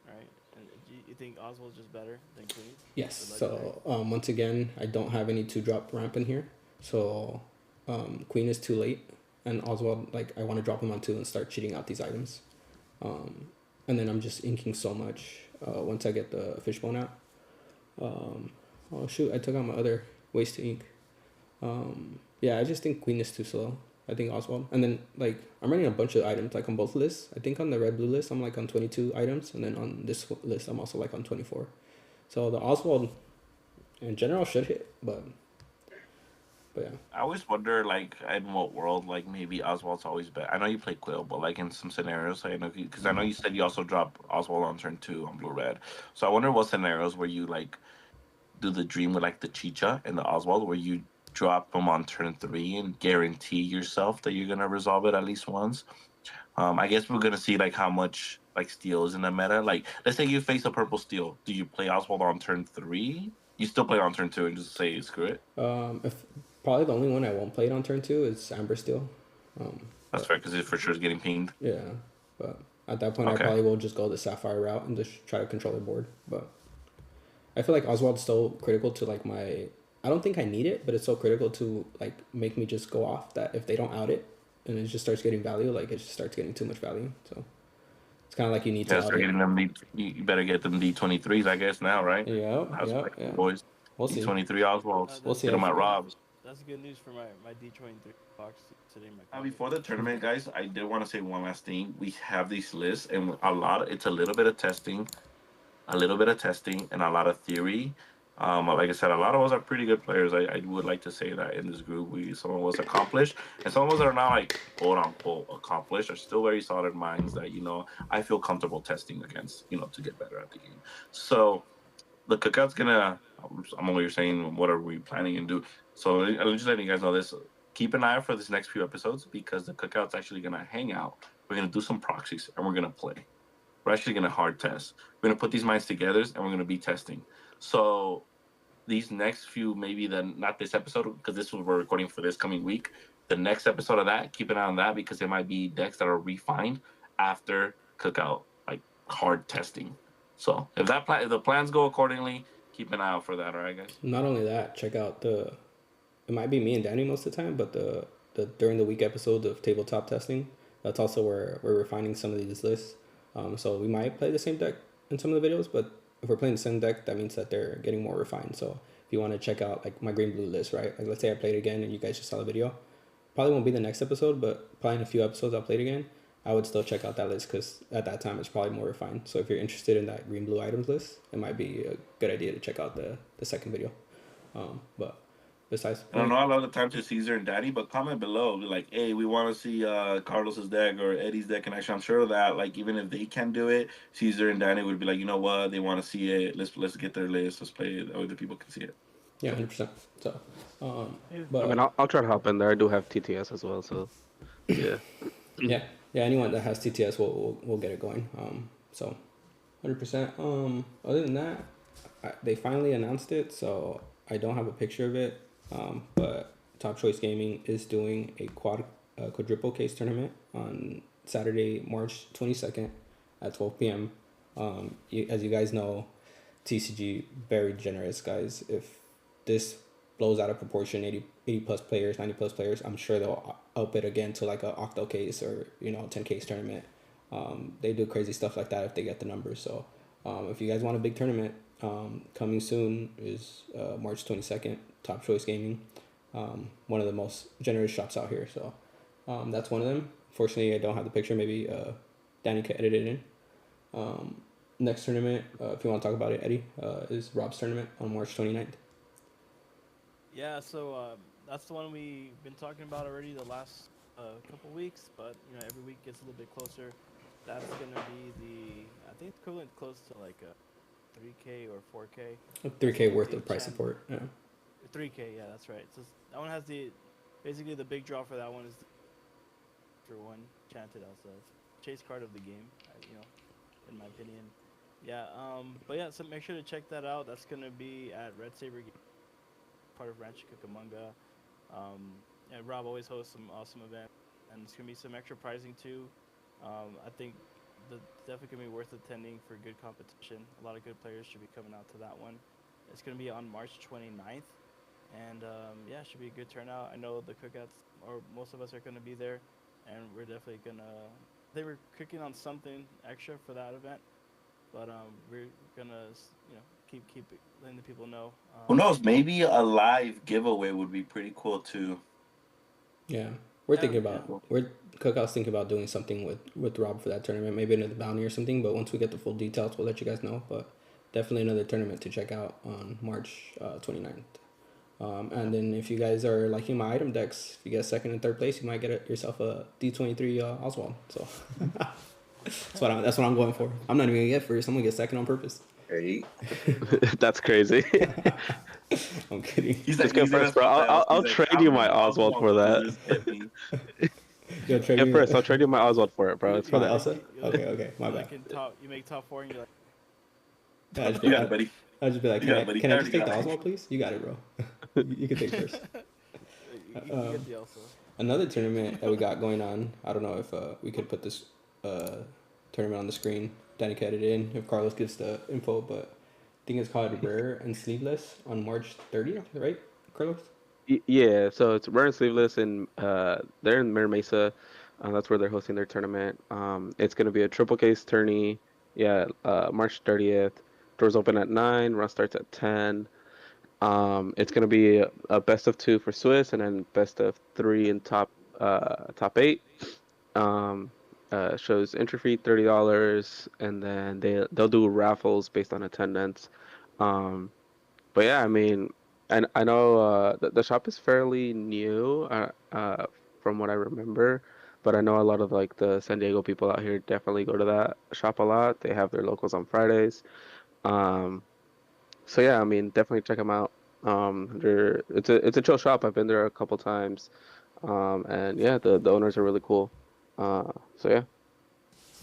right? And you think Oswald's just better than Queen? Yes. So once again, I don't have any 2-drop ramp in here. So Queen is too late, and Oswald, like I want to drop him on 2 and start cheating out these items. And then I'm just inking so much once I get the fishbone out. Oh shoot! I took out my other ways to ink. Yeah, I just think Queen is too slow. I think Oswald. And then, like, I'm running a bunch of items, like, on both lists. I think on the red-blue list, I'm, like, on 22 items. And then on this list, I'm also, like, on 24. So the Oswald, in general, should hit. But yeah. I always wonder, like, in what world, like, maybe Oswald's always better. I know you play Quill, but, like, in some scenarios, I know, because I know you said you also drop Oswald on turn 2 on blue-red. So I wonder what scenarios where you, like, do the dream with, like, the Chicha and the Oswald, where you drop them on turn 3 and guarantee yourself that you're gonna resolve it at least once. I guess we're gonna see like how much like steel is in the meta. Like, let's say you face a purple steel. Do you play Oswald on turn 3? You still play on turn 2 and just say screw it? If probably the only one I won't play it on turn 2 is Amber Steel. That's fair because it for sure is getting pinged. Yeah, but at that point I probably will just go the Sapphire route and just try to control the board. But I feel like Oswald's so critical to like my. I don't think I need it, but it's so critical to like make me just go off that if they don't out it and it just starts getting value, like it just starts getting too much value. So it's kind of like you need to out getting them you better get them D23s, I guess now, right? Yeah. Boys. We'll see. D23 Oswalds. We'll see. Get them at Rob's. That's good news for my D23 box today. Before the tournament, guys, I did want to say one last thing. We have these lists, and it's a little bit of testing, and a lot of theory. Like I said, a lot of us are pretty good players. I would like to say that in this group, some of us accomplished, and some of us are not like quote unquote accomplished, are still very solid minds that I feel comfortable testing against, to get better at the game. So the cookout's gonna. I'm only saying what are we planning to do. So I'm just letting you guys know this. Keep an eye out for this next few episodes because the cookout's actually gonna hang out. We're gonna do some proxies and we're gonna play. We're actually gonna hard test. We're gonna put these minds together and we're gonna be testing. So these next few, maybe not this episode, because this was we're recording for this coming week. The next episode of that, keep an eye on that because it might be decks that are refined after cookout, like hard testing. So if the plans go accordingly, keep an eye out for that, all right, guys? Not only that, check out it might be me and Danny most of the time, but the during the week episode of tabletop testing, that's also where we're refining some of these lists. So we might play the same deck in some of the videos, but if we're playing the same deck, that means that they're getting more refined. So if you want to check out like my green-blue list, right? Like let's say I played again and you guys just saw the video. Probably won't be the next episode, but probably in a few episodes I'll play it again. I would still check out that list because at that time it's probably more refined. So if you're interested in that green-blue items list, it might be a good idea to check out the second video. But besides I don't know a lot of time to Cesar and Danny, but comment below. Be like, hey, we want to see Carlos's deck or Eddie's deck in action. I'm sure that like even if they can't do it, Cesar and Danny would be like, you know what, they want to see it. Let's get their list. Let's play it. That way the people can see it. Yeah, 100%. So, I mean, I'll try to hop in there. I do have TTS as well, so yeah. yeah. Anyone that has TTS will get it going. So, 100%. Other than that, they finally announced it, so I don't have a picture of it. But Top Choice Gaming is doing a quadruple case tournament on Saturday, March 22nd at 12 p.m. As you guys know, TCG very generous, guys. If this blows out of proportion, 80 plus players, 90 plus players, I'm sure they'll up it again to like a octo case or 10 case tournament. They do crazy stuff like that if they get the numbers. So if you guys want a big tournament, coming soon is March 22nd, Top Choice Gaming, one of the most generous shops out here. So that's one of them. Fortunately, I don't have the picture. Maybe Danny can edit it in. Next tournament, if you want to talk about it, Eddie, is Rob's tournament on March 29th. Yeah, so that's the one we've been talking about already the last couple weeks, but every week gets a little bit closer. That's gonna be I think equivalent close to like a 3K or 4K. 3K worth of price support. Yeah. 3K, yeah, that's right. So that one has basically the big draw for that one is for one Chanted Elsa, chase card of the game, in my opinion. Yeah, but yeah, so make sure to check that out. That's gonna be at Red Saber, part of Rancho Cucamonga. And Rob always hosts some awesome events, and it's gonna be some extra pricing too. I think definitely gonna be worth attending for good competition. A lot of good players should be coming out to that one. It's gonna be on March 29th, and yeah, it should be a good turnout. I know the cookouts, or most of us are gonna be there, and we're definitely gonna. They were cooking on something extra for that event, but we're gonna keep letting the people know. Who knows? Maybe a live giveaway would be pretty cool too. Yeah, we're Cookout's thinking about doing something with Rob for that tournament, maybe another bounty or something. But once we get the full details, we'll let you guys know. But definitely another tournament to check out on March 29th. And then if you guys are liking my item decks, if you get second and third place, you might get yourself a D23 Oswald. So that's what I'm going for. I'm not even gonna get first. I'm gonna get second on purpose. Great. That's crazy. I'm kidding. Let's go first, bro. I'll trade you my Oswald for that. Get first. I'll trade you my Oswald for it, bro. It's for fine. the Elsa. Okay, my bad. You make top 4 and you're like. You got it, buddy. I'll just be like, can I just take the Oswald, please? You got it, bro. You can take first. You get the Elsa. Another tournament that we got going on. I don't know if we could put this tournament on the screen. Danny can edit it in if Carlos gives the info, but I think it's called Rare and Sleeveless on March 30th, right, Carlos? Yeah, so it's Rare and Sleeveless, and they're in Mira Mesa. That's where they're hosting their tournament. It's going to be a triple case tourney. Yeah, March 30th. Doors open at 9. Run starts at 10. It's going to be a best of 2 for Swiss, and then best of 3 in top 8. Shows entry fee $30, and then they'll do raffles based on attendance. But yeah, I mean, and I know the shop is fairly new from what I remember, but I know a lot of like the San Diego people out here definitely go to that shop a lot. They have their locals on Fridays. So yeah, I mean, definitely check them out. It's a chill shop. I've been there a couple times, and yeah, the owners are really cool. So yeah.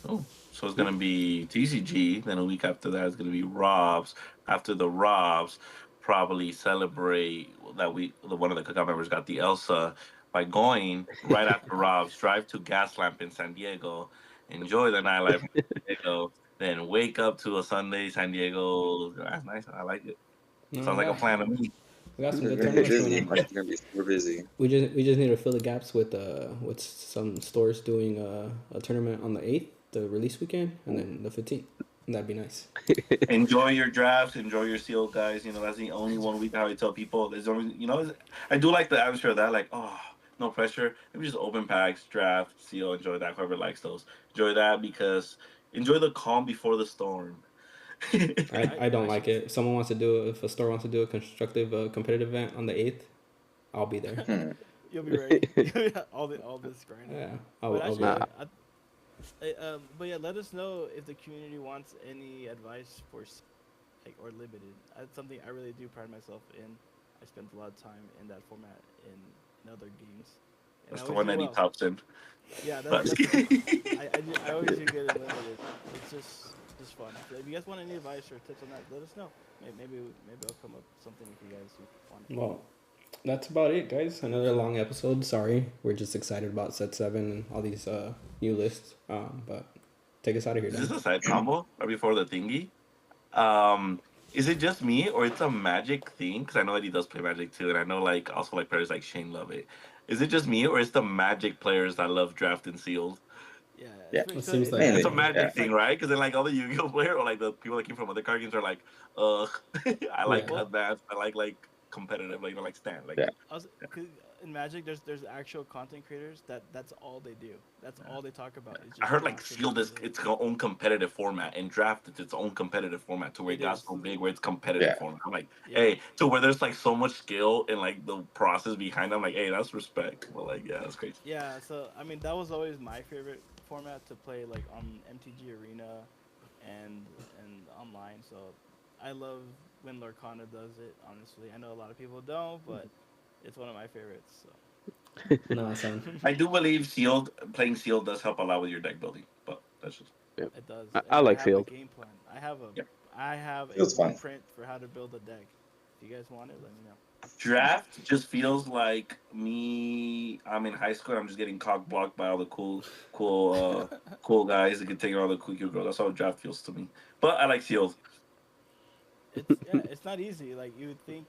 Oh, so it's gonna be TCG. Then a week after that is gonna be Rob's. After the Rob's, probably celebrate that one of the cookout members got the Elsa by going right after Rob's. Drive to Gaslamp in San Diego, enjoy the nightlife in San Diego, then wake up to a Sunday San Diego. That's nice. I like it. Sounds like a plan to me. We got some good tournaments busy. We're gonna be super busy. We just need to fill the gaps with some stores doing a tournament on the 8th, the release weekend, and then the 15th. And that'd be nice. Enjoy your drafts, enjoy your sealed guys. That's the only 1 week how I tell people. There's only I do like the atmosphere of that. Like, oh, no pressure. Maybe just open packs, draft, seal, enjoy that. Whoever likes those, enjoy that because enjoy the calm before the storm. I don't like it. If a store wants to do a constructive competitive event on the 8th, I'll be there. You'll be ready. all this grinding. Yeah, But I'll be actually, there. but yeah, let us know if the community wants any advice for or limited. That's something I really do pride myself in. I spent a lot of time in that format in other games. And That's the one that he tops in. Yeah, that's I always do good in limited. It's just fun. So if you guys want any advice or tips on that, let us know. Maybe I'll come up with something if you guys want it. Well, that's about it, guys. Another long episode. Sorry, we're just excited about set 7 and all these new lists. But take us out of here. Is this a side combo right before the thingy? Is it just me or it's a Magic thing? Because I know that he does play Magic too, and I know like also like players like Shane love it. Is it just me or it's the Magic players that love draft and sealed? Yeah, it seems like it's a Magic thing, right? Because then like all the Yu-Gi-Oh player or like the people that came from other card games are like, ugh, I like advanced, I like competitive, like like stand, like. In Magic, there's actual content creators that's all they do. That's all they talk about. I heard like sealed is its own competitive format, and draft it's its own competitive format to where it got so big where it's competitive format. I'm like, hey, to where there's like so much skill and like the process behind them. Like, hey, that's respect. But like, yeah, that's crazy. Yeah, so I mean that was always my favorite format to play like on MTG Arena and online. So I love when Lorcana does it. Honestly, I know a lot of people don't, but it's one of my favorites. So. No, son. I do believe playing sealed does help a lot with your deck building, but that's just. It does. I like sealed. A game plan. I have a blueprint for how to build a deck. If you guys want it, let me know. Draft just feels like me. I'm in high school. I'm just getting cock blocked by all the cool guys that can take all the cool girls. That's how draft feels to me. But I like sealed. It's not easy. Like you would think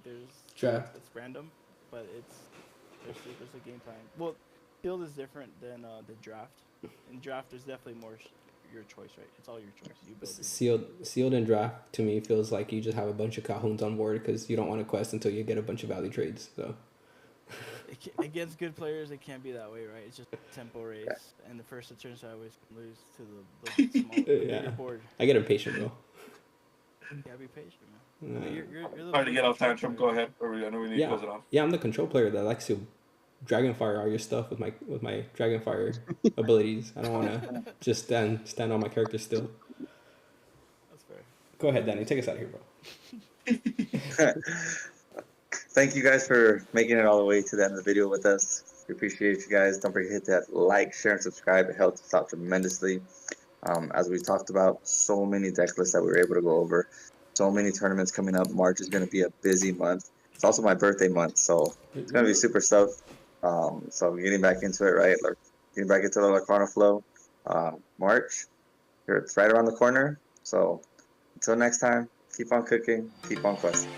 there's draft. It's random, but there's a game plan. Well, field is different than the draft. In draft, there's definitely more your choice, right? It's all your choice. You build sealed and draft to me feels like you just have a bunch of cajoons on board because you don't want to quest until you get a bunch of value trades. So against good players, it can't be that way, right? It's just a tempo race, and the first of turns I always lose to the small board. I get impatient, bro. You gotta be patient, man. You're Hard to get off tantrum. Go ahead. I know we need to close it off. Yeah, I'm the control player that likes to Dragonfire all your stuff with my Dragonfire abilities. I don't want to just stand on my character still. That's fair. Go ahead, Danny. Take us out of here, bro. Thank you guys for making it all the way to the end of the video with us. We appreciate you guys. Don't forget to hit that like, share, and subscribe. It helps us out tremendously. As we talked about, so many deck lists that we were able to go over. So many tournaments coming up. March is going to be a busy month. It's also my birthday month, so it's going to be super stuff. So getting back into it, right? Getting back into the Lorcana flow. March, it's right around the corner. So until next time, keep on cooking, keep on questing.